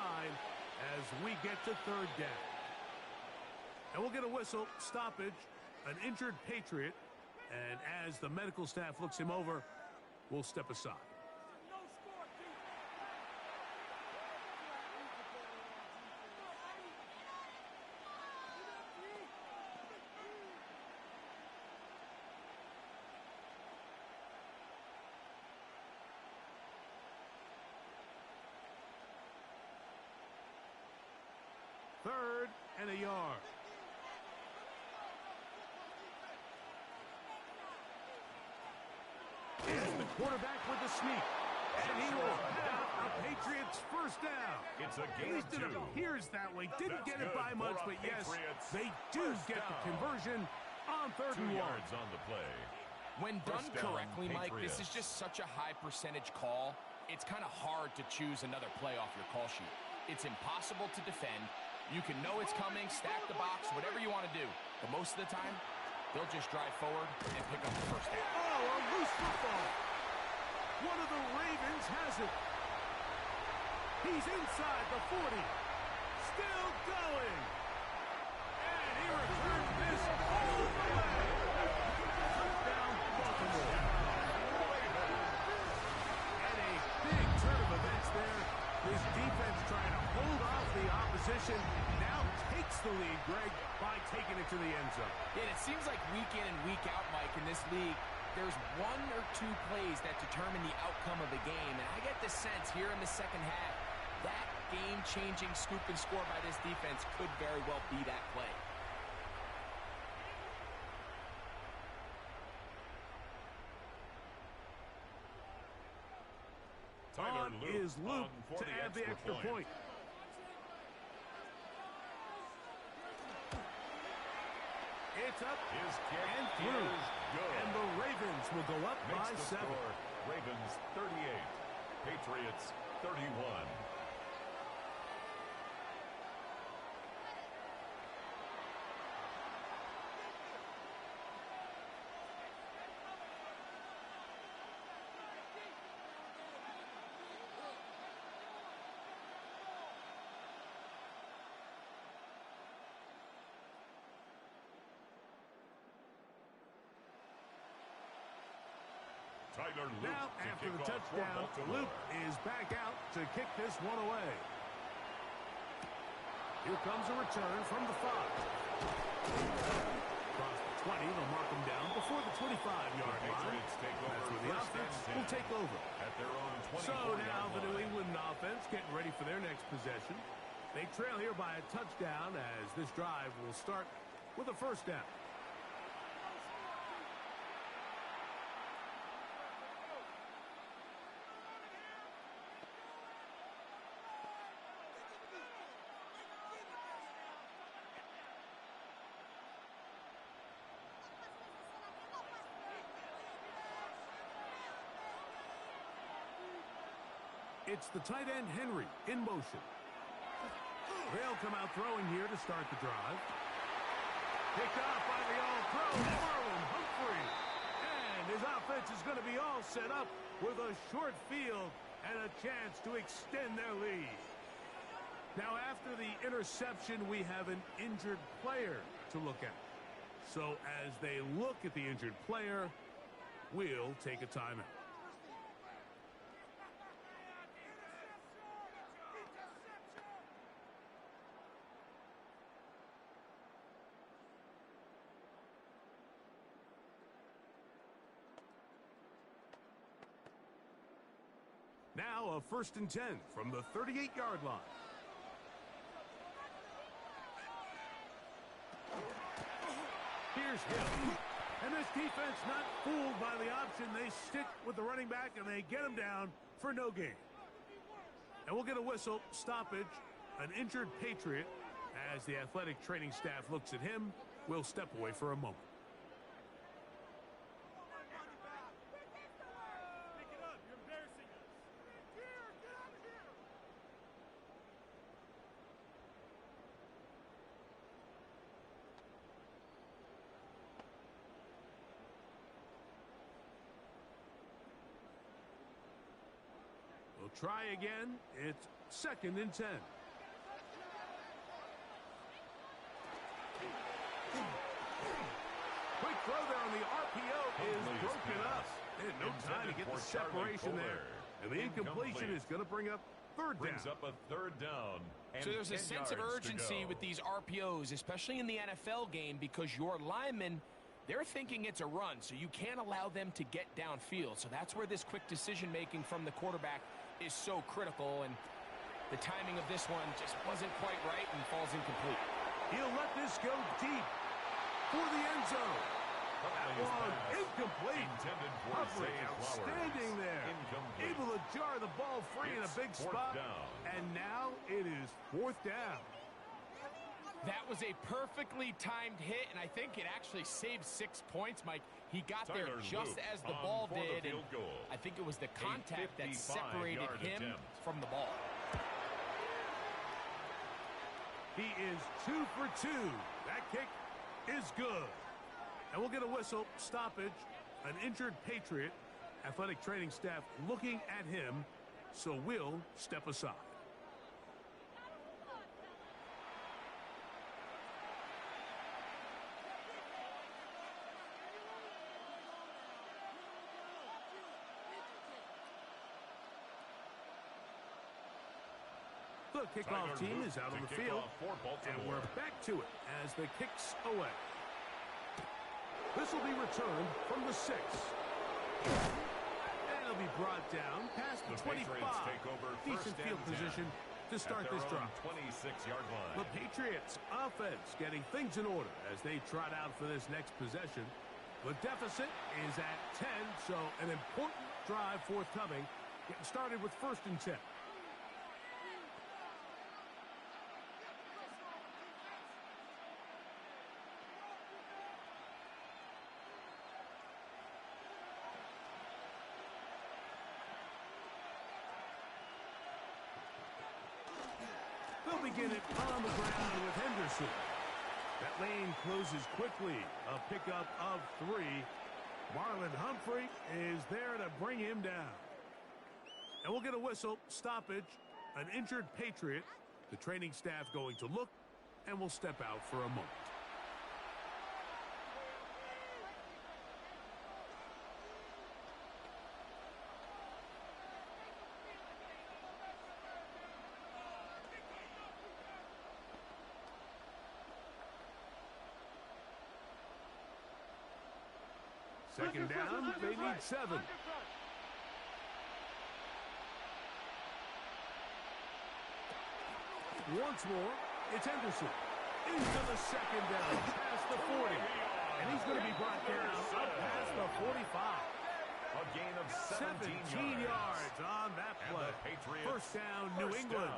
as we get to 3rd down. And we'll get a whistle. Stoppage. An injured Patriot. And as the medical staff looks him over, we'll step aside. Third and a yard. And the quarterback with the sneak. And he will have a Patriots first down. It's a At gain least of it 2. appears that way. Didn't That's get it good by for much, a but yes, Patriots they do first get the down. conversion on 3rd 2 and 1. yards on the play. When done First down, correctly, Mike, this is Patriots. just such a high percentage call. It's kind of hard to choose another play off your call sheet. It's impossible to defend. You can know it's coming, stack the box, whatever you want to do. But most of the time, they'll just drive forward and pick up the first down. Oh, a loose football. One of the Ravens has it. He's inside the 40. Still going. And he returns this all the way. Touchdown, Baltimore. And a big turn of events there. His defense trying to hold off the opposition. Now takes the lead, Greg, by taking it to the end zone. Yeah, it seems like week in and week out, Mike, in this league, there's 1 or 2 plays that determine the outcome of the game. And I get the sense here in the second half, that game-changing scoop and score by this defense could very well be that play. On is Luke to add the extra point. It's up His kick and through. is good. And the Ravens will go up Makes by the 7. score Ravens 38, Patriots 31. Now, after the touchdown, Luke is back out to kick this one away. Here comes a return from the 5. Across the 20, they'll mark him down before the 25-yard line. That's where the offense will take over. At their own 24-yard So now the New line. England offense getting ready for their next possession. They trail here by a touchdown as this drive will start with a first down. It's the tight end, Henry, in motion. They'll come out throwing here to start the drive. Picked off by the all-pro, Marlon Humphrey. And his offense is going to be all set up with a short field and a chance to extend their lead. Now, after the interception, we have an injured player to look at. So as they look at the injured player, we'll take a timeout. Now a 1st and 10 from the 38-yard line. Here's Hill. And this defense not fooled by the option. They stick with the running back and they get him down for no gain. And we'll get a whistle, stoppage, an injured Patriot. As the athletic training staff looks at him, we'll step away for a moment. We'll try again. It's 2nd and 10. Quick throw there on the RPO is broken up. And no time to get the separation there. And the incompletion is going to bring up 3rd down. Brings up a 3rd down. So there's a sense of urgency with these RPOs, especially in the NFL game, because your linemen, they're thinking it's a run, so you can't allow them to get downfield. So that's where this quick decision-making from the quarterback is so critical, and the timing of this one just wasn't quite right and falls incomplete. He'll let this go deep for the end zone. That one incomplete. Humphrey outstanding there. Able to jar the ball free in a big spot. And now it is 4th down. That was a perfectly timed hit, and I think it actually saved 6 points, Mike. He got there just as the ball did, and I think it was the contact that separated him from the ball. He is 2 for 2. That kick is good. And we'll get a whistle, stoppage, an injured Patriot. Athletic training staff looking at him, so we'll step aside. The kickoff team is out on the field, and we're back to it as the kick's away. This will be returned from the 6. And it'll be brought down past the 25. Decent field position to start this drive. 26-yard line. The Patriots offense getting things in order as they trot out for this next possession. The deficit is at 10, so an important drive forthcoming Getting started with 1st and 10. They'll begin it on the ground with Henderson. That lane closes quickly. A pickup of 3. Marlon Humphrey is there to bring him down. And we'll get a whistle, stoppage, an injured Patriot. The training staff going to look, and will step out for a moment. Second down, they need 7. Once more, it's Henderson. Into the second down, past the 40. And he's going to be brought down up past the 45. A gain of 17 yards on that play. First down, New England.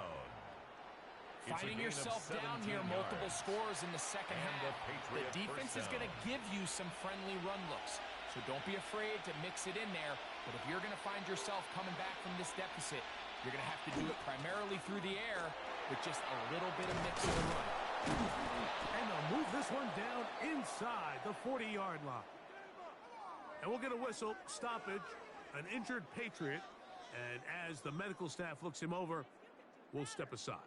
Finding yourself down here, multiple scores in the second half. The defense is going to give you some friendly run looks. So don't be afraid to mix it in there. But if you're going to find yourself coming back from this deficit, you're going to have to do it primarily through the air with just a little bit of mix in the run. And they'll move this one down inside the 40-yard line. And we'll get a whistle, stoppage, an injured Patriot. And as the medical staff looks him over, we'll step aside.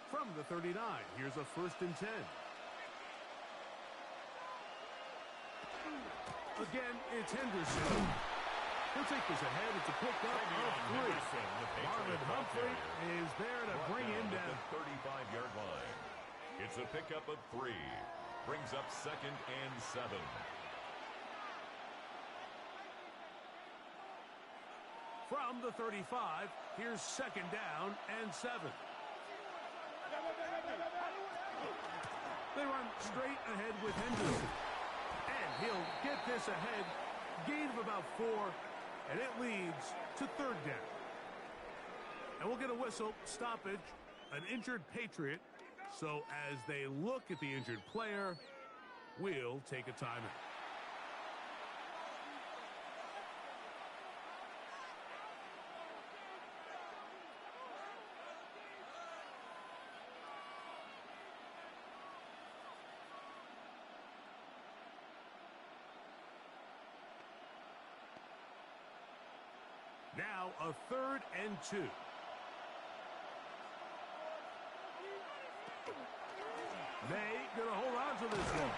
From the 39, here's a 1st and 10. Again, it's Henderson. He'll take this ahead. It's a pickup of 3. Marlon Humphrey is there to bring him down. The 35-yard line. It's a pickup of 3. Brings up 2nd and 7. From the 35, here's 2nd down and 7. They run straight ahead with Henderson. And he'll get this ahead. Gain of about 4. And it leads to 3rd down. And we'll get a whistle, stoppage, an injured Patriot. So as they look at the injured player, we'll take a timeout. Now a 3rd and 2. They gonna hold on to this one.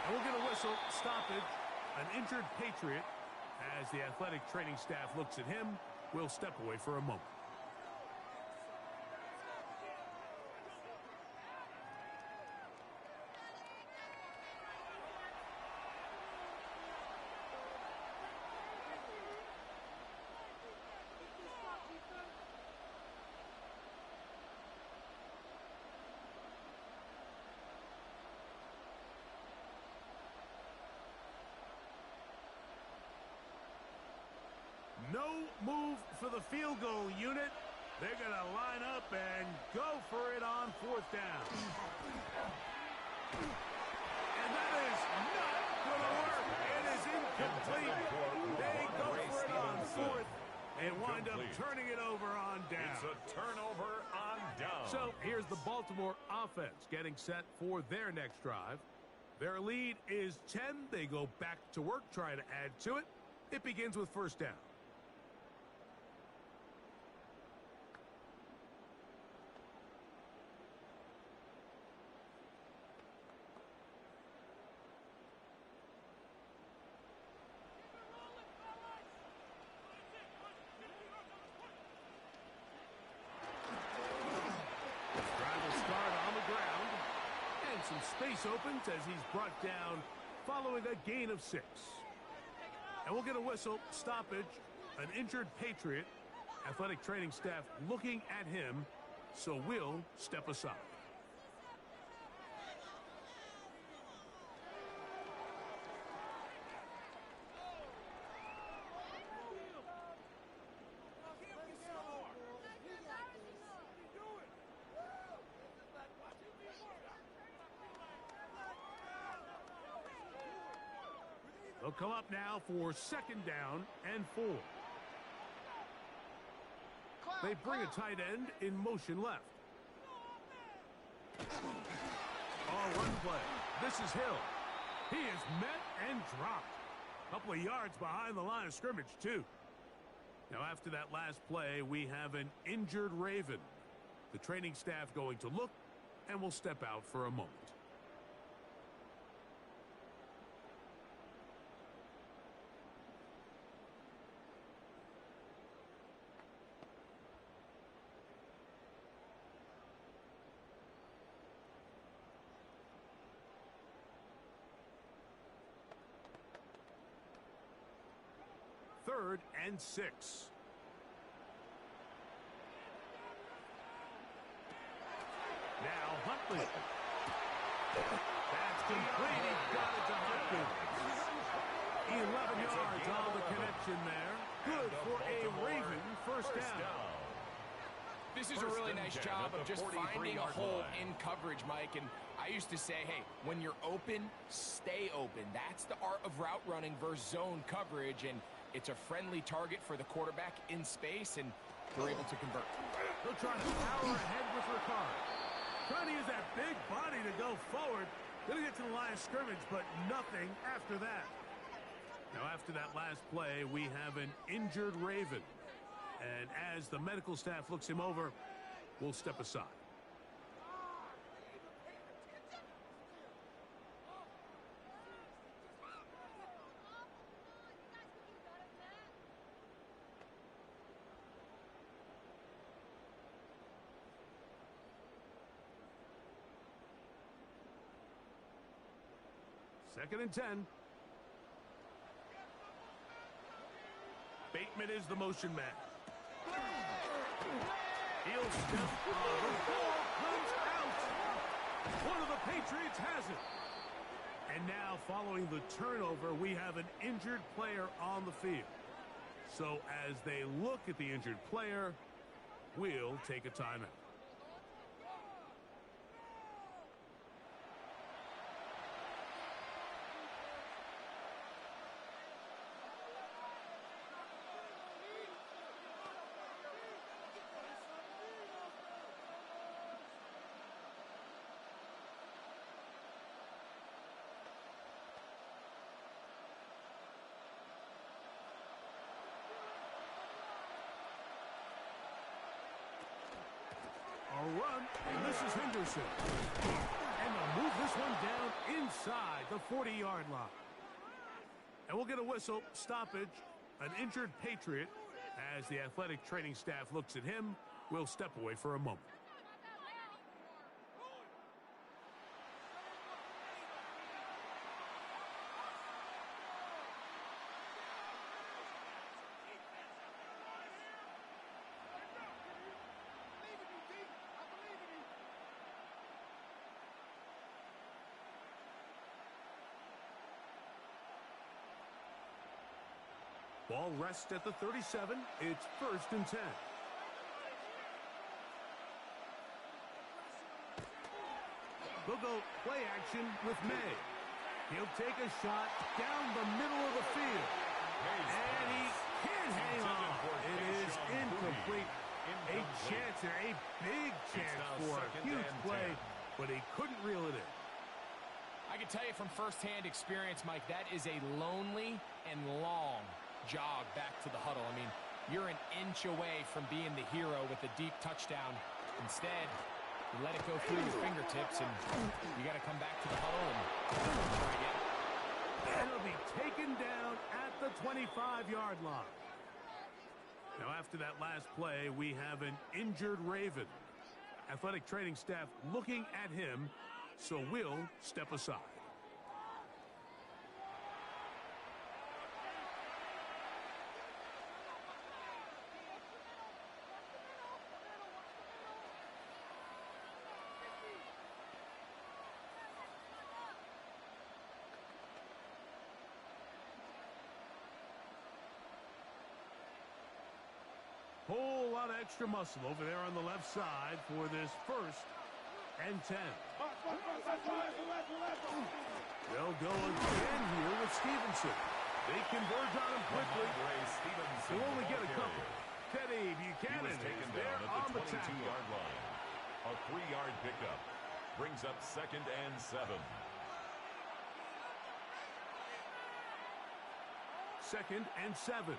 And we'll get a whistle, stoppage, an injured Patriot. As the athletic training staff looks at him, we'll step away for a moment. No move for the field goal unit. They're going to line up and go for it on 4th down. And that is not going to work. It is incomplete. They go for it on 4th and wind up turning it over on down. It's a turnover on down. So here's the Baltimore offense getting set for their next drive. Their lead is 10. They go back to work, trying to add to it. It begins with 1st down. some space opens as he's brought down following a gain of 6. And we'll get a whistle, stoppage, an injured Patriot. Athletic training staff looking at him, so we'll step aside. They'll come up now for 2nd down and 4. They bring a tight end in motion left. Run play. This is Hill. He is met and dropped. A couple of yards behind the line of scrimmage, too. Now, after that last play, we have an injured Raven. The training staff going to look, and will step out for a moment. Third and 6. Now Huntley. That's complete. He got it to Huntley. 11 yards on the connection there. Good for a Raven first down. This is a really nice job of just finding a hole in coverage, Mike. And I used to say, hey, when you're open, stay open. That's the art of route running versus zone coverage. And it's a friendly target for the quarterback in space, and they're able to convert. They'll try to power ahead with Ricard. Trying to use that big body to go forward. Gonna get to the line of scrimmage, but nothing after that. Now, after that last play, we have an injured Raven. And as the medical staff looks him over, we'll step aside. Second and 10. Bateman is the motion man. He'll step. The ball comes out. One of the Patriots has it. And now, following the turnover, we have an injured player on the field. So as they look at the injured player, we'll take a timeout. A run, and this is Henderson. And they'll move this one down inside the 40-yard line. And we'll get a whistle, stoppage, an injured Patriot. As the athletic training staff looks at him, we'll step away for a moment. Ball rests at the 37. It's 1st and 10. They'll go play action with May. He'll take a shot down the middle of the field. And he can't hang on. It is incomplete. A chance here, a big chance for a huge play, but he couldn't reel it in. I can tell you from firsthand experience, Mike, that is a lonely and long jog back to the huddle. I mean, you're an inch away from being the hero with a deep touchdown. Instead, you let it go through your fingertips, and you got to come back to the huddle and try again. And he'll be taken down at the 25-yard line. Now, after that last play, we have an injured Raven. Athletic training staff looking at him, so we'll step aside. Whole lot of extra muscle over there on the left side for this 1st and 10. They'll go again here with Stevenson. They converge on him quickly. They'll only get a couple. Teddy Buchanan is there on the 22-yard line. A 3-yard pickup brings up 2nd and 7. 2nd and 7.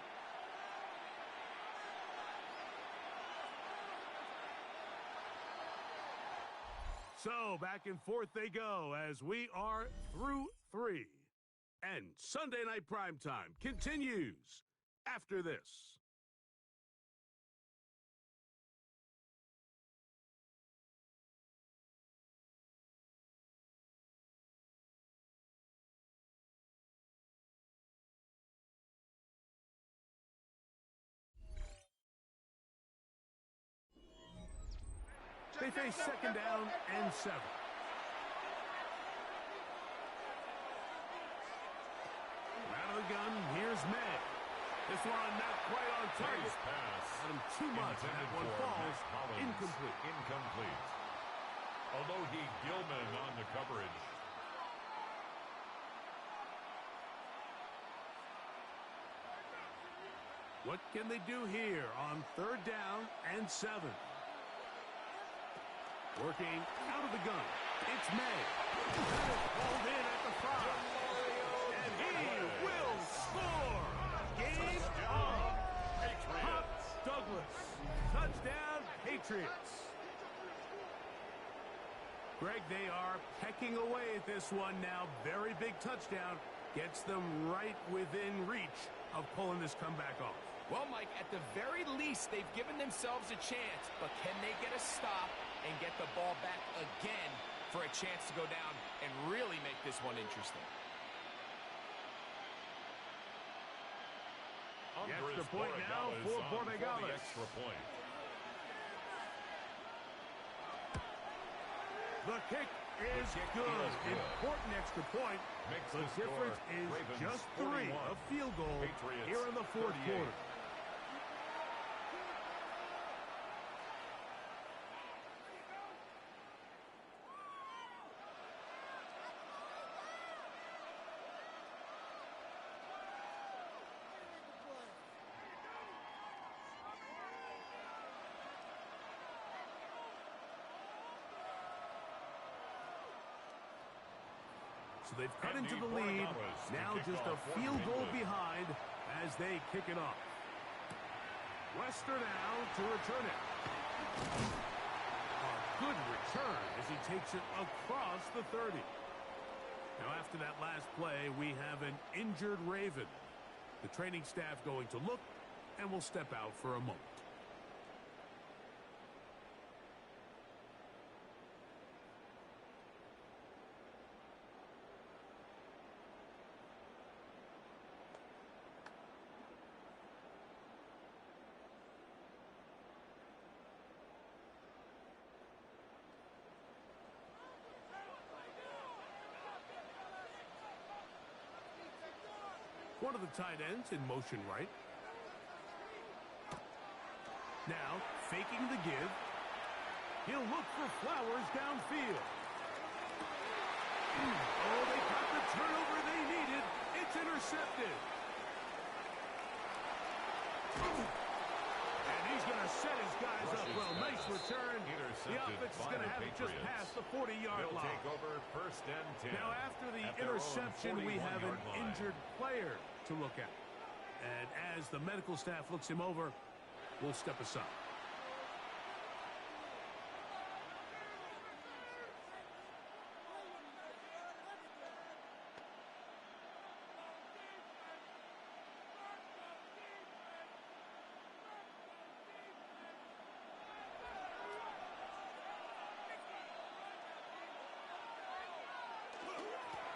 So, back and forth they go as we are through 3. And Sunday Night Primetime continues after this. They face 2nd down and 7. Out of the gun, here's May. This one not quite on target. Pass. Too much, and that one falls incomplete. Incomplete. Although Gilman on the coverage. What can they do here on 3rd down and 7? Working out of the gun. It's May. Pulled in at the 5. And he will score. Game on. Pop Douglas. Touchdown, Patriots. Greg, they are pecking away at this one now. Very big touchdown. Gets them right within reach of pulling this comeback off. Well, Mike, at the very least, they've given themselves a chance. But can they get a stop and get the ball back again for a chance to go down and really make this one interesting? The extra point now for Borregales. Extra point. The kick is good. Important extra point. The difference is just 3, a field goal here in the 4th quarter. So they've cut into the lead. Now just a field goal behind as they kick it off. Wester now to return it. A good return as he takes it across the 30. Now after that last play, we have an injured Raven. The training staff going to look and will step out for a moment. One of the tight ends in motion right. Now, faking the give. He'll look for Flowers downfield. Oh, they got the turnover they needed. It's intercepted. And he's going to set his guys up. Well, nice return. The offense is going to have it just past the 40-yard line. Take over 1st and 10. Now, after the interception, we have an injured player to look at. And as the medical staff looks him over, we'll step aside.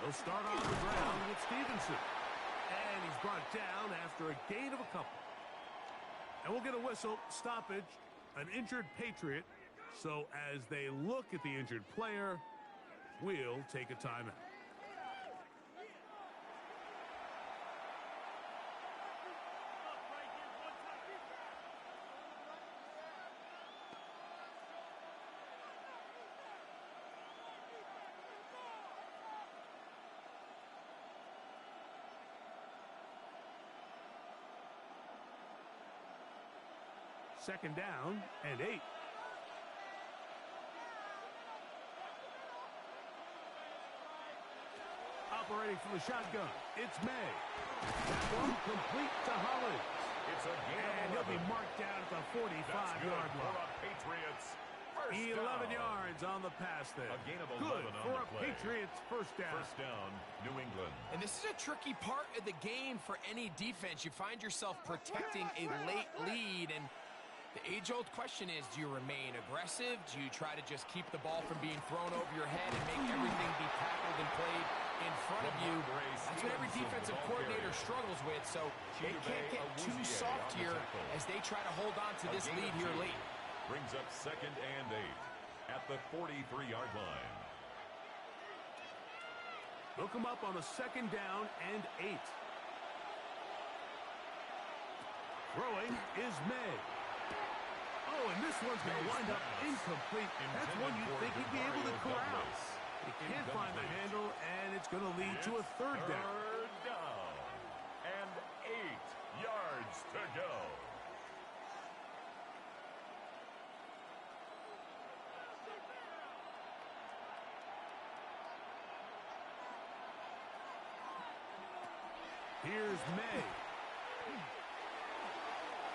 They'll start on the ground with Stevenson. And he's brought down after a gain of a couple. And we'll get a whistle, stoppage, an injured Patriot. So as they look at the injured player, we'll take a timeout. Second down and 8. Operating from the shotgun, it's May. That one complete to Hollins. It's a gain and of 11. He'll be marked down at the 45-yard line. Patriots. 11 yards on the pass there. A gain of 11 Good on for the a play. Patriots first down. First down, New England. And this is a tricky part of the game for any defense. You find yourself protecting a late lead, and the age-old question is, do you remain aggressive? Do you try to just keep the ball from being thrown over your head and make everything be tackled and played in front of you? That's what every defensive coordinator struggles with, so they can't get too soft here as they try to hold on to this lead here late. Brings up second and 8 at the 43-yard line. They'll come up on a second down and 8. Throwing is May. Oh, and this one's going to wind up incomplete. That's one you'd think he'd be able to corral. He can't find the handle, and it's going to lead to a third down. Third down and 8 yards to go. Here's May.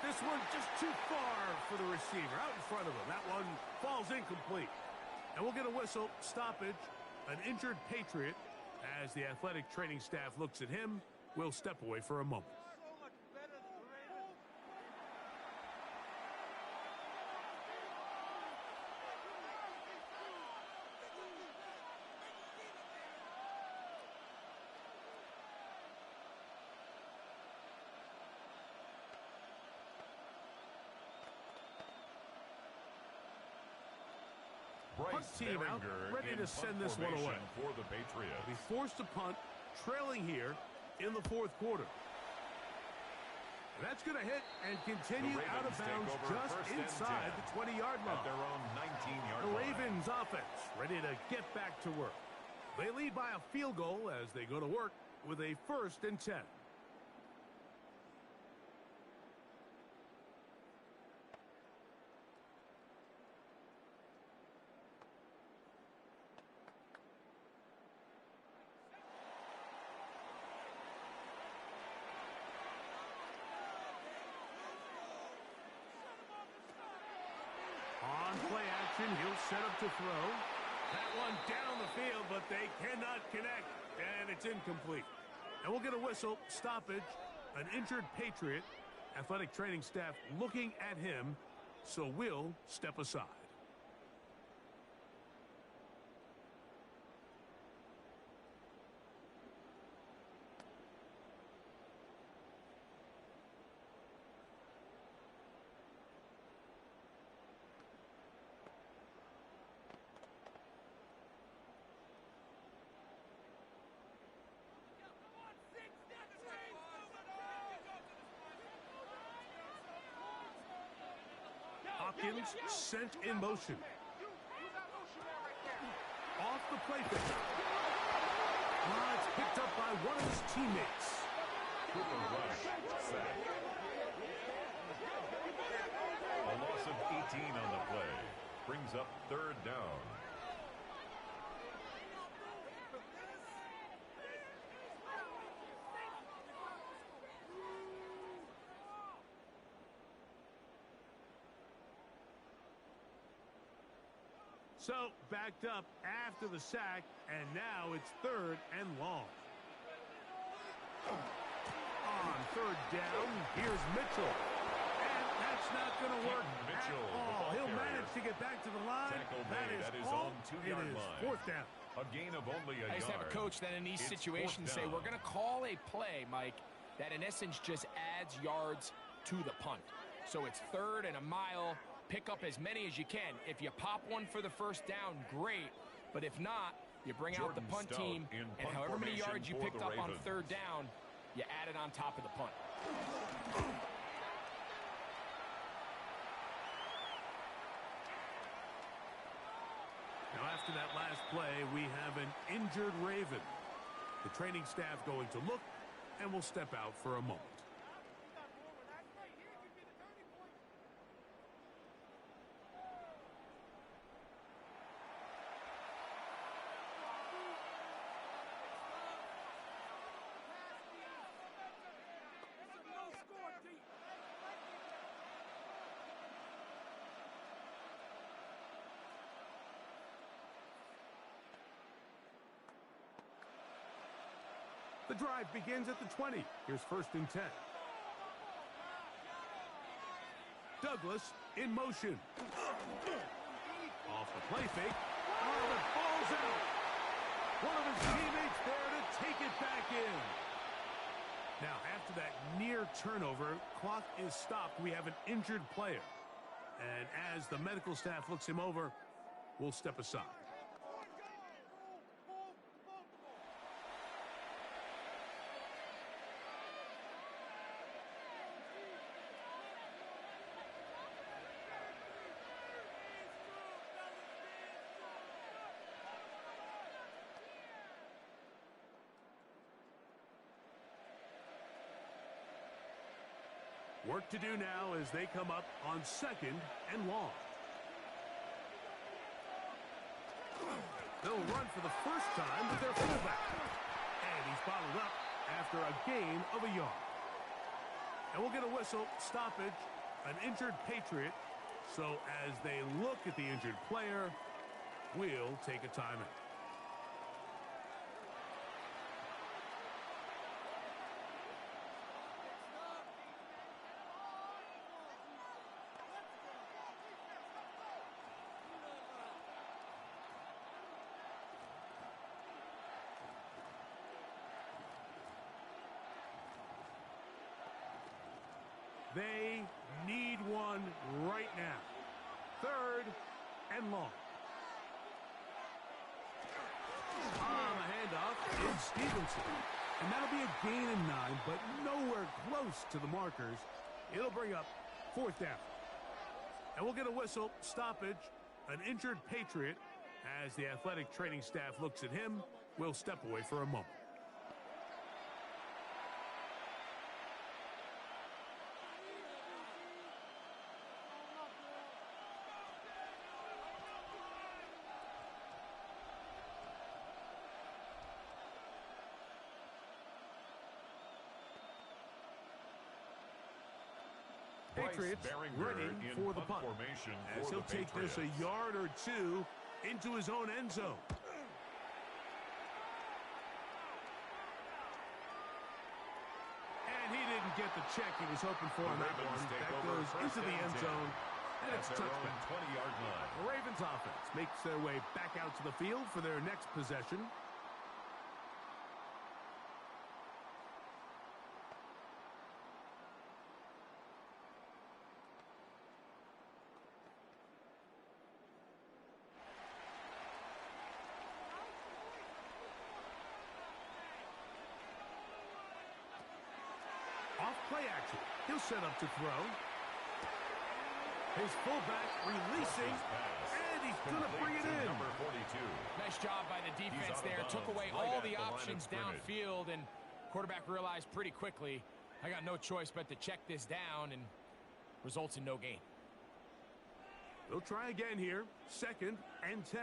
This one just too far for the receiver, out in front of him. That one falls incomplete. And we'll get a whistle, stoppage, an injured Patriot. As the athletic training staff looks at him, we'll step away for a moment. Punt team out, ready to send this one away. For the Patriots. Be forced to punt, trailing here in the fourth quarter. And that's going to hit and continue out of bounds just inside the 20-yard line. At their own 19-yard The line. Ravens offense ready to get back to work. They lead by a field goal as they go to work with a 1st and 10. On play action, he'll set up to throw. That one down the field, but they cannot connect, and it's incomplete. And we'll get a whistle, stoppage, an injured Patriot. Athletic training staff looking at him, so we'll step aside. Hopkins sent in motion. Off the play fake. It's picked up by one of his teammates. Cooper Rush sack. A loss of 18 on the play. Brings up third down. So, backed up after the sack, and now it's 3rd and long. On 3rd down, here's Mitchell. And that's not going to work Mitchell, at all. He'll manage to get back to the line. Tackle That made is at his all. own 2-yard It is line. 4th down. A gain of only a yard. I used to have a coach that in these situations say, we're going to call a play, Mike, that in essence just adds yards to the punt. So it's 3rd and a mile. Pick up as many as you can. If you pop one for the first down, great. But if not, you bring out the punt team, and however many yards you picked up on 3rd down, you add it on top of the punt. Now, after that last play, we have an injured Raven. The training staff going to look, and will step out for a moment. The drive begins at the 20. Here's 1st and 10. Douglas in motion. Off the play fake. Oh, it falls out. One of his teammates there to take it back in. Now, after that near turnover, clock is stopped. We have an injured player. And as the medical staff looks him over, we'll step aside. Work to do now as they come up on 2nd and long. They'll run for the first time with their fullback. And he's bottled up after a gain of a yard. And we'll get a whistle, stoppage, an injured Patriot. So as they look at the injured player, we'll take a timeout. They need one right now. 3rd and long. On the handoff is Stevenson. And that'll be a gain of 9, but nowhere close to the markers. It'll bring up 4th down. And we'll get a whistle, stoppage, an injured Patriot. As the athletic training staff looks at him, we'll step away for a moment. Patriots ready for the punt. As he'll take this a yard or 2 into his own end zone. And he didn't get the check he was hoping for on that one. That goes into the end zone, and it's a touchdown. 20-yard line. The Ravens offense makes their way back out to the field for their next possession. Off play action. He'll set up to throw. His fullback releasing, and he's going to bring it in. Number 42. Nice job by the defense there. Took away all the options downfield, and quarterback realized pretty quickly, I got no choice but to check this down, and results in no gain. They'll try again here. 2nd and 10.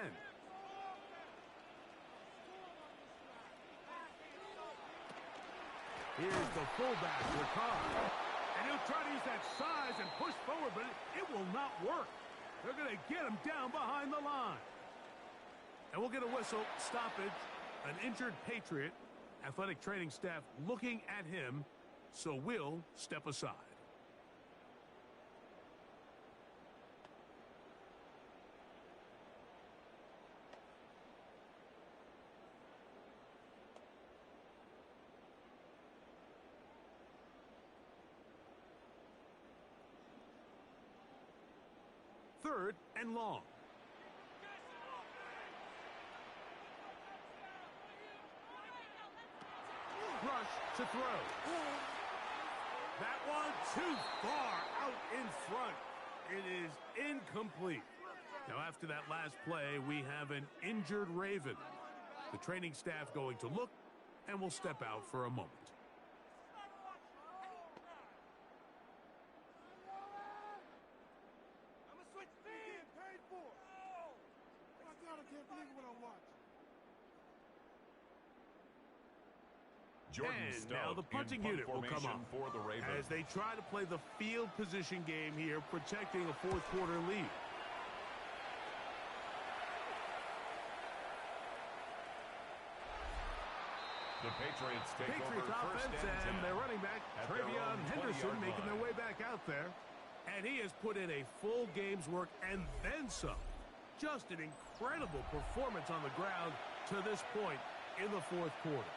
Here's the fullback for Carr. And he'll try to use that size and push forward, but it will not work. They're going to get him down behind the line. And we'll get a whistle, stoppage, an injured Patriot. Athletic training staff looking at him, so we'll step aside. 3rd and long. Rush to throw. That one too far out in front. It is incomplete. Now, after that last play, we have an injured Raven. The training staff going to look, and will step out for a moment. I'm a switch being paid for. Oh my God, I can't believe what I'm watching. Jordan And Stout now the punting unit will come up for the Ravens. as they try to play the field position game here, protecting a 4th quarter lead. The Patriots take Patriots over offense, first and their running back, at their Travion own Henderson, 20-yard making line. their way back out there. And he has put in a full game's work and then some. Just an incredible performance on the ground to this point in the 4th quarter.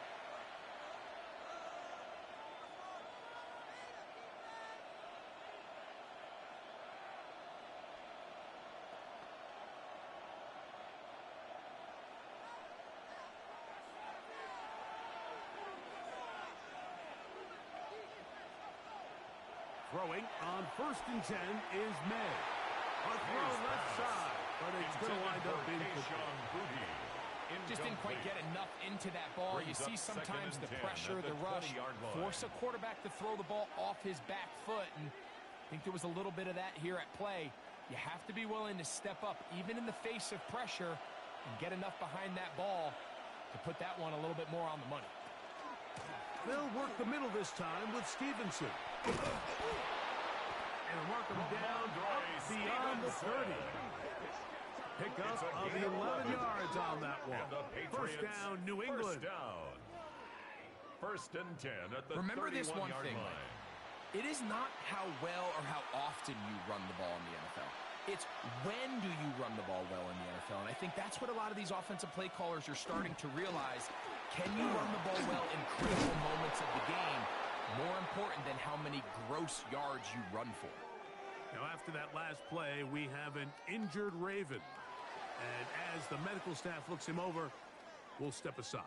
Throwing on 1st and 10 is May. A throw left side, but it's going to wind up incomplete. Just didn't quite get enough into that ball. You see sometimes the pressure, the rush, force a quarterback to throw the ball off his back foot. And I think there was a little bit of that here at play. You have to be willing to step up, even in the face of pressure, and get enough behind that ball to put that one a little bit more on the money. They'll work the middle this time with Stevenson. And mark him down up beyond the 30. Pick up of 11 yards on that one. First down, New England. First and 10 at the Remember this one thing, line. It is not how well or how often you run the ball in the NFL. It's when do you run the ball well in the NFL. And I think that's what a lot of these offensive play callers are starting to realize. Can you run the ball well in critical moments of the game? More important than how many gross yards you run for. Now, after that last play, we have an injured Raven. And as the medical staff looks him over, we'll step aside.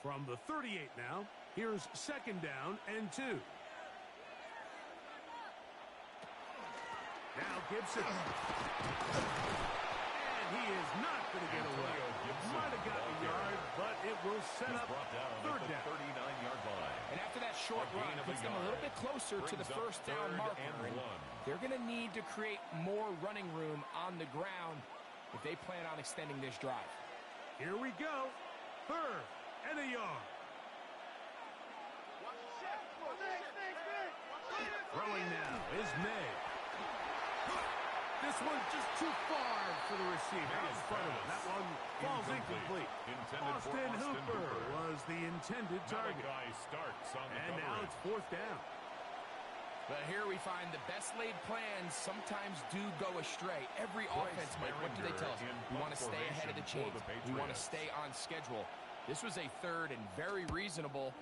From the 38 now, here's 2nd down and 2. Now Gibson. And he is not going to get away. Might have gotten a yard, but it will set up 3rd down. 39-yard line. And after that short run, puts them a little bit closer to the first down marker. And they're going to need to create more running room on the ground if they plan on extending this drive. Here we go. 3rd and a yard. Throwing now is May. This one just too far for the receiver. Out in front of him. That one falls incomplete. Austin Hooper was the intended target. And now it's 4th down. But here we find the best laid plans sometimes do go astray. Every offense, Mike, what do they tell us? We want to stay ahead of the chains. We want to stay on schedule. This was a 3rd and very reasonable.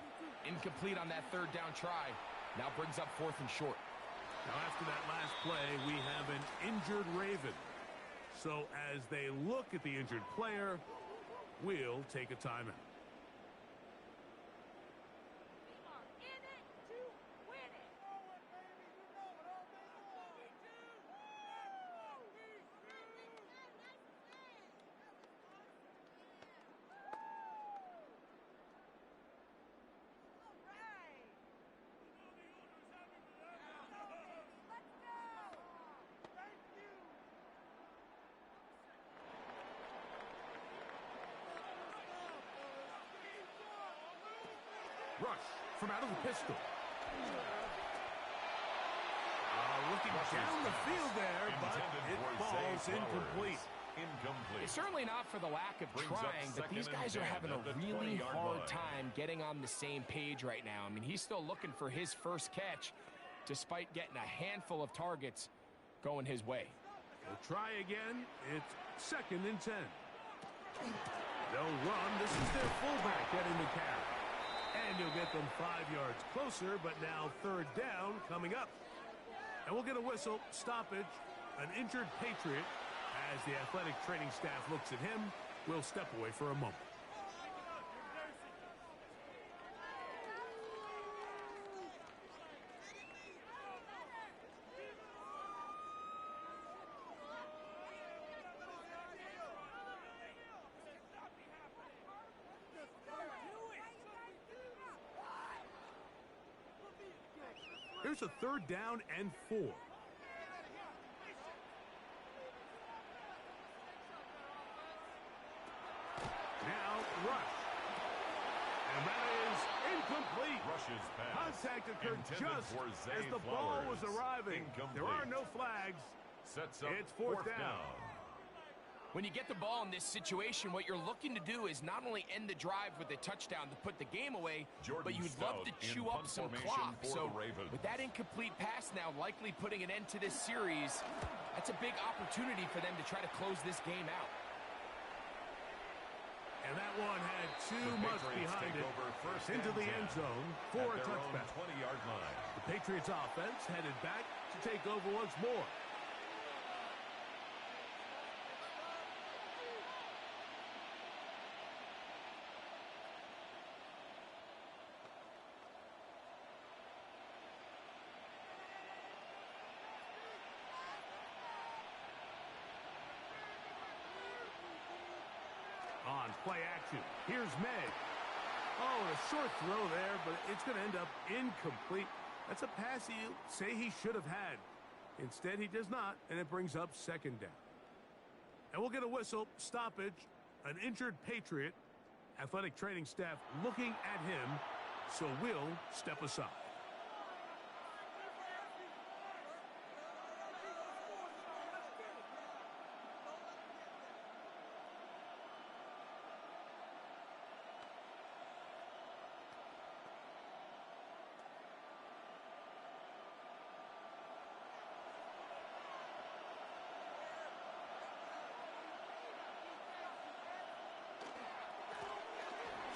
Incomplete on that 3rd down try. Now brings up 4th and short. Now after that last play, we have an injured Raven. So as they look at the injured player, we'll take a timeout. Rush from out of the pistol. Looking down the field there, but it falls incomplete. incomplete. It's certainly not for the lack of trying, but these guys are having a really hard time getting on the same page right now. I mean, he's still looking for his first catch, despite getting a handful of targets going his way. They'll try again. It's 2nd and 10. They'll run. This is their fullback getting the carry. And you'll get them 5 yards closer, but now 3rd down coming up. And we'll get a whistle, stoppage, an injured Patriot. As the athletic training staff looks at him, we'll step away for a moment. Here's a 3rd down and 4. Rush. And that is incomplete. Rush's pass. Contact occurred just as the ball was arriving. There are no flags. Sets up it's 4th down. When you get the ball in this situation, what you're looking to do is not only end the drive with a touchdown to put the game away, but you'd love to chew up some clock. So with that incomplete pass now likely putting an end to this series, that's a big opportunity for them to try to close this game out. And that one had too much behind it. Into the end zone for a touchback. 20-yard line. The Patriots offense headed back to take over once more. On play action, here's May. Oh, a short throw there, but it's going to end up incomplete. That's a pass he'll say he should have had. Instead, he does not, and it brings up 2nd down. And we'll get a whistle, stoppage, an injured Patriot. Athletic training staff looking at him, so we'll step aside.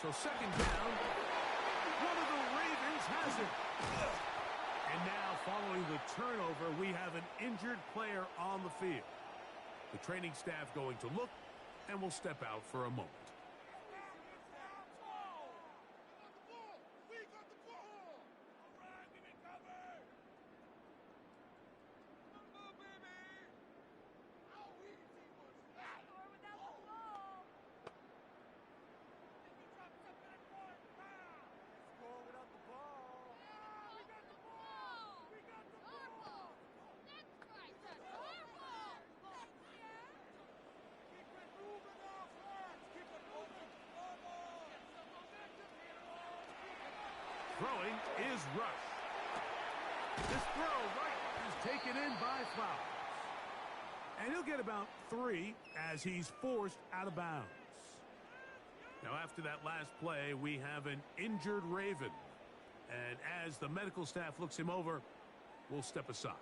So 2nd down, one of the Ravens has it. And now following the turnover, we have an injured player on the field. The training staff going to look, and we'll step out for a moment. Throwing is Rush. This throw right is taken in by Flowers. And he'll get about 3 as he's forced out of bounds. Now after that last play, we have an injured Raven. And as the medical staff looks him over, we'll step aside.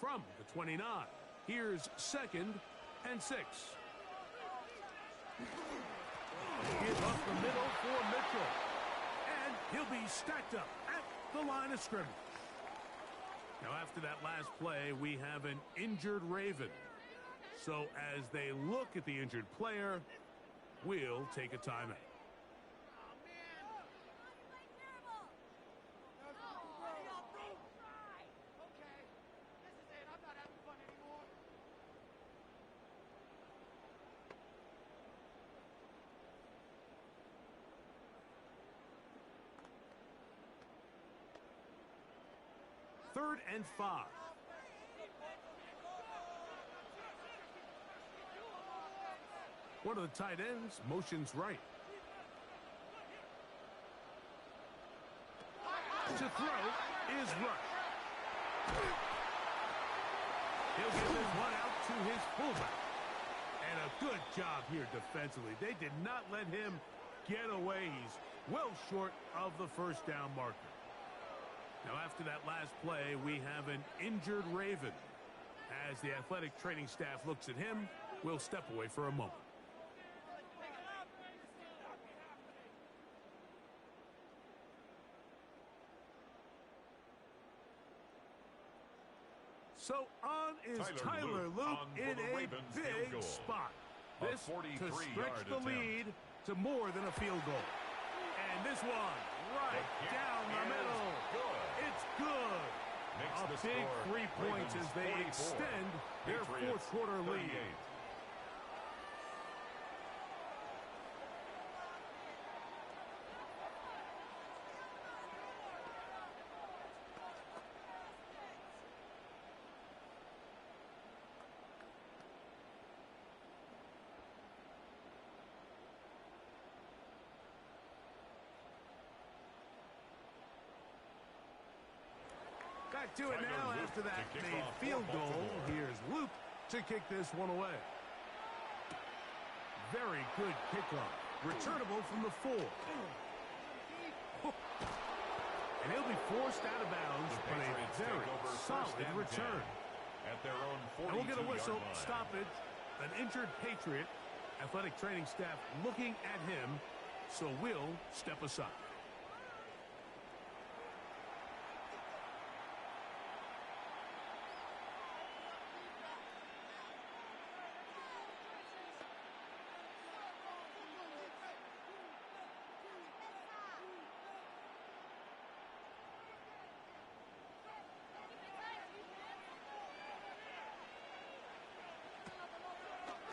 From the 29, here's 2nd and 6. Give up the middle for Mitchell. And he'll be stacked up at the line of scrimmage. Now after that last play, we have an injured Raven. So as they look at the injured player, we'll take a timeout. Third and 5. One of the tight ends motions right. To throw is Rush. He'll give this one out to his fullback. And a good job here defensively. They did not let him get away. He's well short of the first down marker. Now, after that last play, we have an injured Raven. As the athletic training staff looks at him, we'll step away for a moment. So on is Tyler Luke in a big spot. This to stretch the lead to more than a field goal. And this one right down the middle. It's good. A big 3 points as they extend their fourth quarter lead. Back to it now after that made field goal. Here's Luke to kick this one away. Very good kickoff. Returnable from the 4. And he'll be forced out of bounds, but a very solid return. At their own 42-yard line. And we'll get a whistle stoppage. An injured Patriot. Athletic training staff looking at him, so we'll step aside.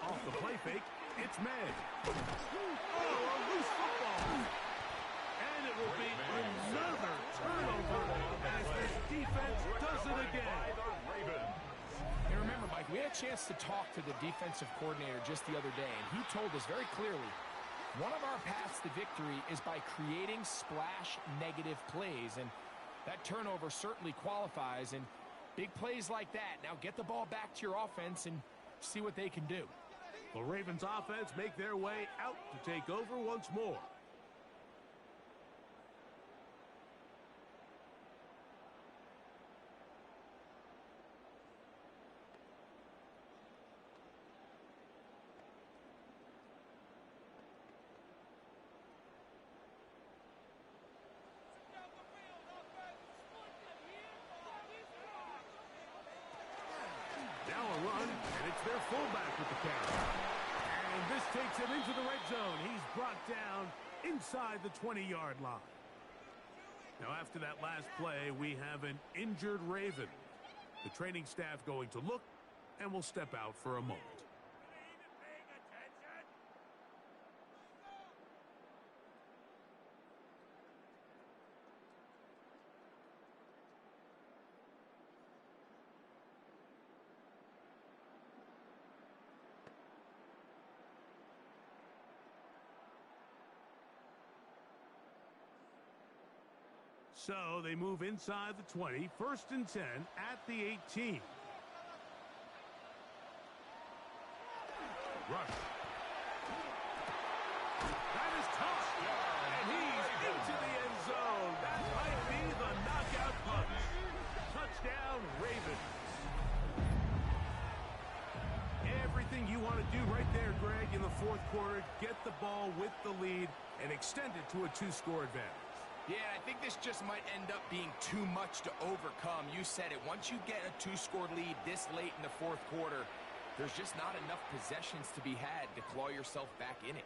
Off the play fake, it's Meg. Oh, a loose football. And it will be another turnover as this defense does it again. And remember, Mike, we had a chance to talk to the defensive coordinator just the other day, and he told us very clearly, one of our paths to victory is by creating splash negative plays, and that turnover certainly qualifies, and big plays like that. Now get the ball back to your offense and see what they can do. The Ravens offense make their way out to take over once more. Now a run, and it's their fullback with the carry. And this takes him into the red zone. He's brought down inside the 20-yard line. Now, after that last play, we have an injured Raven. The training staff going to look, and will step out for a moment. So they move inside the 20, 1st and 10 at the 18. Rush. That is tough. And he's into the end zone. That might be the knockout punch. Touchdown, Ravens. Everything you want to do right there, Greg, in the fourth quarter, get the ball with the lead and extend it to a 2-score advantage. Yeah, I think this just might end up being too much to overcome. You said it. Once you get a 2-score lead this late in the fourth quarter, there's just not enough possessions to be had to claw yourself back in it.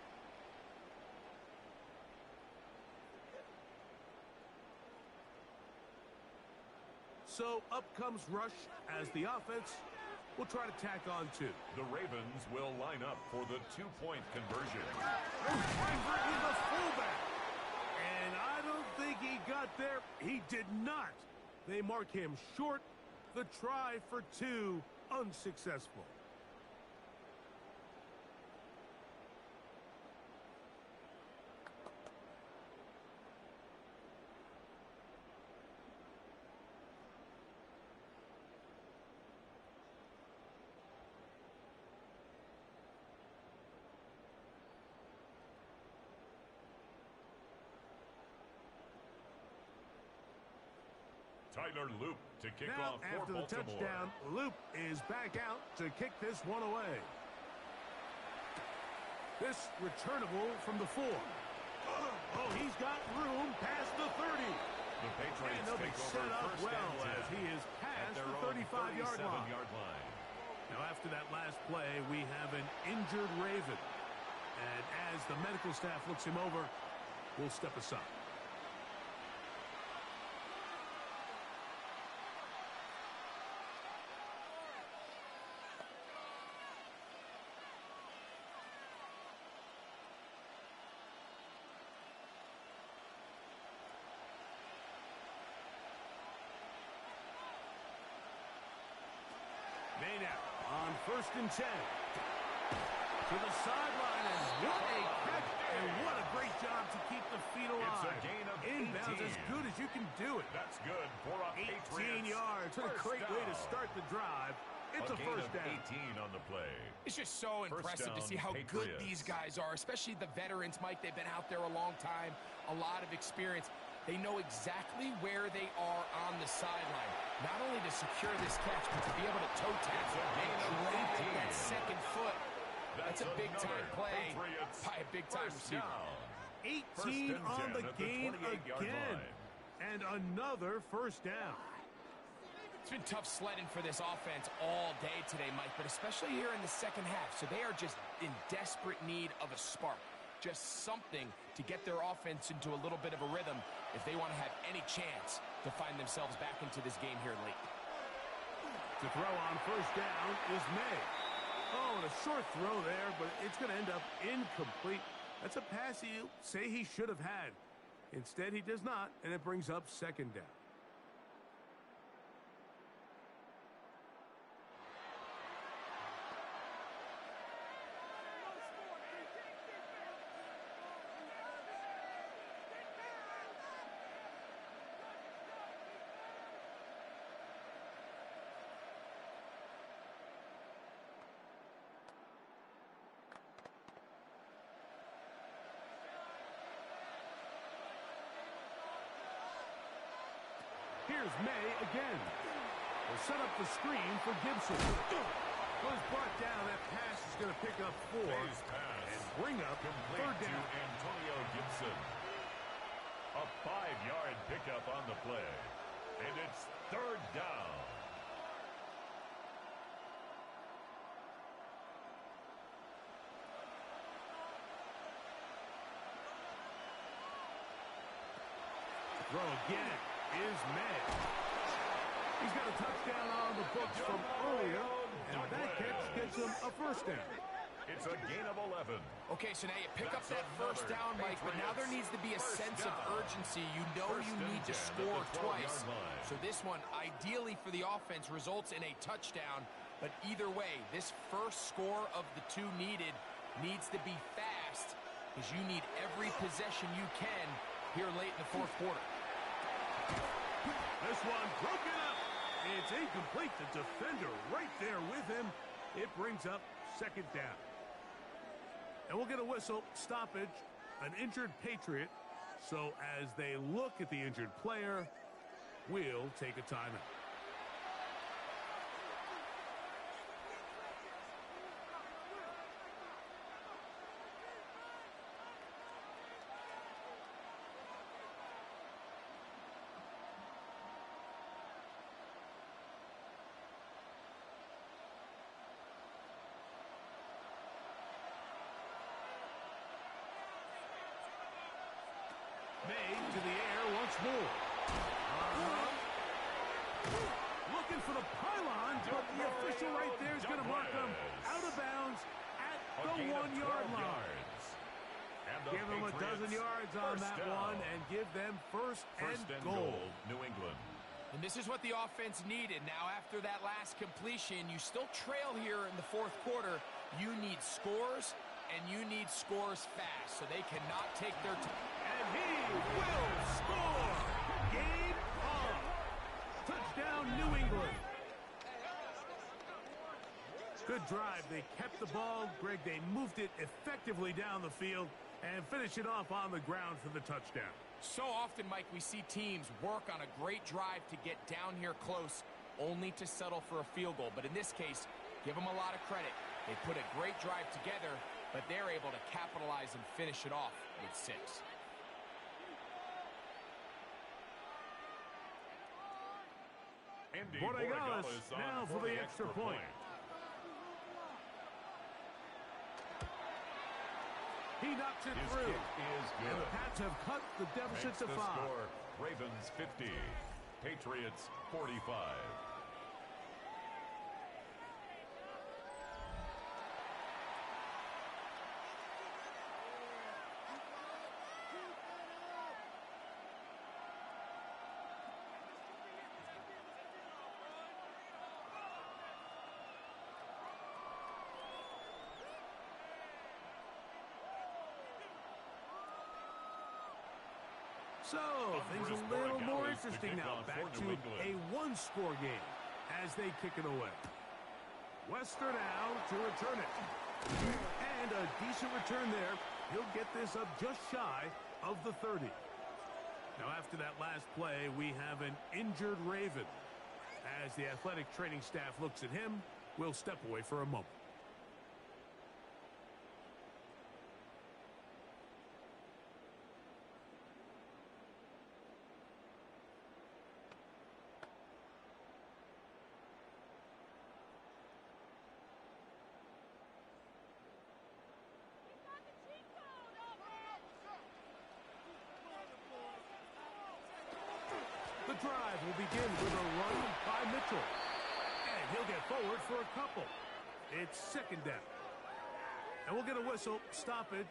So up comes Rush as the offense will try to tack on 2. The Ravens will line up for the 2-point conversion. Frankfurt with the fullback. And I don't think he got there. He did not. They mark him short. The try for 2 unsuccessful. Tyler Loop to kick Now, off for after the Baltimore. touchdown, Loop is back out to kick this one away. This returnable from the 4. Oh, he's got room past the 30. The Patriots And they'll be take over set up first well and 10 as he is at past their the own 35-yard line. 37-yard line. Now, after that last play, we have an injured Raven. And as the medical staff looks him over, we'll step aside. Maynard on 1st and 10. To the sideline, and what a catch, and what a great job to keep the feet alive. It's a gain of Inbounds 18. as good as you can do it. That's good for a 18 Patriots yards. What a first great way to down. start the drive. It's a gain first of down. 18 on the play. It's just so impressive to down, see how good Patriots. these guys are, especially the veterans, Mike. They've been out there a long time, a lot of experience. They know exactly where they are on the sideline. Not only to secure this catch, but to be able to toe tap and drag that second foot. That's a big-time play Patriots by a big-time first receiver. down. 18 on the at gain 28-yard again. line. And another first down. It's been tough sledding for this offense all day today, Mike, but especially here in the second half. So they are just in desperate need of a spark. Just something to get their offense into a little bit of a rhythm if they want to have any chance to find themselves back into this game here late. To throw on first down is May. Oh, and a short throw there, but it's going to end up incomplete. That's a pass he'll say he should have had. Instead, he does not, and it brings up second down. Here's May again. They'll set up the screen for Gibson. Was brought down. That pass is going to pick up 4 May's pass and bring up complete third to down. Antonio Gibson. A 5-yard pickup on the play. And it's third down. Throw again is May. He's got a touchdown on the books from earlier, and that catch gets him a first down. It's a gain of 11. Okay, so now you pick up that first down, Mike, but now there needs to be a sense of urgency. You know you need to score twice. So this one, ideally for the offense, results in a touchdown. But either way, this first score of the 2 needed needs to be fast, because you need every possession you can here late in the fourth quarter. This one broken up. It's incomplete. The defender right there with him. It brings up second down. And we'll get a whistle, stoppage, an injured Patriot. So as they look at the injured player, we'll take a timeout. May to the air once more. Looking for the pylon, but the official right there is going to mark him out of bounds at the 1-yard line. Give them a dozen yards on that one and give them first and goal. New England. And this is what the offense needed. Now, after that last completion, you still trail here in the fourth quarter. You need scores, and you need scores fast, so they cannot take their time. And he will score! Game on! Touchdown, New England. Good drive. They kept the ball. Greg, they moved it effectively down the field and finished it off on the ground for the touchdown. So often, Mike, we see teams work on a great drive to get down here close, only to settle for a field goal. But in this case, give them a lot of credit. They put a great drive together, but they're able to capitalize and finish it off with 6. Borregales now for the extra point. He knocks it His through. kick is good. And the Pats have cut the deficit Makes to the 5. score Ravens 50, Patriots 45. So, things a little more interesting now. Back to a one-score game as they kick it away. Wester now to return it. And a decent return there. He'll get this up just shy of the 30. Now, after that last play, we have an injured Raven. As the athletic training staff looks at him, we'll step away for a moment. The drive will begin with a run by Mitchell. And he'll get forward for a couple. It's second down. And we'll get a whistle, stoppage,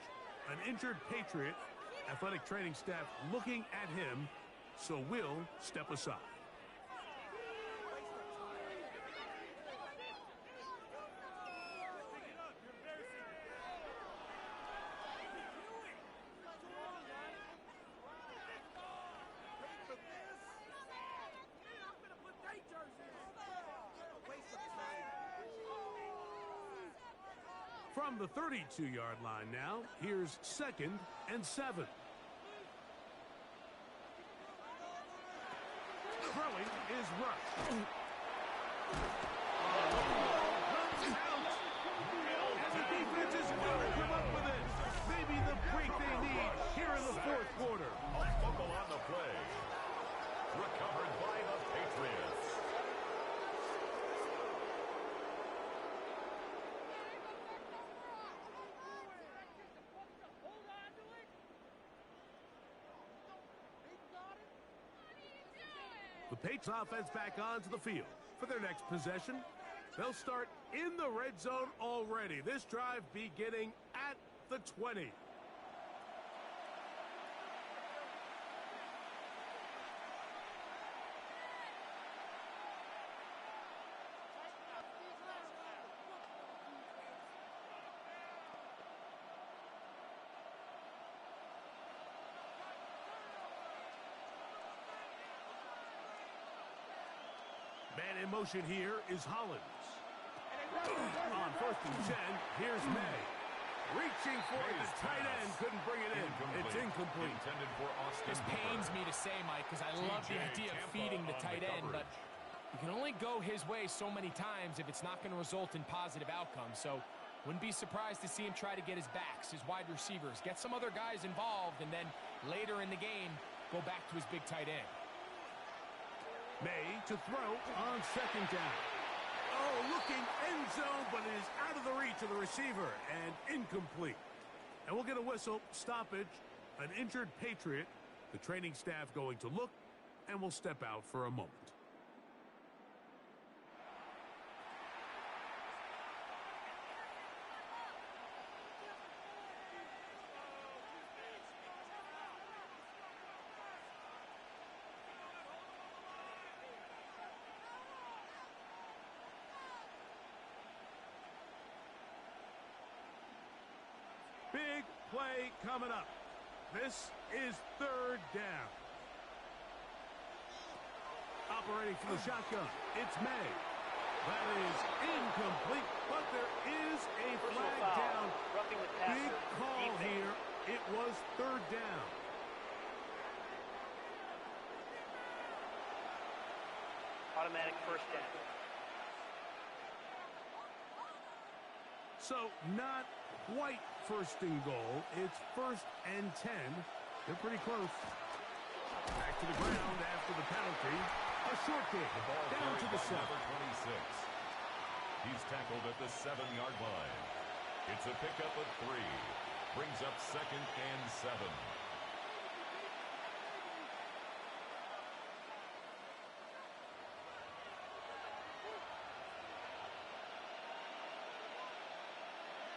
an injured Patriot. Athletic training staff looking at him, so we'll step aside. From the 32-yard line now, here's 2nd and 7. Throwing is Rush. And the defense is going to come up with it. Maybe the break they need here in the 4th quarter. A fumble on the play. Recovered by the Patriots. The Patriots offense back onto the field for their next possession. They'll start in the red zone already. This drive beginning at the 20. Man in motion here is Hollins. On 1st and 10, here's May. Reaching for it, the tight end couldn't bring it in. It's incomplete. Intended for Austin. This pains me to say, Mike, because I love the idea of feeding the tight end, but you can only go his way so many times if it's not going to result in positive outcomes. So wouldn't be surprised to see him try to get his backs, his wide receivers, get some other guys involved, and then later in the game, go back to his big tight end. May to throw on 2nd down. Oh, looking end zone, but it is out of the reach of the receiver and incomplete. And we'll get a whistle, stoppage, an injured Patriot. The training staff going to look, and we'll step out for a moment. Big play coming up. This is 3rd down. Operating for the shotgun, it's May. That is incomplete, but there is a flag down. Big call here. It was 3rd down. Automatic first down. So, not quite first and goal. It's 1st and 10. They're pretty close. Back to the ground after the penalty. A short kick. The ball Down to the 7. Number 26. He's tackled at the 7-yard line. It's a pickup of 3. Brings up 2nd and 7.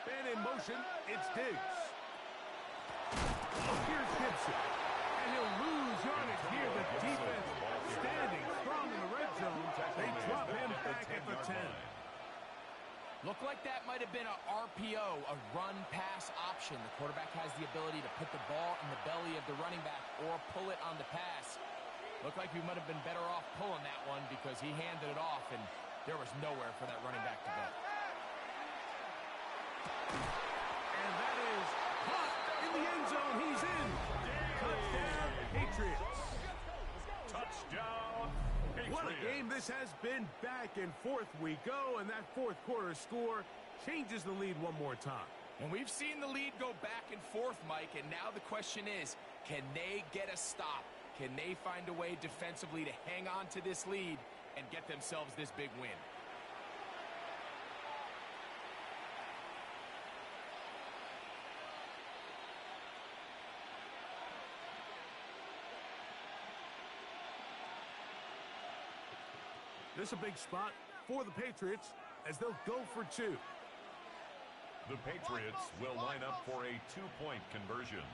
And in motion, it's Diggs. Oh, here's Gibson. And he'll lose yardage here. The defense standing strong in the red zone. They drop him back at the 10. Looked like that might have been a RPO, a run-pass option. The quarterback has the ability to put the ball in the belly of the running back or pull it on the pass. Looked like we might have been better off pulling that one because he handed it off, and there was nowhere for that running back to go. And that is caught in the end zone. He's in. Touchdown, Patriots. Touchdown, Patriots. What a game this has been. Back and forth we go, and that fourth quarter score changes the lead one more time. And we've seen the lead go back and forth, Mike, and now the question is, can they get a stop? Can they find a way defensively to hang on to this lead and get themselves this big win? This is a big spot for the Patriots as they'll go for 2. The Patriots will line up for a 2-point conversion.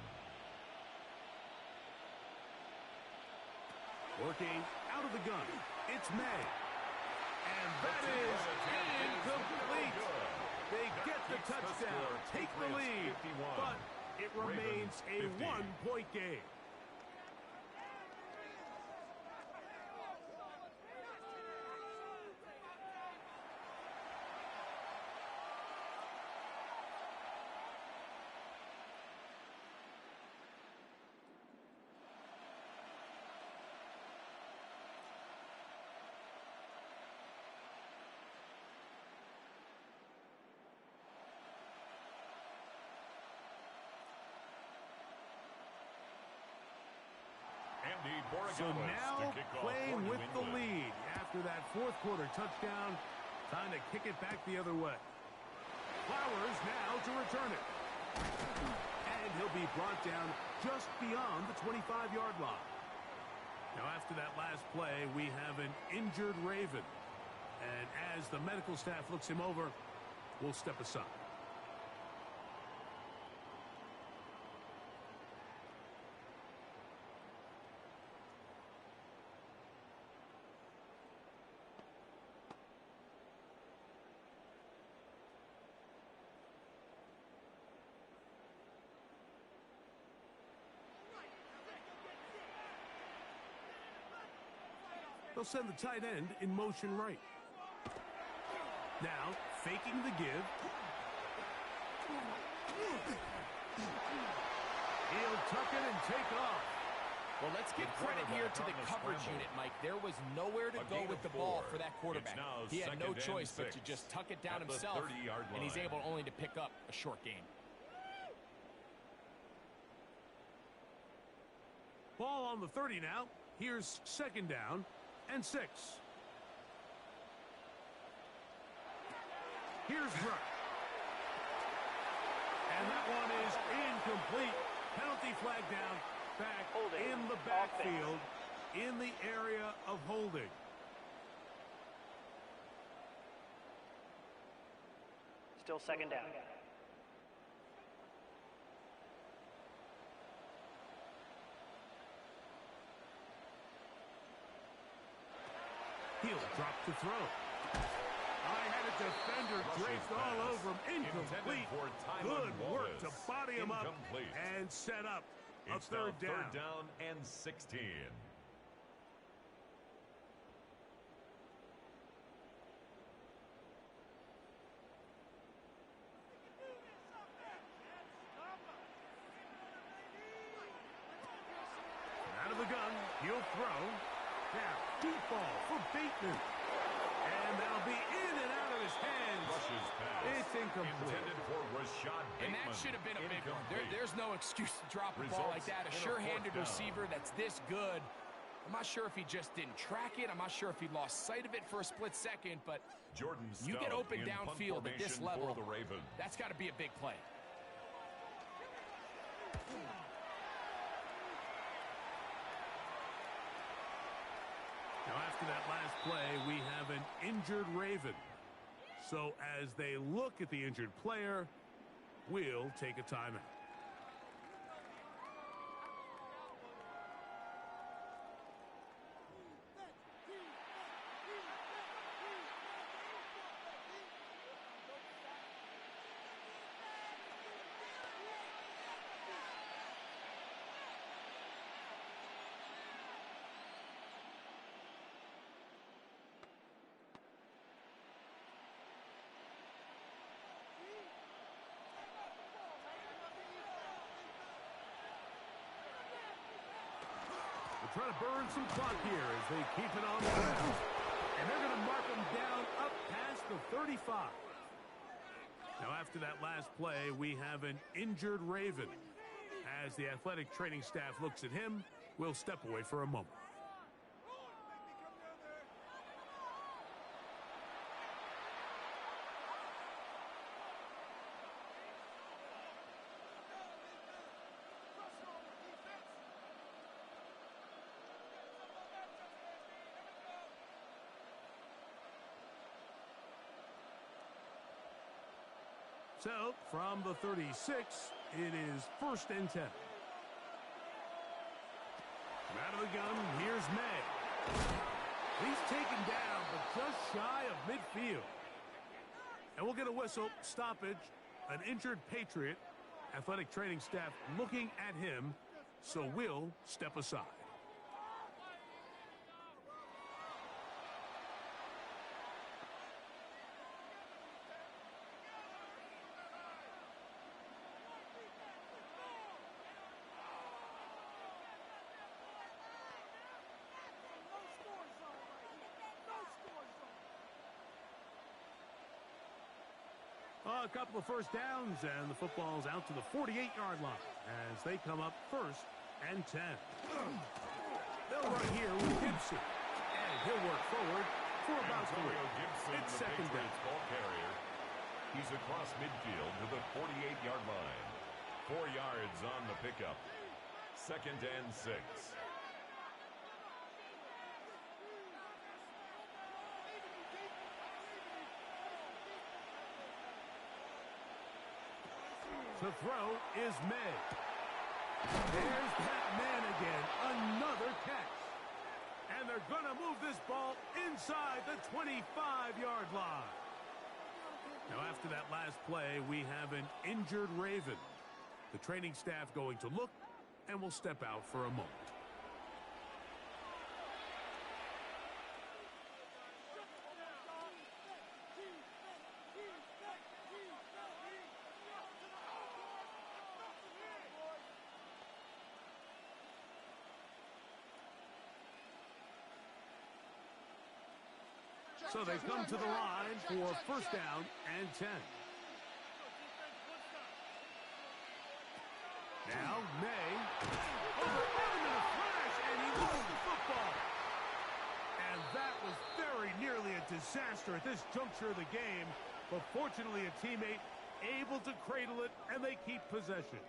Working out of the gun, it's May. And that is incomplete. They get the touchdown, take the lead, but it remains a 1-point game. So now playing with the lead after that fourth quarter touchdown, time to kick it back the other way. Flowers now to return it. And he'll be brought down just beyond the 25-yard line. Now after that last play, we have an injured Raven. And as the medical staff looks him over, we'll step aside. They'll send the tight end in motion right. Now, faking the give. He'll tuck it and take off. Well, let's give credit here to the coverage unit, Mike. There was nowhere to go with the ball for that quarterback. He had no choice but to just tuck it down himself, and he's able only to pick up a short gain. Ball on the 30 now. Here's 2nd down and 6. Here's Ruck. And that one is incomplete. Penalty flag down. Back holding in the backfield in the area of holding. Still 2nd down. He'll drop to throw. I had a defender draped all over him. Incomplete. Good work to body him up and set up a third down. 3rd down and 16. Out of the gun, he'll throw. Now, deep ball for Bateman. And that'll be in and out of his hands. Rushes pass. It's incomplete. Intended for Rashad And Bateman. that should have been a big one. There's no excuse to drop a ball like Results that. A in a sure-handed fourth down. receiver that's this good. I'm not sure if he just didn't track it. I'm not sure if he lost sight of it for a split second, but Jordan you get Stout open in downfield punt at this formation level, for the Ravens. that's got to be a big play. Now, after that last play, we have an injured Raven. So as they look at the injured player, we'll take a timeout. Trying to burn some clock here as they keep it on the ground. And they're going to mark them down up past the 35. Now, after that last play, we have an injured Raven. As the athletic training staff looks at him, we'll step away for a moment. So, from the 36, it is 1st and 10. Out of the gun, here's May. He's taken down, but just shy of midfield. And we'll get a whistle, stoppage, an injured Patriot. Athletic training staff looking at him, so we'll step aside. A couple of first downs, and the football's out to the 48-yard line as they come up 1st and 10. They'll run here with Gibson, and he'll work forward for about 3. Gibson, It's the 2nd down. Patriots ball carrier. He's across midfield to the 48-yard line. 4 yards on the pickup. 2nd and 6. The throw is May. There's that man again. Another catch. And they're going to move this ball inside the 25-yard line. Now, after that last play, we have an injured Raven. The training staff going to look, and will step out for a moment. So they come to the line for 1st down and 10. Now May. Overrun in a flash, and he lost the football. And that was very nearly a disaster at this juncture of the game. But fortunately, a teammate able to cradle it, and they keep possession.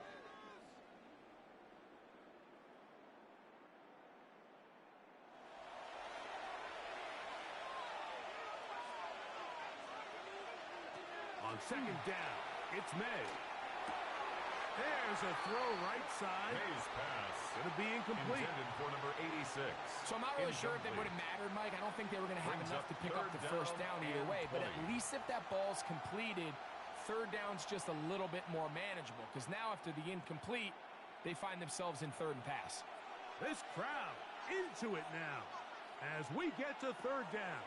On 2nd down, it's May. There's a throw right side. May's pass. Going to be incomplete. Intended for number 86. So I'm not really sure if it would have mattered, Mike. I don't think they were going to have Brings enough up to pick up the 1st down either way. But at 20. least if that ball's completed, 3rd down's just a little bit more manageable. Because now after the incomplete, they find themselves in 3rd and pass. This crowd into it now as we get to 3rd down.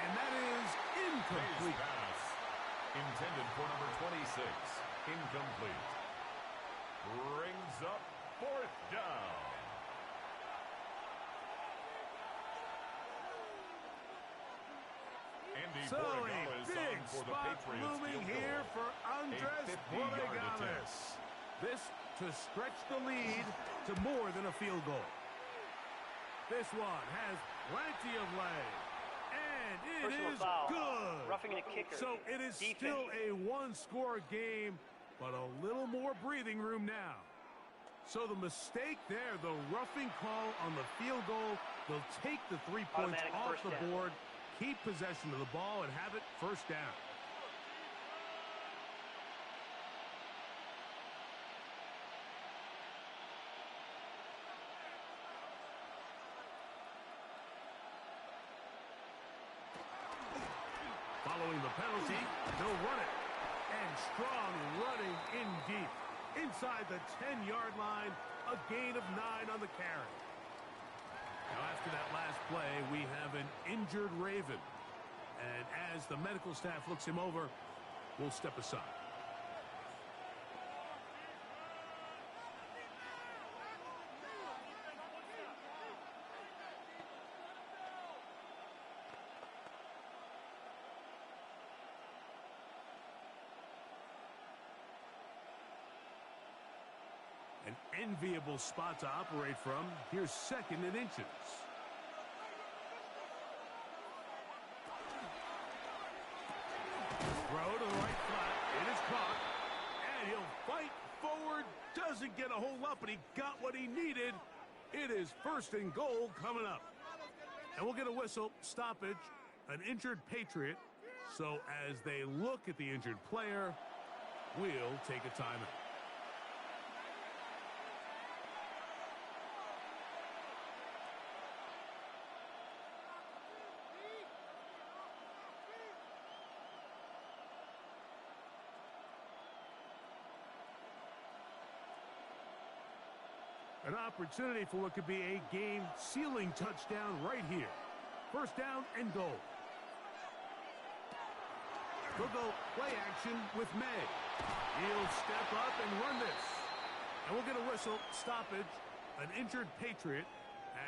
And that is incomplete. May's pass. Intended for number 26. Incomplete. Brings up 4th down. So a big spot looming here for Andres Borregales. This to stretch the lead to more than a field goal. This one has plenty of leg. And it Personal is foul. good. Roughing a kicker. So it is Defense. still a one-score game, but a little more breathing room now. So the mistake there, the roughing call on the field goal, they'll take the 3 points Automatic off first the down. board, keep possession of the ball, and have it first down. Following the penalty, they'll run it. And strong running in deep. Inside the 10-yard line, a gain of 9 on the carry. Now after that last play, we have an injured Raven. And as the medical staff looks him over, we'll step aside. An enviable spot to operate from. Here's second and inches. Throw to the right flat. It is caught. And he'll fight forward. Doesn't get a whole lot, but he got what he needed. It is first and goal coming up. And we'll get a whistle. Stoppage. An injured Patriot. So as they look at the injured player, we'll take a timeout. An opportunity for what could be a game-sealing touchdown right here. First down and goal. We'll go play action with May. He'll step up and run this. And we'll get a whistle, stoppage, an injured Patriot.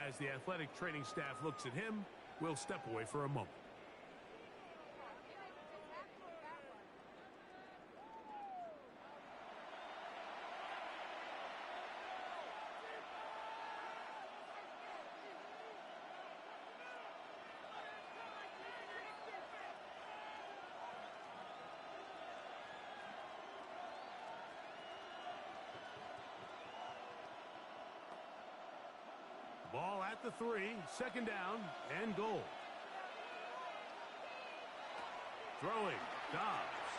As the athletic training staff looks at him, we'll step away for a moment. Ball at the 3, second down and goal. Throwing, Dobbs.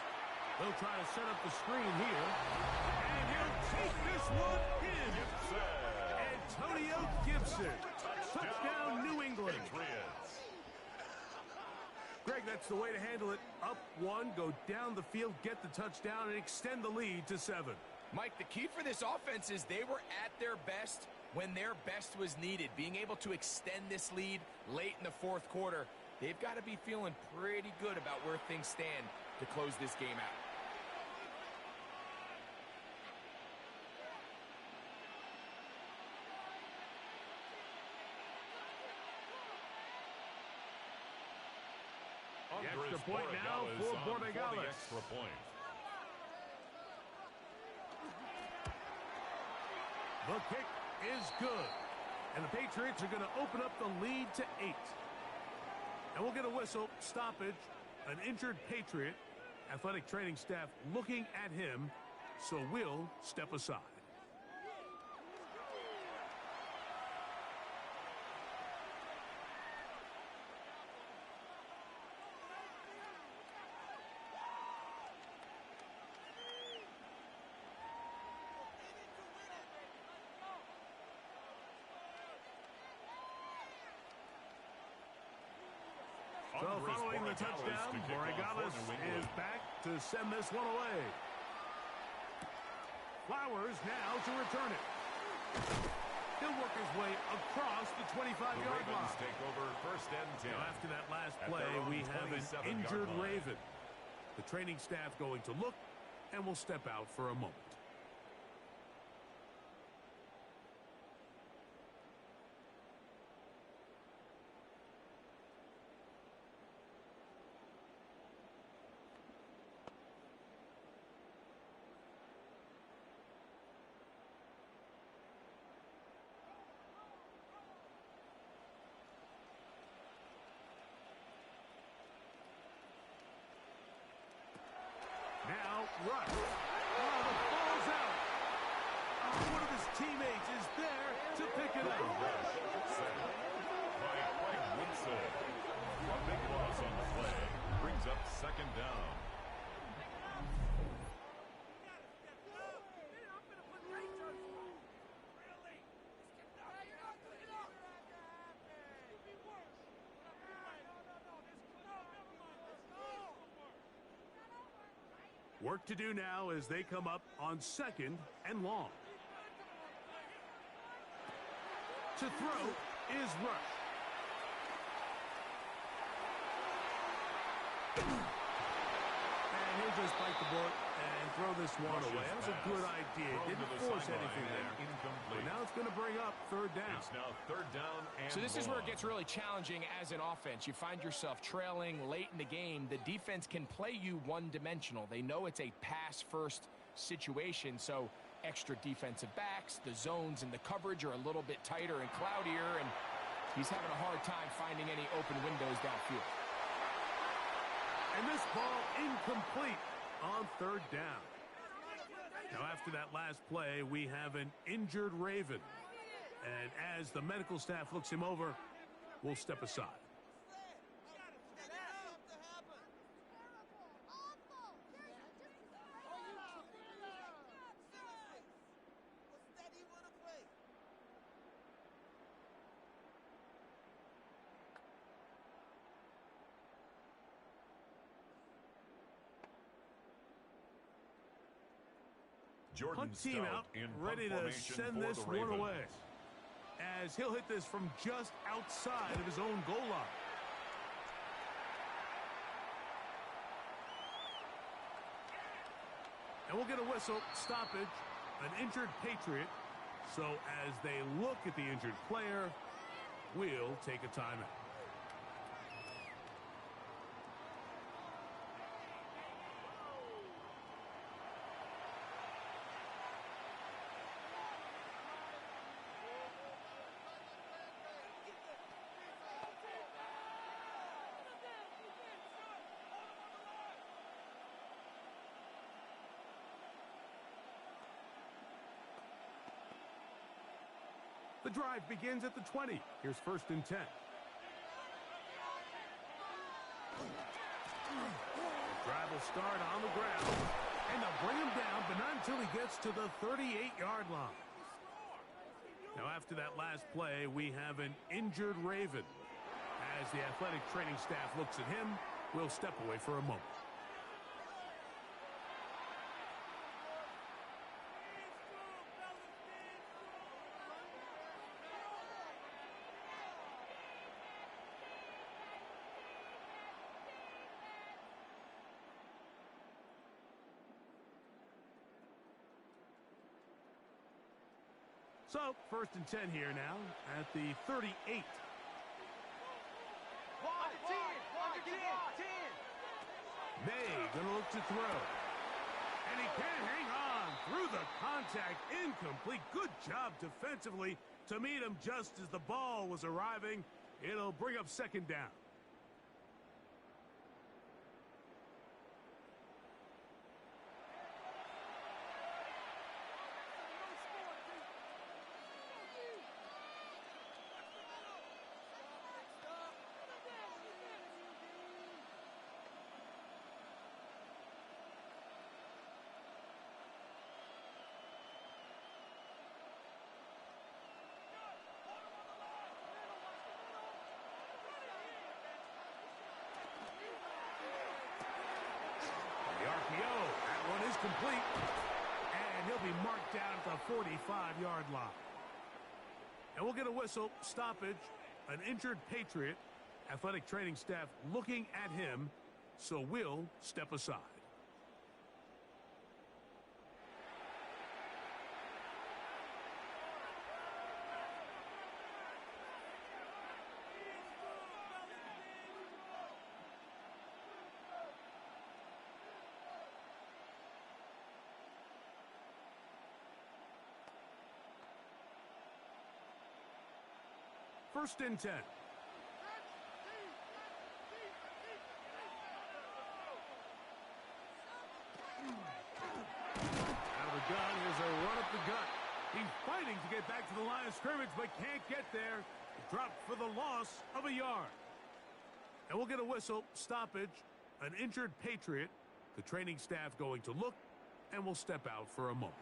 They'll try to set up the screen here. And he'll take this one in. Antonio Gibson. Touchdown, New England. Patriots. Greg, that's the way to handle it. Up 1, go down the field, get the touchdown, and extend the lead to 7. Mike, the key for this offense is they were at their best when their best was needed. Being able to extend this lead late in the fourth quarter, they've got to be feeling pretty good about where things stand to close this game out. The extra point now for Borregales. Extra point. The kick is good. And the Patriots are going to open up the lead to 8. And we'll get a whistle, stoppage, an injured Patriot. Athletic training staff looking at him, so we'll step aside. So following the touchdown, Borregales is back to send this one away. Flowers now to return it. He'll work his way across the 25-yard line. Take over first and 10. Now after that last play, we have an injured Raven. The training staff going to look, and we'll step out for a moment. rush. Oh, the ball's out. Oh, one of his teammates is there to pick it up. By Craig Winslow. A big loss on the play. Brings up second down. Work to do now as they come up on 2nd and long. To throw is Rush. And he'll just bite the bullet and throw this one away. That was a good idea. Didn't force anything there. But now it's going to bring up 3rd down. It's now 3rd down and So this is where it gets really challenging as an offense. You find yourself trailing late in the game. The defense can play you one-dimensional. They know it's a pass-first situation, so extra defensive backs, the zones and the coverage are a little bit tighter and cloudier, and he's having a hard time finding any open windows downfield. And this ball incomplete on 3rd down. Now after that last play, we have an injured Raven. And as the medical staff looks him over, we'll step aside. Jordan Hunt team Stout out, in ready to formation send for this the one Ravens. away. As he'll hit this from just outside of his own goal line. And we'll get a whistle, stoppage, an injured Patriot. So as they look at the injured player, we'll take a timeout. The drive begins at the 20. Here's 1st and 10. The drive will start on the ground, and they'll bring him down, but not until he gets to the 38-yard line. Now, after that last play, we have an injured Raven. As the athletic training staff looks at him, we'll step away for a moment. So, 1st and 10 here now at the 38. May gonna look to throw. And he can't hang on through the contact. Incomplete. Good job defensively to meet him just as the ball was arriving. It'll bring up 2nd down. Complete, and he'll be marked down at the 45-yard line. And we'll get a whistle, stoppage, an injured Patriot. Athletic training staff looking at him, so we'll step aside. First and 10. fighting to get back to the line of scrimmage, but can't get there. Dropped for the loss of a yard. And we'll get a whistle, stoppage, an injured Patriot. The training staff going to look, and we'll step out for a moment.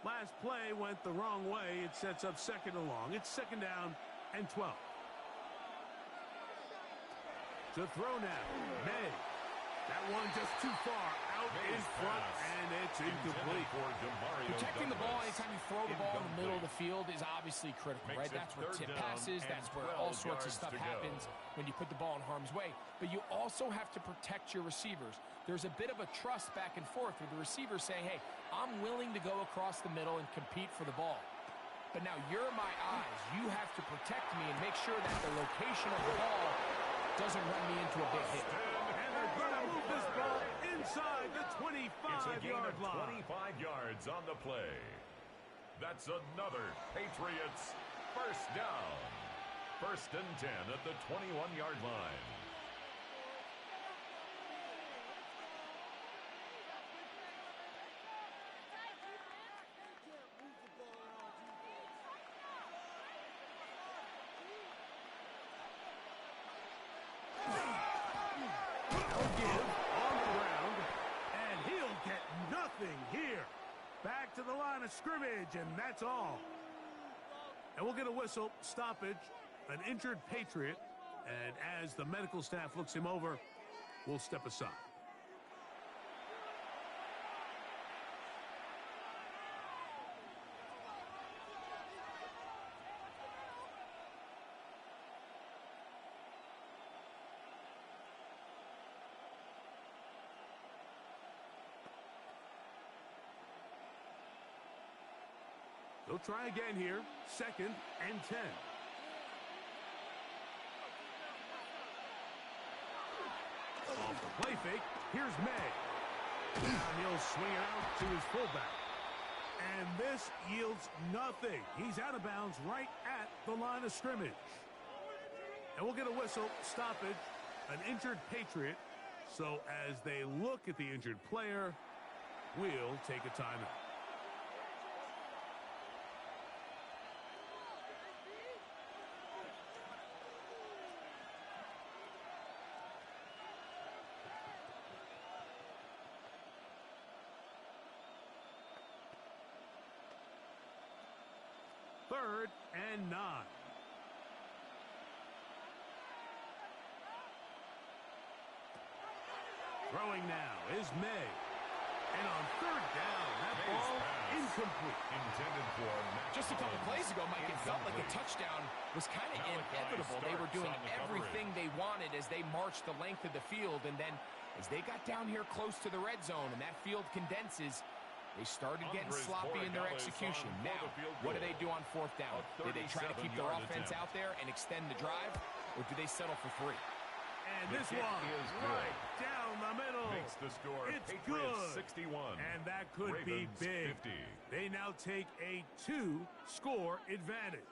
Last play went the wrong way. It sets up second and long. It's second down and 12. To throw now, May. That one just too far out in front, and it's incomplete. Protecting the ball anytime you throw the ball in the middle of the field is obviously critical, right? That's where tip passes, that's where all sorts of stuff happens when you put the ball in harm's way. But you also have to protect your receivers. There's a bit of a trust back and forth with the receivers saying, hey, I'm willing to go across the middle and compete for the ball. But now you're my eyes. You have to protect me and make sure that the location of the ball doesn't run me into a big hit. And they're going to move this ball inside the 25-yard line. 25 yards on the play. That's another Patriots first down. First and 10 at the 21-yard line. Here, back to the line of scrimmage, and that's all. And we'll get a whistle, stoppage, an injured Patriot, and as the medical staff looks him over, we'll step aside. They'll try again here. Second and 10. Off the play fake. Here's May. And he'll swing it out to his fullback. And this yields nothing. He's out of bounds right at the line of scrimmage. And we'll get a whistle, stoppage, an injured Patriot. So as they look at the injured player, we'll take a timeout. Third and 9. Throwing now is May. And on third down, that ball incomplete. Intended for just a couple plays ago, Mike, it felt like a touchdown was kind of inevitable. They were doing everything they wanted as they marched the length of the field. And then as they got down here close to the red zone and that field condenses, they started getting sloppy in their execution. Now, what do they do on fourth down? Do they try to keep their offense out there and extend the drive, or do they settle for 3? And this one is right down the middle. Makes the score. It's Patriots good. 61. And that could be Ravens big. 50. They now take a 2-score advantage.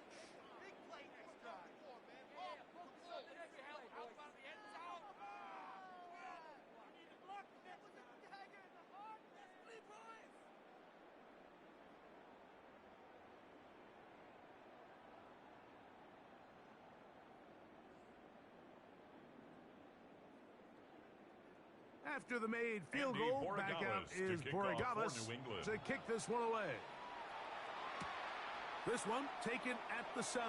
After the made field goal, back out is Borregales to kick this one away. This one taken at the 7.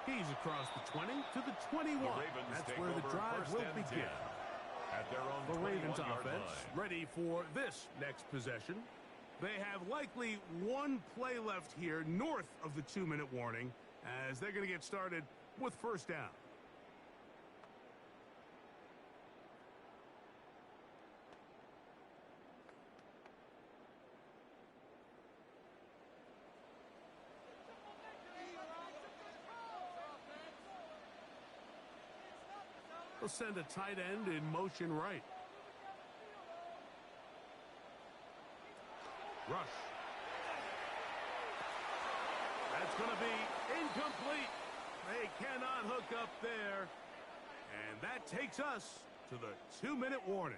He's across the 20 to the 21. That's where the drive will begin. At their own the Ravens offense line. Ready for this next possession. They have likely one play left here north of the 2-minute warning as they're going to get started with first down. They'll send a tight end in motion right. It's going to be incomplete. They cannot hook up there. And that takes us to the 2-minute warning.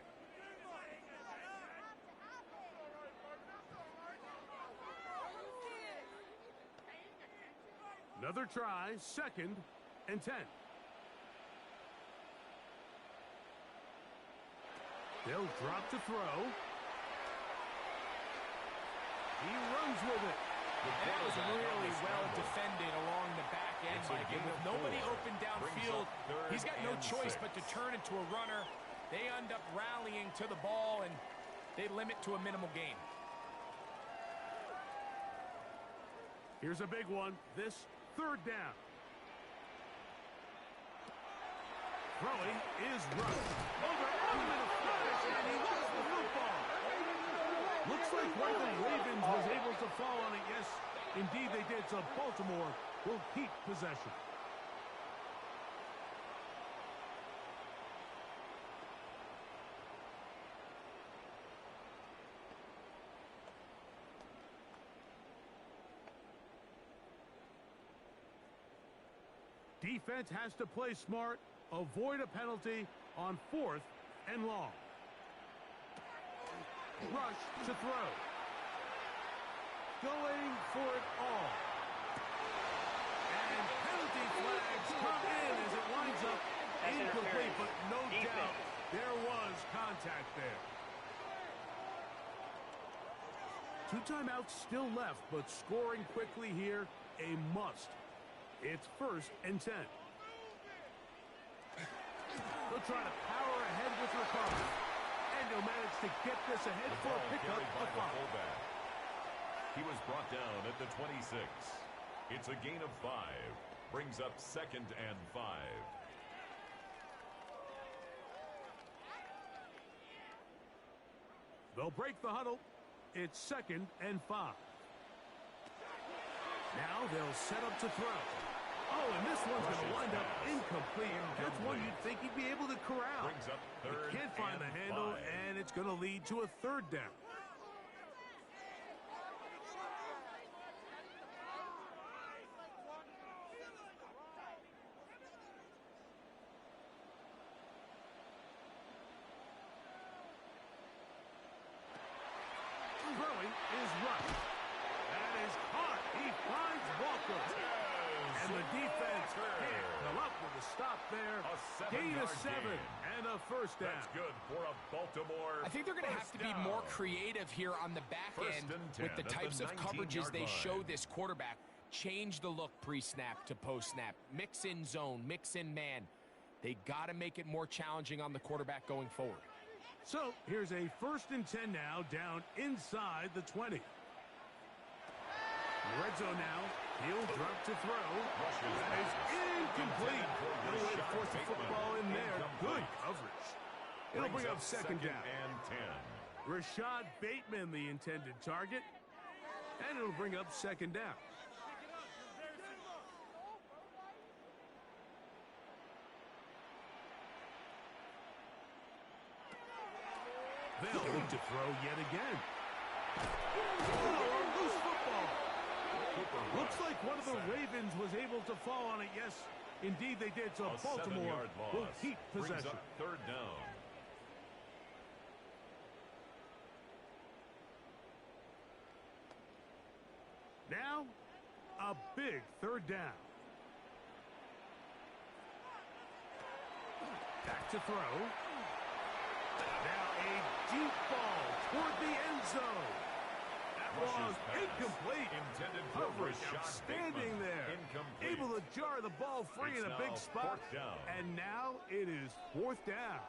Another try, 2nd and 10. They'll drop to throw. He runs with it. That was really well defended along the back end, Mike. And with nobody open downfield, he's got no choice but to turn into a runner. They end up rallying to the ball, and they limit to a minimal gain. Here's a big one. This 3rd down. Throwing is rushed. Over in a flash, and he lost the football. Looks like one of the Ravens was able to fall on it. Yes, indeed they did. So Baltimore will keep possession. Defense has to play smart, avoid a penalty on 4th and long. Rush to throw. Going for it all. And penalty flags come in as it winds up incomplete, but no doubt there was contact there. 2 timeouts still left, but scoring quickly here, a must. It's 1st and 10. They'll try to power ahead with Ricardo. And he'll manage to get this ahead for a pickup of 5. He was brought down at the 26. It's a gain of 5. Brings up 2nd and 5. They'll break the huddle. It's 2nd and 5. Now they'll set up to throw. Oh, and this one's going to wind up incomplete. That's one you'd think he'd be able to corral. He can't find the handle, and it's going to lead to a 3rd down. Throwing is rushed. That is caught. He finds Walker. And the defense can't come up with a stop there. Gain of 7 and a 1st down. That's good for a Baltimore. I think they're going to have to be more creative here on the back end with the types of coverages they show this quarterback. Change the look pre-snap to post-snap. Mix in zone, mix in man. They got to make it more challenging on the quarterback going forward. So here's a 1st and 10 now, down inside the 20. Red zone now. He'll drop to throw. That is incomplete. No way to force the football in there. Good coverage. It'll bring up 2nd down. And 10. Rashad Bateman, the intended target. And it'll bring up 2nd down. They'll look to throw yet again. Oh, a loose football. Looks like one of the Ravens was able to fall on it. Yes, indeed they did. So Baltimore will keep possession. 3rd down. Now, a big 3rd down. Back to throw. Now a deep ball toward the end zone. That was incomplete. Intended for Coverage Rashad outstanding Bateman. there. Incomplete. Able to jar the ball free It's in a now big spot. 4th down. And now it is 4th down.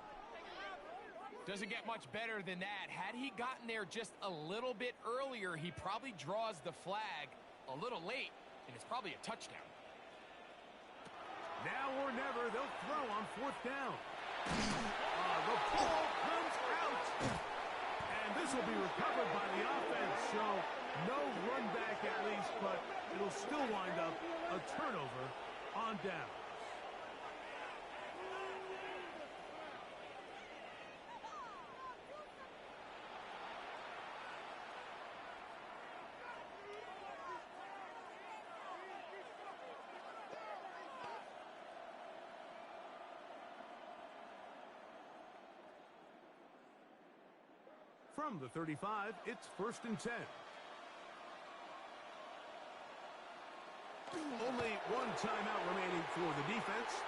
Doesn't get much better than that. Had he gotten there just a little bit earlier, he probably draws the flag a little late, and it's probably a touchdown. Now or never, they'll throw on 4th down. The ball comes out. And this will be recovered by the offense. So no run back at least, but it'll still wind up a turnover on down. From the 35, it's 1st and 10. Only one timeout remaining for the defense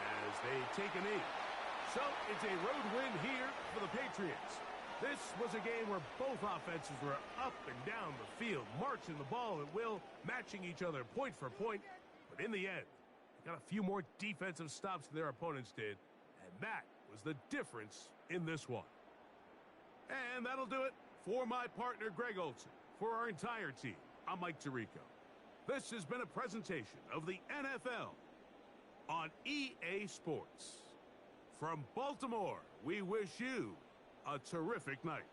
as they take a knee. So it's a road win here for the Patriots. This was a game where both offenses were up and down the field, marching the ball at will, matching each other point for point. But in the end, they got a few more defensive stops than their opponents did, and that was the difference in this one. And that'll do it for my partner, Greg Olson. For our entire team, I'm Mike Tirico. This has been a presentation of the NFL on EA Sports. From Baltimore, we wish you a terrific night.